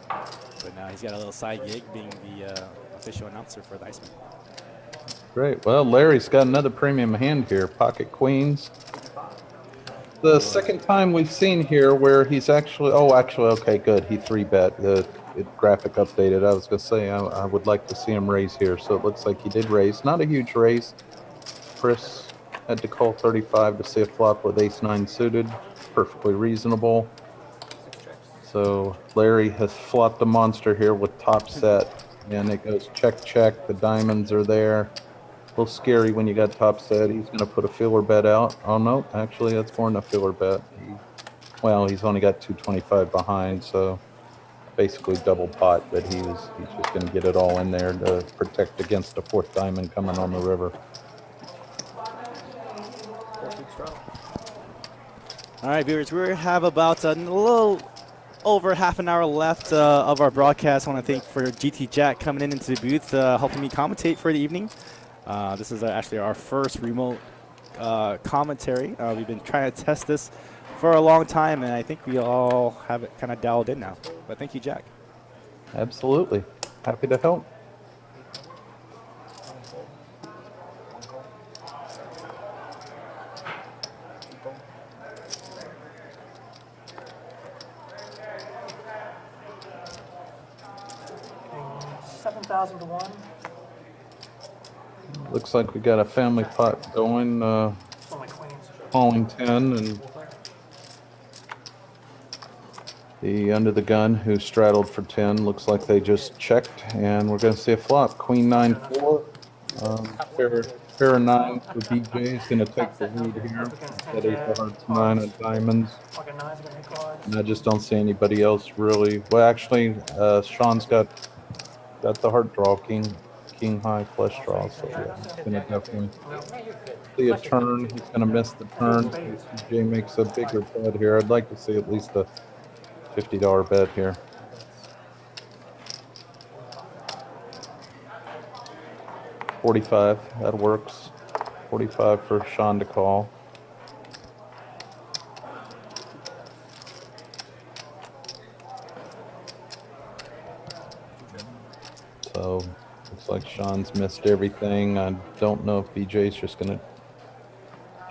But now he's got a little side gig being the official announcer for the Iceman. Great. Well, Larry's got another premium hand here. Pocket Queens. The second time we've seen here where he's actually, okay, good. He 3-bet. The graphic updated. I was going to say, I would like to see him raise here. So it looks like he did raise. Not a huge raise. Chris had to call 35 to see a flop with ace-9 suited. Perfectly reasonable. So Larry has flopped a monster here with top set. And it goes check, check. The diamonds are there. A little scary when you got top set. He's going to put a filler bet out. Oh, no. Actually, that's more than a filler bet. He's only got 225 behind, so basically double pot, but he's just going to get it all in there to protect against a fourth diamond coming on the river. All right, viewers, we have about a little over half an hour left of our broadcast. I want to thank for GT Jack coming into the booth, helping me commentate for the evening. This is actually our first remote commentary. We've been trying to test this for a long time, and I think we all have it kind of dialed in now. But thank you, Jack. Absolutely. Happy to help. $7,000 to 1. Looks like we got a family pot going, calling 10, and the under the gun who straddled for 10 looks like they just checked, and we're going to see a flop. Queen 9-4, pair of 9 for BJ is going to take the lead here. That ace of hearts 9 of diamonds, and I just don't see anybody else really. Well, actually, Sean's got the heart draw, king high flush draw, so yeah, he's going to definitely see a turn. He's going to miss the turn. BJ makes a bigger bet here. I'd like to see at least a $50 bet here. $45, that works. $45 for Sean to call. So looks like Sean's missed everything. I don't know if BJ's just gonna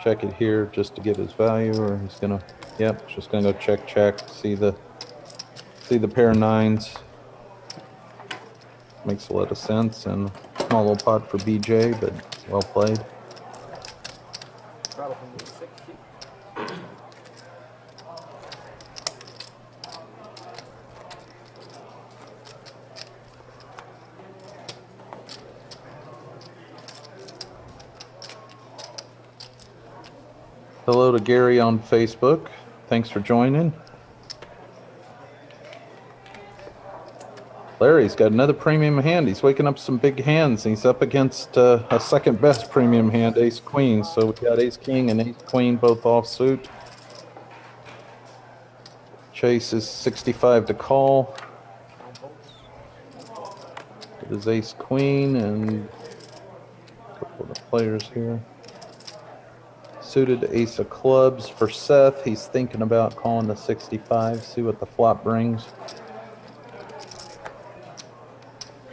check it here just to get his value, or he's gonna, yep, just gonna go check, see the pair of 9s. Makes a lot of sense, and small little pot for BJ, but well played. Hello to Gary on Facebook. Thanks for joining. Larry's got another premium hand. He's waking up some big hands. He's up against a second best premium hand, Ace Queen. So we got Ace King and Ace Queen both offsuit. Chase is 65 to call. It is Ace Queen and a couple of the players here. Suited Ace of Clubs for Seth. He's thinking about calling the 65, see what the flop brings.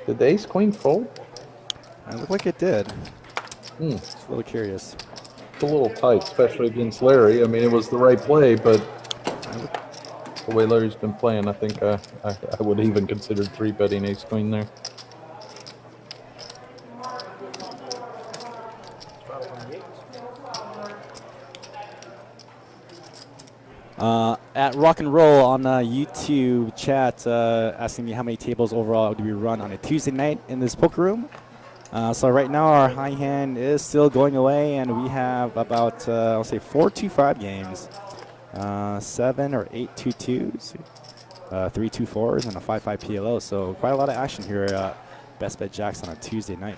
Did the Ace Queen fold? It looked like it did. Just a little curious. It's a little tight, especially against Larry. I mean, it was the right play, but the way Larry's been playing, I think I would even consider 3-betting Ace Queen there. At Rock and Roll on YouTube chat, asking me how many tables overall do we run on a Tuesday night in this poker room. So right now our high hand is still going away, and we have about I'll say 4 2-5 games, 7 or 8 2-2s, 3 2-4s, and a 5-5 PLO. So quite a lot of action here at Best Bet Jacks on a Tuesday night.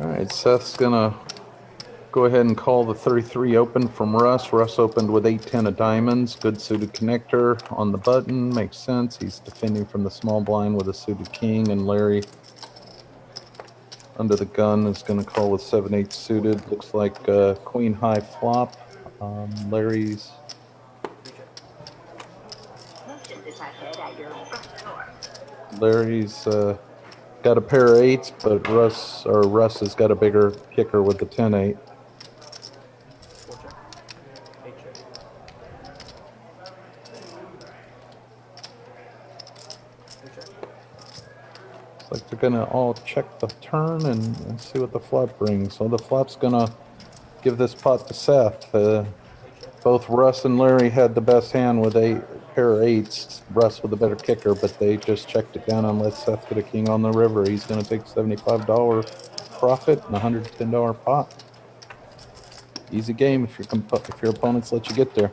All right, Seth's gonna go ahead and call the 33 open from Russ. Russ opened with 8-10 of diamonds. Good suited connector on the button. Makes sense. He's defending from the small blind with a suited king, and Larry under the gun is going to call with 7-8 suited. Looks like queen high flop. Larry's got a pair of 8s, but Russ has got a bigger kicker with the 10-8. Looks like they're gonna all check the turn and see what the flop brings. So the flop's gonna give this pot to Seth. Both Russ and Larry had the best hand with a pair of 8s. Russ with a better kicker, but they just checked it down and let Seth get a king on the river. He's going to take $75 profit and $110 pot. Easy game if your opponents let you get there.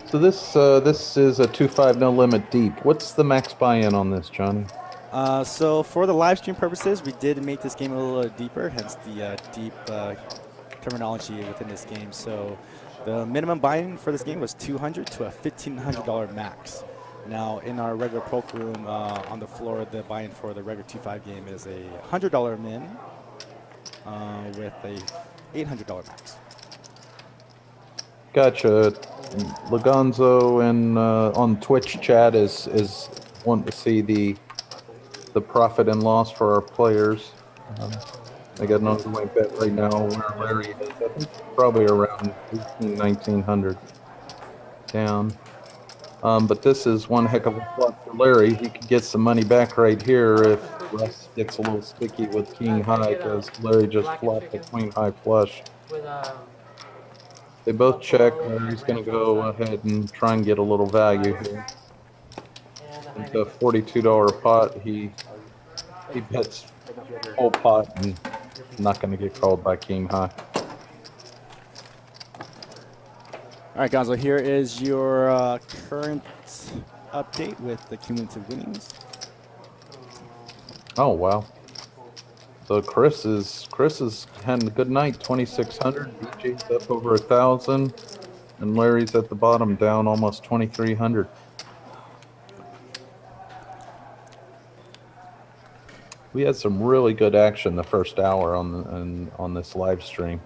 So this is a 2-5 no limit deep. What's the max buy-in on this, Johnny? So for the live stream purposes, we did make this game a little deeper, hence the deep terminology within this game. So the minimum buy-in for this game was $200 to a $1,500 max. Now in our regular poker room on the floor, the buy-in for the regular 2-5 game is a $100 min with a $800 max. Gotcha. Lagonzo and on Twitch chat is wanting to see the profit and loss for our players. I got an underweight bet right now where Larry is. I think probably around 1,900 down. But this is one heck of a flop for Larry. He could get some money back right here if Russ gets a little sticky with king high, because Larry just flopped the queen high flush. They both check. Larry's going to go ahead and try and get a little value here. With the $42 pot, he bets whole pot and not going to get called by king high. All right, Gonzo, here is your current update with the cumulative winnings. Oh, wow. So Chris is having a good night, 2,600. BJ's up over 1,000, and Larry's at the bottom, down almost 2,300. We had some really good action the first hour on this live stream.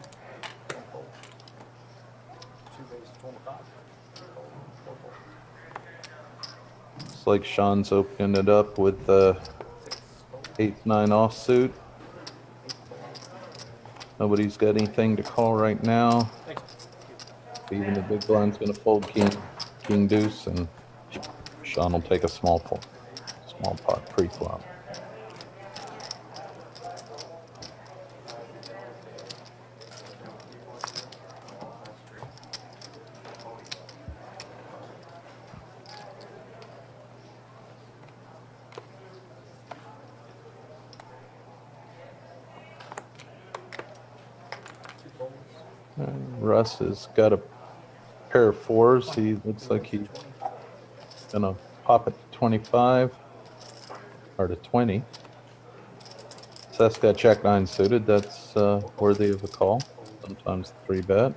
Looks like Sean's opening it up with the 8-9 offsuit. Nobody's got anything to call right now. Even the big blind's going to fold king deuce, and Sean will take a small pot pre-flop. Russ has got a pair of 4s. He looks like he's gonna pop it to 25 or to 20. Seth's got check 9 suited. That's worthy of a call. Sometimes 3-bet.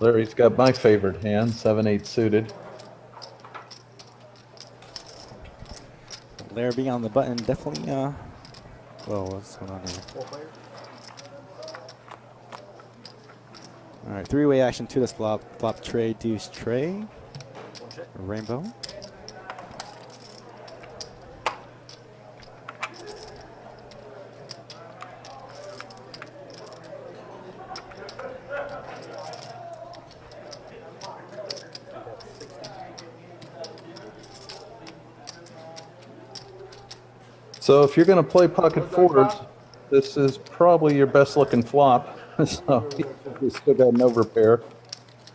Larry's got my favorite hand, 7-8 suited. Larry being on the button, definitely. Well, what's going on here? All right, 3-way action to this flop. Flop tray, deuce tray, rainbow. So if you're going to play pocket fours, this is probably your best looking flop. So you still got an overpair.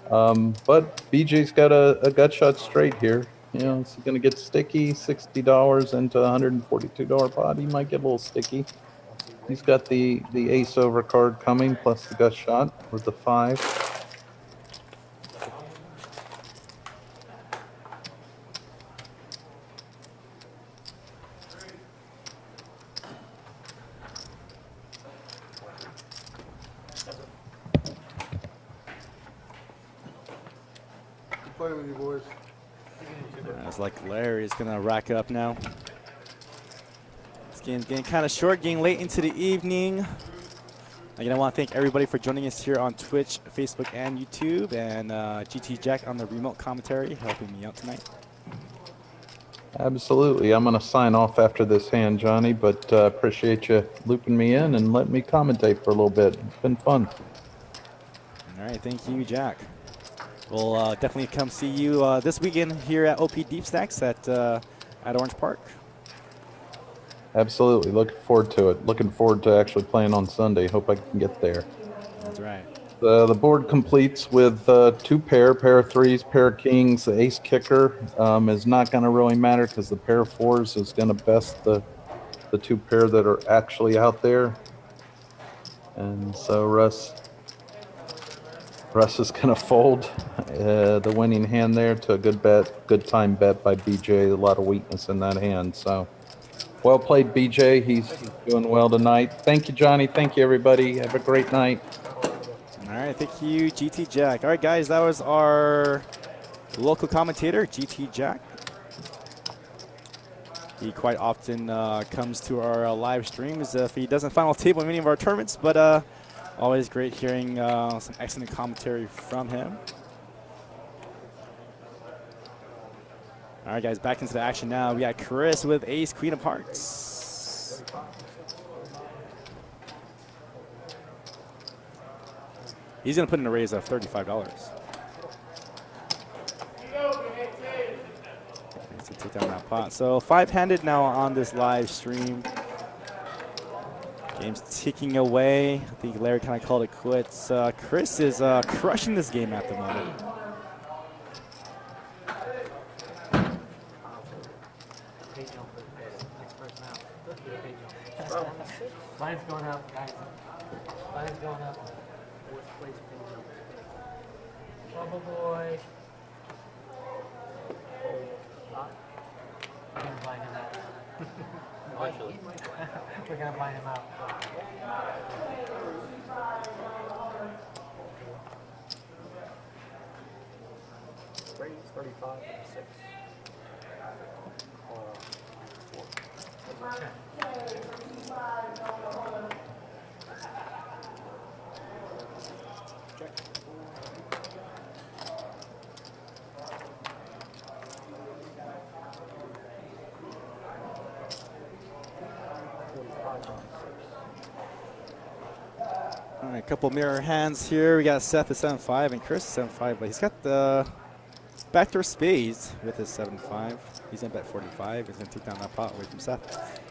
But BJ's got a gut shot straight here. You know, is he going to get sticky? $60 into $142 pot. He might get a little sticky. He's got the ace over card coming plus the gut shot with the 5. Playing with you boys. It's like Larry's gonna rack it up now. This game's getting kind of short, getting late into the evening. Again, I want to thank everybody for joining us here on Twitch, Facebook, and YouTube, and GT Jack on the remote commentary helping me out tonight. Absolutely. I'm going to sign off after this hand, Johnny, but appreciate you looping me in and letting me commentate for a little bit. It's been fun. All right, thank you, Jack. We'll definitely come see you this weekend here at OP Deep Stacks at Orange Park. Absolutely. Looking forward to it. Looking forward to actually playing on Sunday. Hope I can get there. That's right. The board completes with 2 pair of threes, pair of kings. The ace kicker is not going to really matter because the pair of fours is going to best the 2 pair that are actually out there. And so Russ is going to fold the winning hand there to a good bet, good time bet by BJ. A lot of weakness in that hand. So well played, BJ. He's doing well tonight. Thank you, Johnny. Thank you, everybody. Have a great night. All right, thank you, GT Jack. All right, guys, that was our local commentator, GT Jack. He quite often comes to our live streams if he doesn't final table in many of our tournaments, but always great hearing some excellent commentary from him. All right, guys, back into the action now. We got Chris with ace, queen of hearts. He's going to put in a raise of $35. To take down that pot. So 5-handed now on this live stream. Game's ticking away. I think Larry kind of called it quits. Chris is crushing this game at the moment. Mine's going up, guys. Mine's going up. Bubble boy. We're gonna blind him out. We're gonna blind him out. Raise 35 and 6. All right, a couple mirror hands here. We got Seth at 7-5 and Chris at 7-5, but he's got the backdoor spades with his 7-5. He's in bet 45. He's going to take down that pot away from Seth.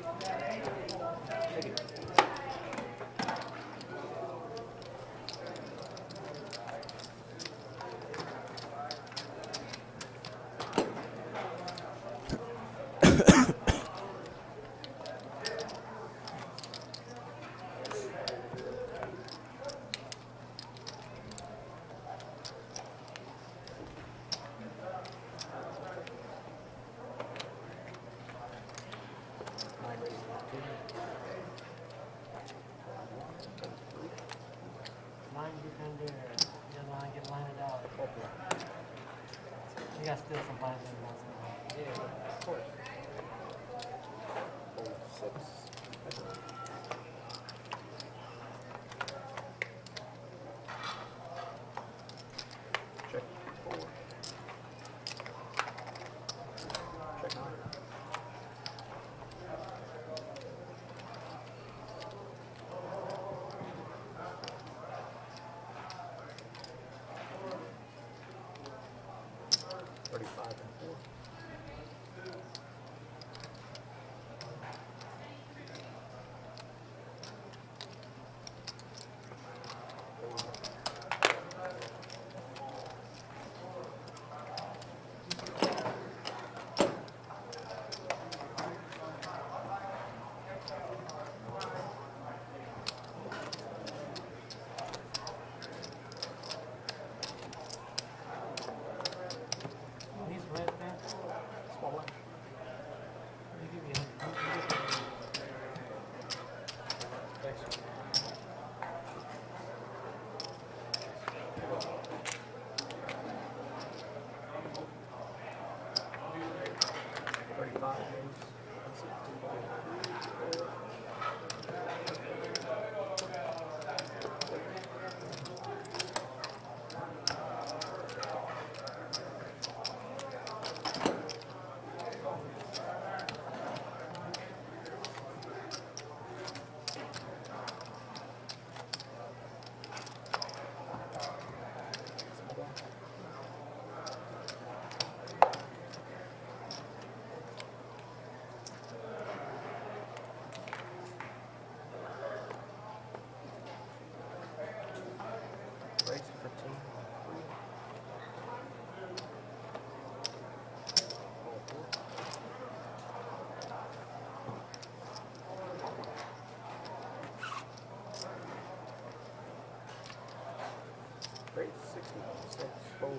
You got still some blinds in once in a while. Yeah, of course. 6. Check 4. Check 9. Great. 66. Fold.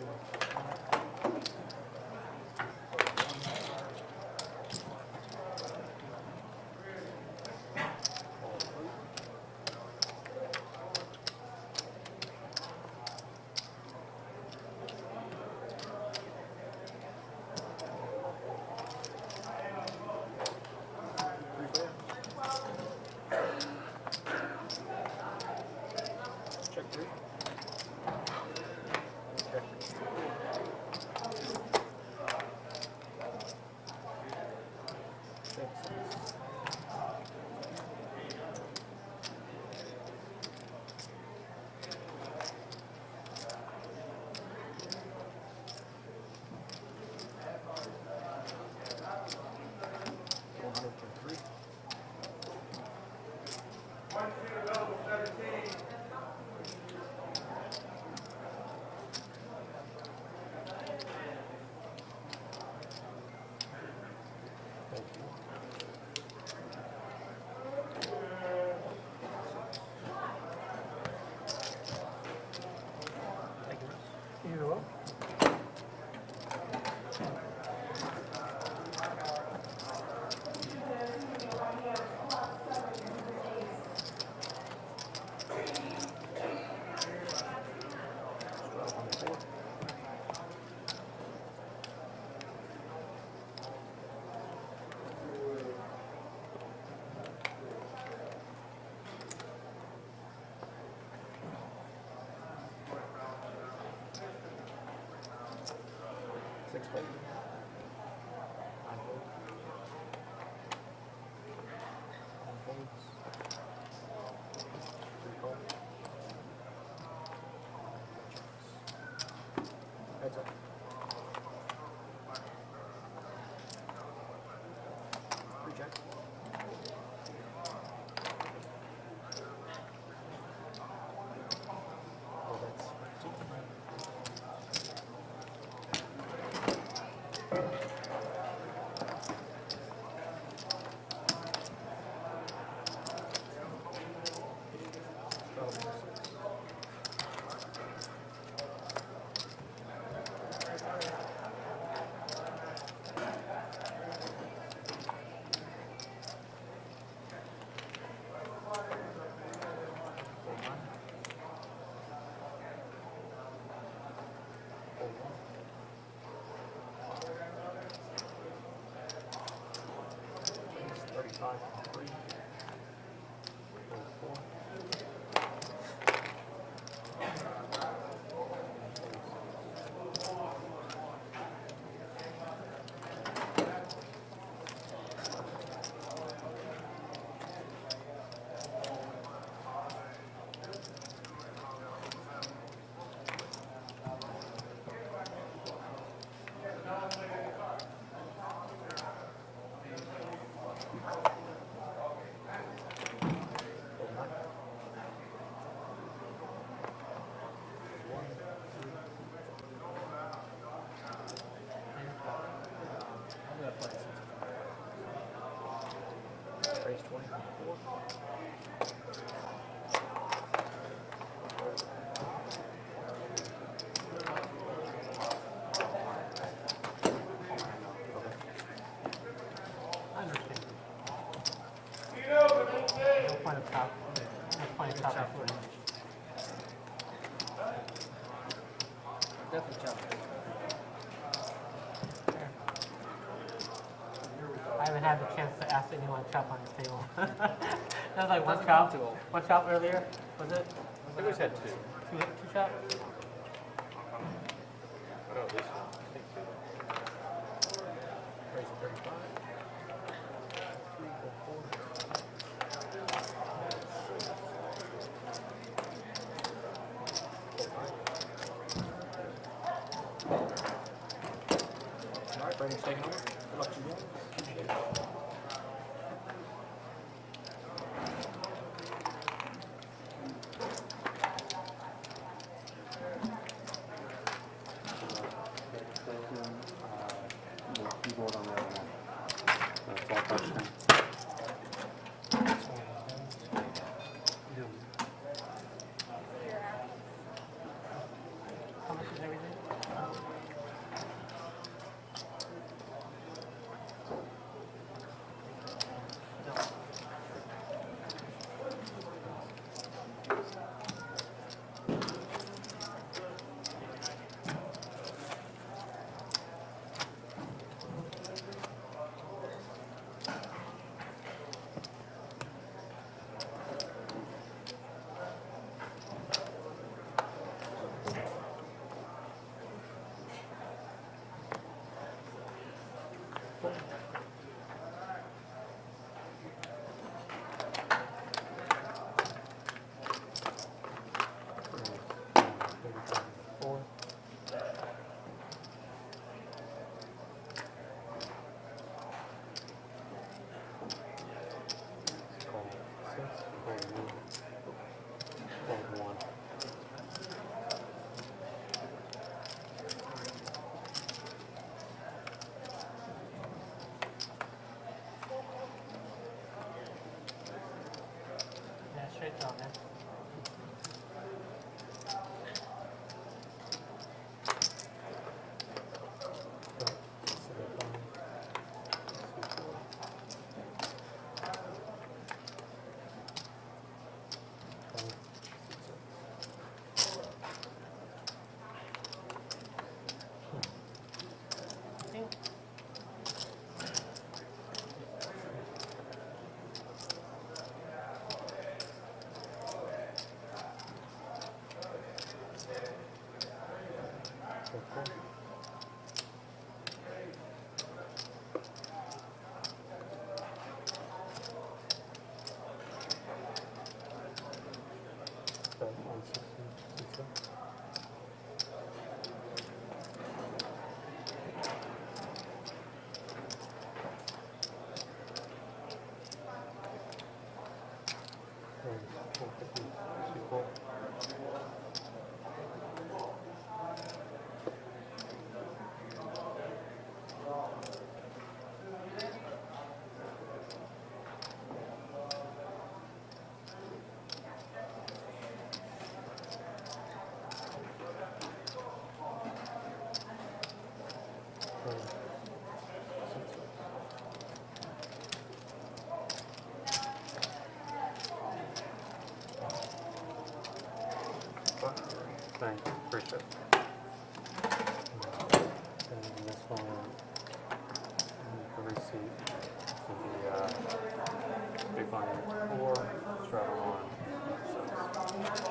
Check 3. Check 6. Either way. Six fold. 9 fold. 1 folds. 3 fold. Heads up. Reject. Oh, that's 2. Raise 24. I understand. No point of top. No point of top. Definitely chop. I haven't had the chance to ask anyone to chop on this table. That was like one chop. One chop earlier, was it? I think we had 2. Two chop? Oh, no, this one. I think 2. Raise 35. 3, 4, 4. All right, Brandon, stay home. Good luck to you guys. Appreciate it. Keyboard on the other one. That's all touchscreen. Thank you. Appreciate it. And this one, the receipt to the big line 4, straddle on 6.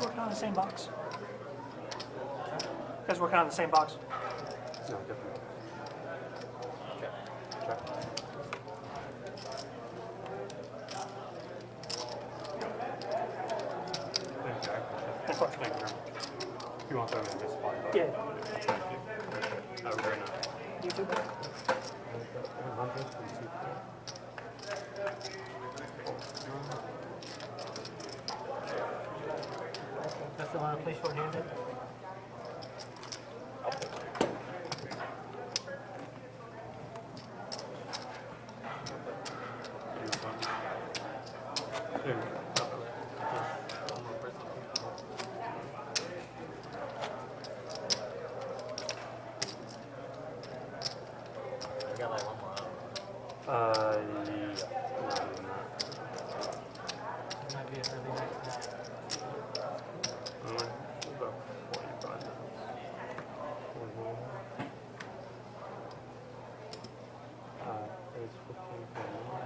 Working on the same box. You guys working on the same box? No, different. Check. Of course. Thank you very much. You want them in this spot? Yeah. Thank you. Have a great night. You too. 100 and 2. That's the one to play short-handed. I got like one more out. Yeah. Might be an early night tonight. About 45 minutes. 41. It's 15:41.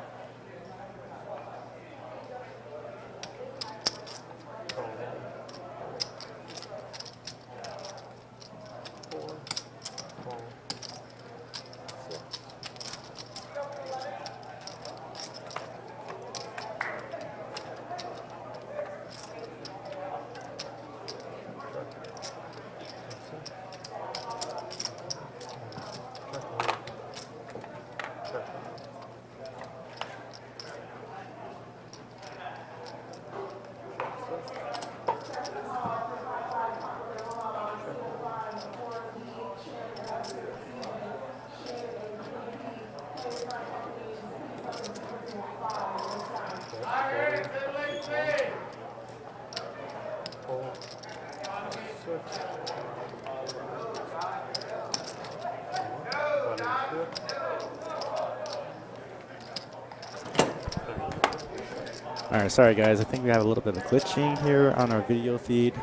All right, sorry guys. I think we have a little bit of glitching here on our video feed.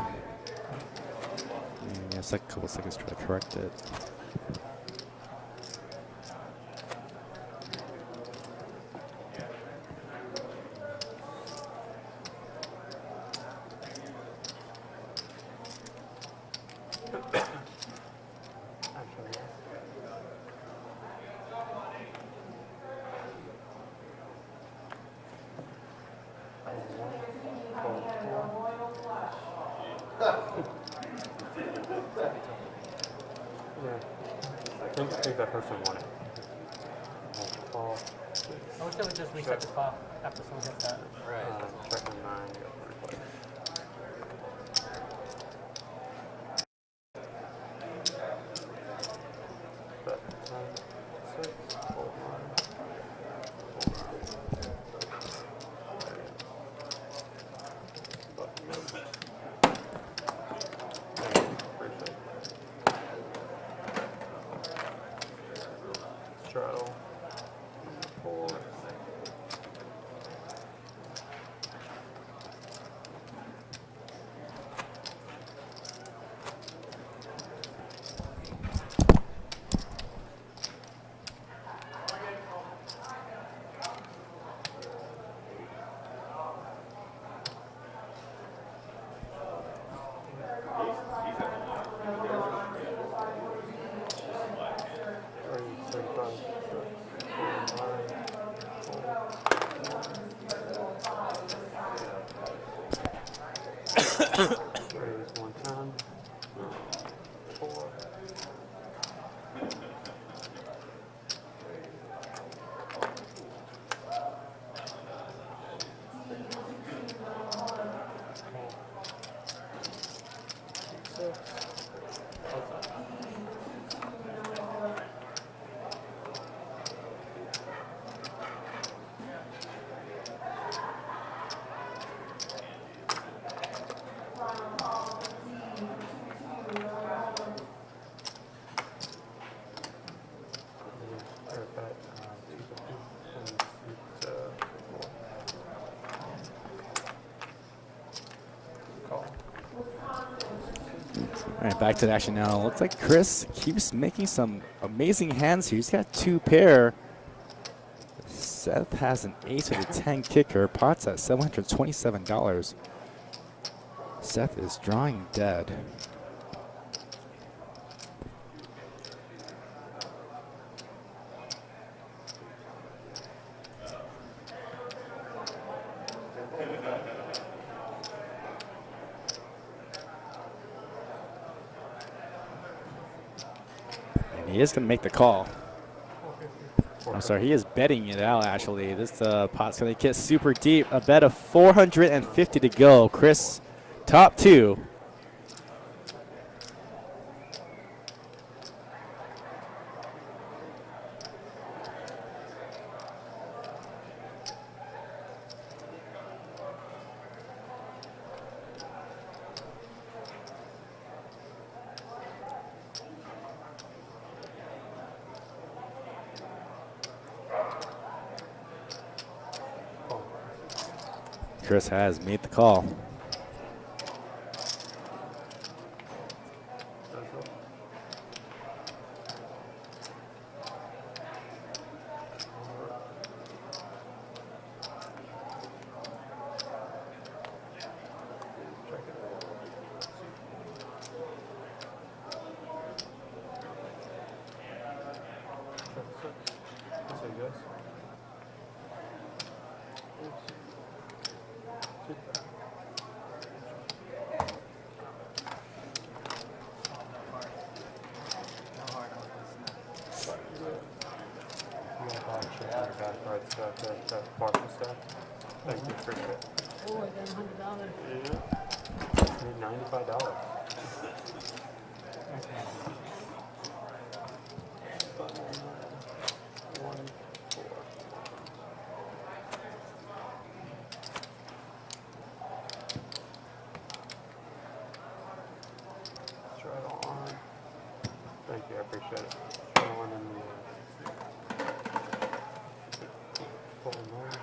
It's like a couple seconds to try to correct it. I think that person won it. I wish I would just reset the spot after someone hits that. Check on 9, you got the replay. But, 6, hold on. Straddle. 4. Raise 110. 4. All right, back to the action now. Looks like Chris keeps making some amazing hands here. He's got 2 pair. Seth has an ace with a 10 kicker. Pot's at $727. Seth is drawing dead. He is going to make the call. I'm sorry, he is betting it out, actually. This pot's going to get super deep. A bet of 450 to go. Chris, top 2. Chris has made the call. Thank you, appreciate it. Oh, I got $100. Yeah. $95. Thank you, I appreciate it. One in the full nine.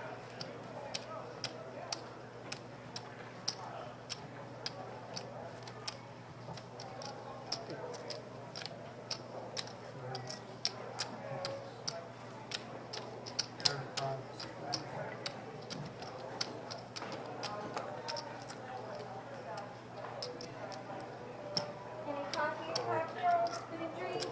Any coffee or cocktails? Food and drink?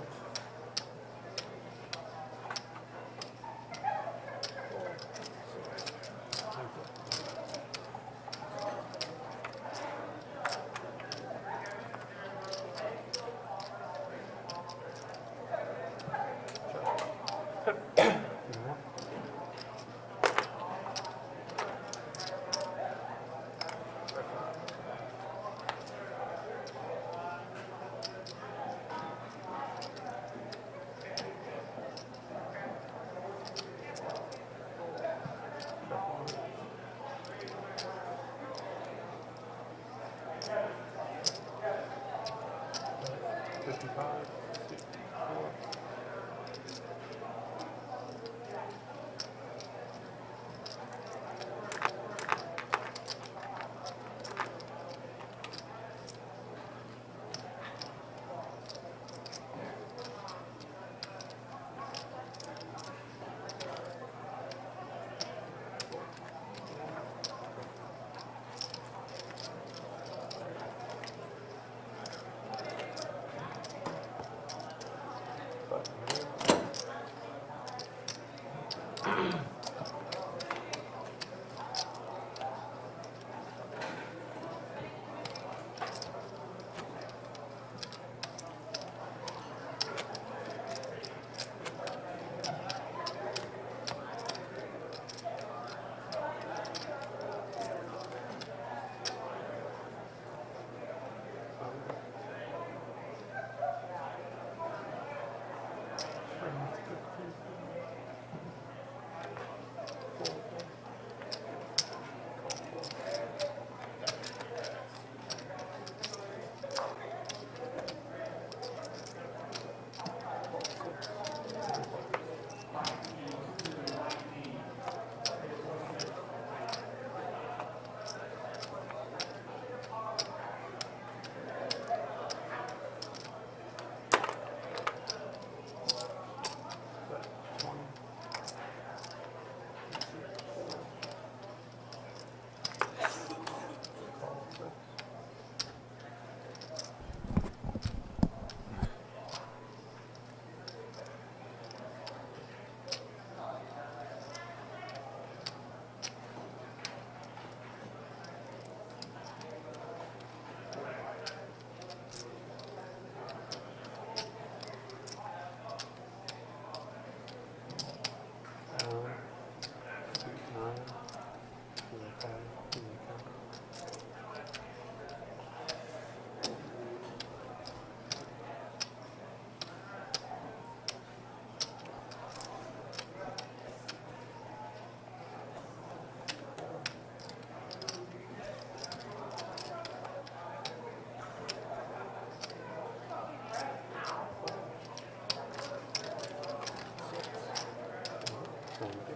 Thank you.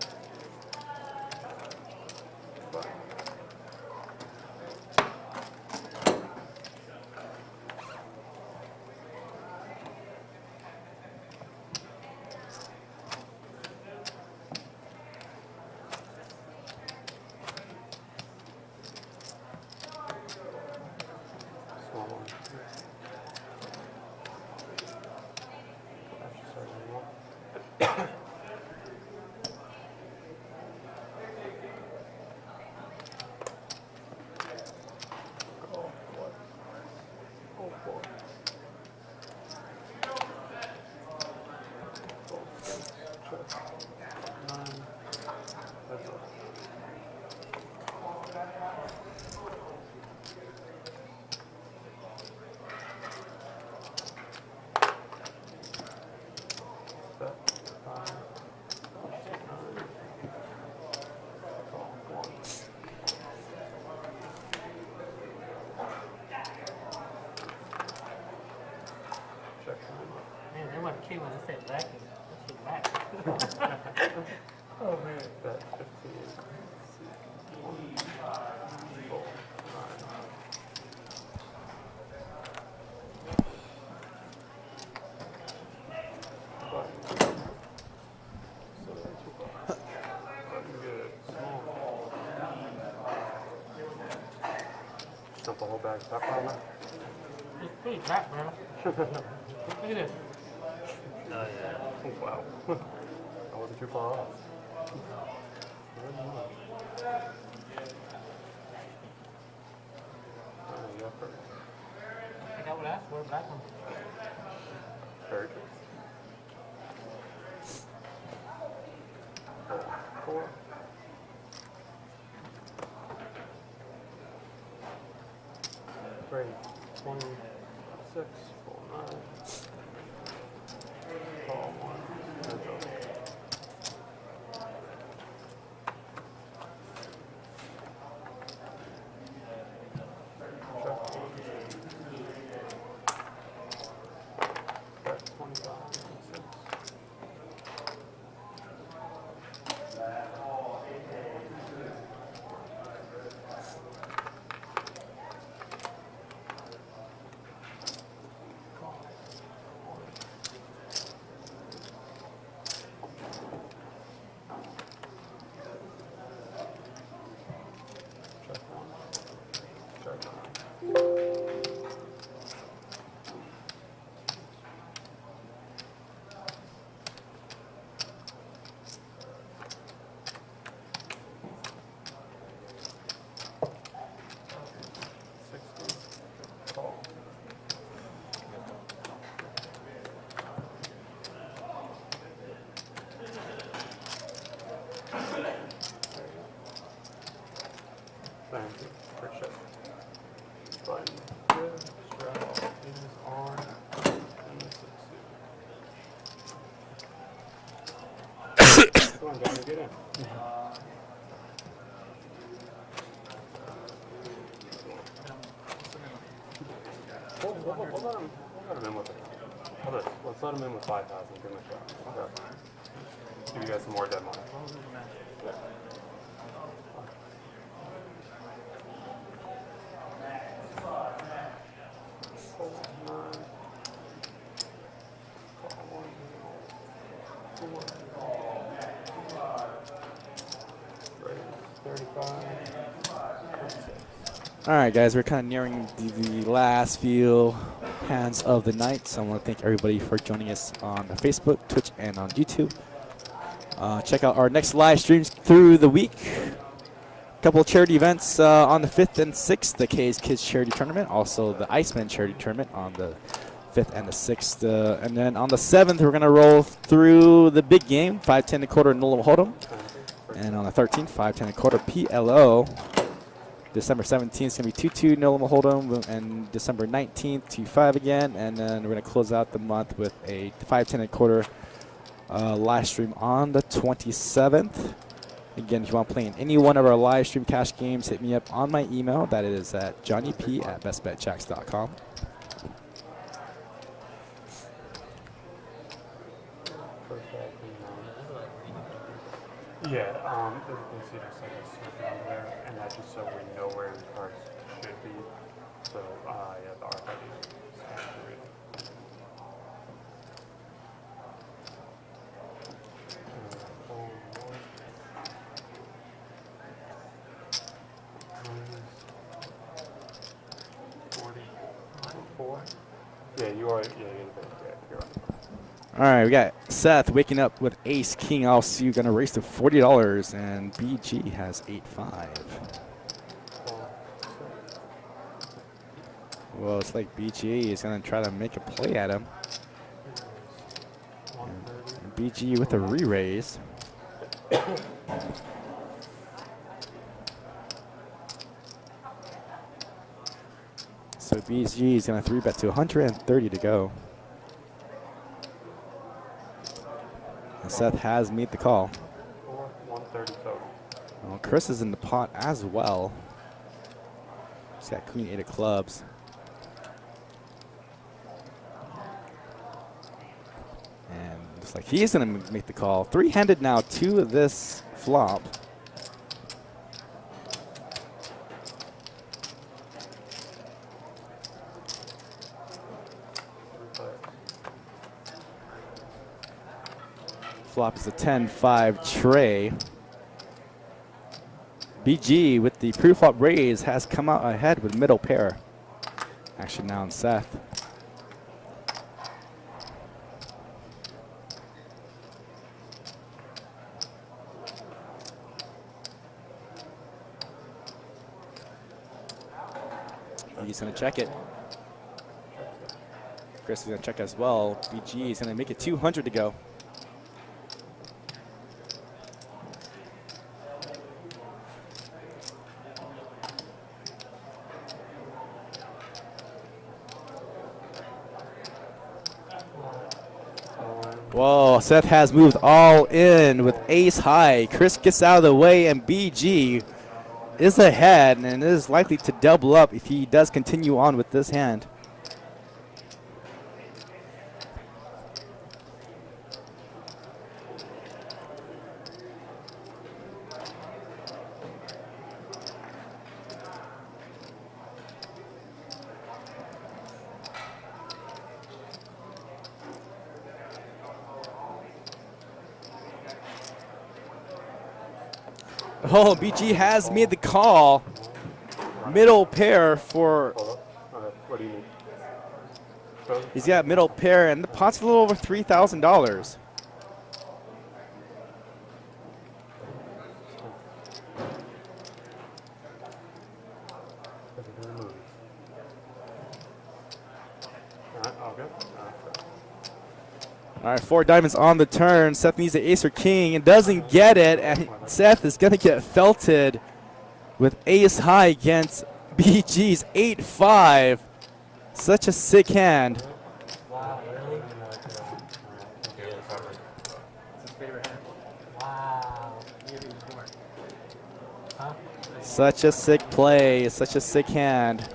Small one. Actually, sorry, one more. Man, they want to kill when I said black. That shit black. Oh man. Bet 15. 1, 4, 9. Dump the whole bag of pepper on there. It's pretty crap, bro. Look at this. Oh, yeah. Wow. I wasn't too far off. I got what I asked for, black one. Very good. 4. 3, 26, 4, 9. Call 1. Heads up. Bet 25, 6. Check 1. Check 9. Call. Thank you. Appreciate it. Button. Good. Strap is on. And this is Come on, Johnny, get in. We'll let him in with it. Let's let him in with 5,000. Give him a shot. Okay. Give you guys some more dead money. Yeah. All right, guys, we're kind of nearing the last few hands of the night. So I want to thank everybody for joining us on Facebook, Twitch, and on YouTube. Check out our next live streams through the week. A couple of charity events on the 5th and 6th, the K's Kids Charity Tournament, also the Iceman Charity Tournament on the 5th and the 6th. And then on the 7th, we're going to roll through the big game, 5-10 and quarter no limit hold'em. And on the 13th, 5-10 and quarter PLO. December 17th is going to be 2-2 no limit hold'em, and December 19th 2-5 again, and then we're going to close out the month with a 5-10 and quarter live stream on the 27th. Again, if you want to play in any one of our live stream cash games, hit me up on my email. That is at johnnyp@bestbetjacks.com. Yeah, you can see there's like a circle under there, and that's just so we know where the cards should be. So, yeah, the RFID scan to read. Yeah, you are. Yeah, you're on. All right, we got Seth waking up with Ace King. Also, you're gonna race to $40, and BG has 8-5. Well, it's like BG is gonna try to make a play at him. And BG with a re-raise. So BG is gonna 3-bet to 130 to go. And Seth has made the call. 130 total. Well, Chris is in the pot as well. He's got Queen 8 of clubs. And looks like he's going to make the call. Three-handed now to this flop. Flop is a 10-5 tray. BG with the pre-flop raise has come out ahead with middle pair. Actually now on Seth. He's going to check it. Chris is going to check as well. BG is going to make it 200 to go. Whoa, Seth has moved all in with ace high. Chris gets out of the way, and BG is ahead and is likely to double up if he does continue on with this hand. Oh, BG has made the call. Middle pair for. What do you need? He's got middle pair, and the pot's a little over $3,000. All right, 4 diamonds on the turn. Seth needs the ace or king and doesn't get it. And Seth is going to get felted with ace high against BG's 8-5. Such a sick hand. Wow, really? Wow. Huh? Such a sick play. Such a sick hand.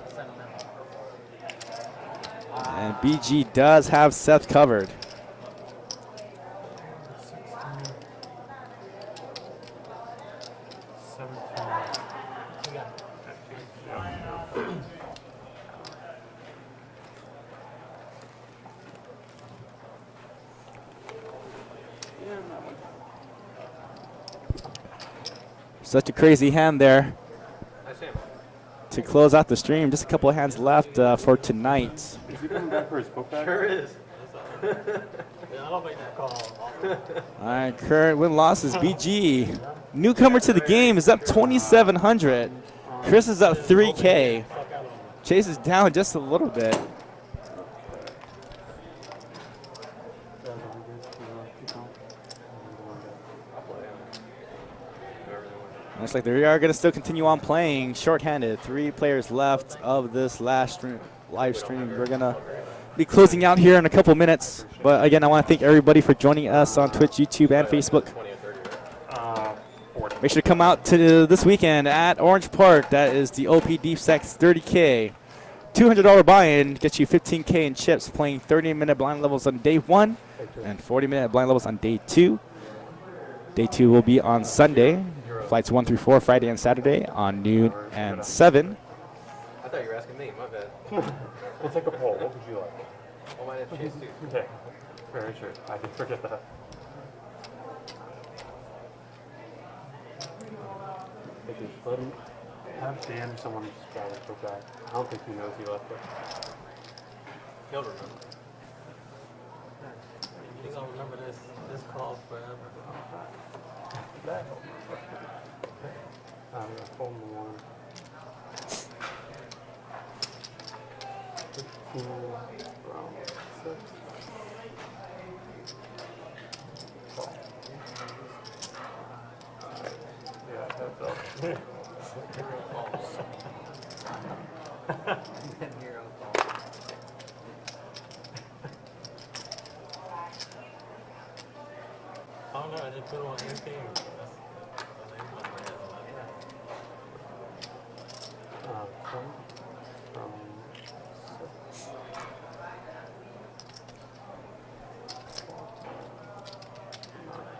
And BG does have Seth covered. Such a crazy hand there to close out the stream. Just a couple of hands left for tonight. Is he coming back for his book bag? Sure is. Yeah, I don't make that call. All right, current win-loss is BG. Newcomer to the game is up 2,700. Chris is up 3K. Chase is down just a little bit. Looks like they are going to still continue on playing short-handed. 3 players left of this last live stream. We're going to be closing out here in a couple minutes. But again, I want to thank everybody for joining us on Twitch, YouTube, and Facebook. Make sure to come out to this weekend at Orange Park. That is the OP Deep Stacks 30K. $200 buy-in gets you 15K in chips, playing 30-minute blind levels on day 1 and 40-minute blind levels on day 2. Day 2 will be on Sunday. Flights 1 through 4, Friday and Saturday on noon and 7. I thought you were asking me. My bad. We'll take a poll. What would you like? Oh, my name's Chase too. Okay. Very sure. I did forget that. Let him have Dan or someone just grab it, go back. I don't think he knows he left it. He'll remember. He's gonna remember this call forever. I'm gonna fold the one. 15 from 6. Alright. Yeah, that's up. Oh no, I just put it on 18. From 6.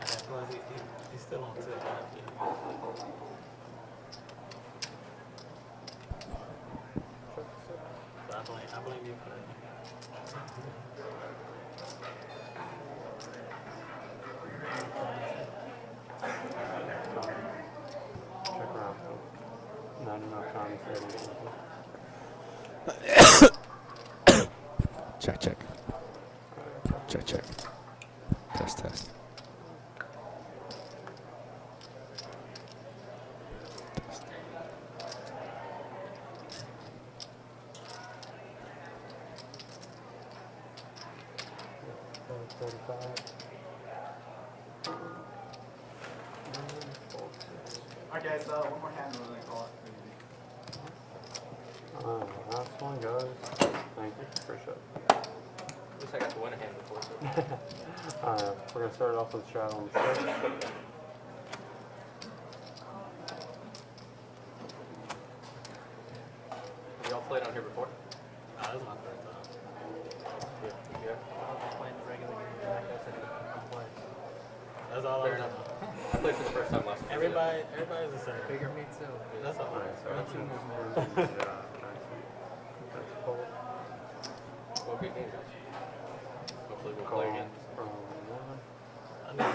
That's why he's still on 2. I blame you for that. Check around. Not enough time to say anything. Check, check. Check, check. Test, test. Okay, so one more hand and then I call it. Last one goes. Thank you. Appreciate it. At least I got to win a hand before. So. We're going to start off with Shadow on the 6. You all played on here before? This is my first time. Yeah. I'm playing the regular game. Like I said, I'm playing. That's all Fair I know. enough. I played for the first time last week. Everybody's the same. Figure me too. That's all. Alright, so That's that's cool. What good game? Hopefully we'll Call play again. from 1. I mean,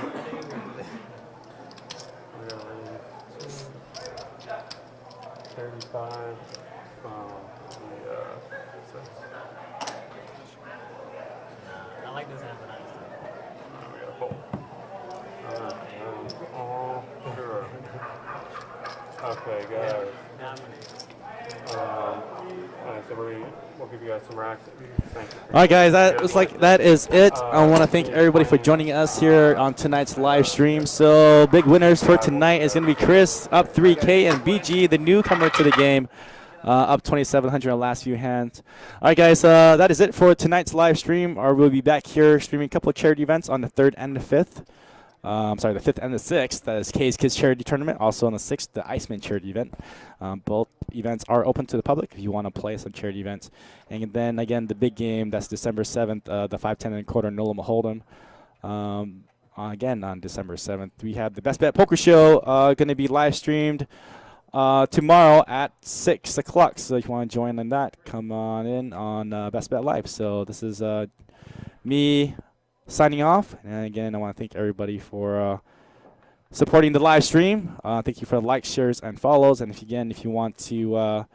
We're going to leave 35 from the 6. I like this hand, but I just We got a fold. All sure. Okay, guys. Alright, so we'll give you guys some racks. Thank you. All right, guys, that is it. I want to thank everybody for joining us here on tonight's live stream. So big winners for tonight is going to be Chris up 3K and BG, the newcomer to the game, up 2,700 on last few hands. All right, guys, that is it for tonight's live stream. We'll be back here streaming a couple of charity events on the 3rd and the 5th. I'm sorry, the 5th and the 6th. That is K's Kids Charity Tournament. Also on the 6th, the Iceman Charity Event. Both events are open to the public if you want to play some charity events. And then, again, the big game, that's December 7th, the 5-10 and quarter Nola Hold'em. Again, on December 7th, we have the Best Bet Poker Show going to be live streamed tomorrow at 6 o'clock. So if you want to join on that, come on in on Best Bet Live. So this is me signing off. And again, I want to thank everybody for supporting the live stream. Thank you for the likes, shares, and follows. And if you want to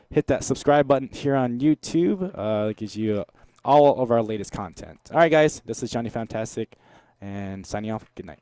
hit that subscribe button here on YouTube, it gives you all of our latest content. All right, guys, this is Johnny Fantastic, and signing off. Good night.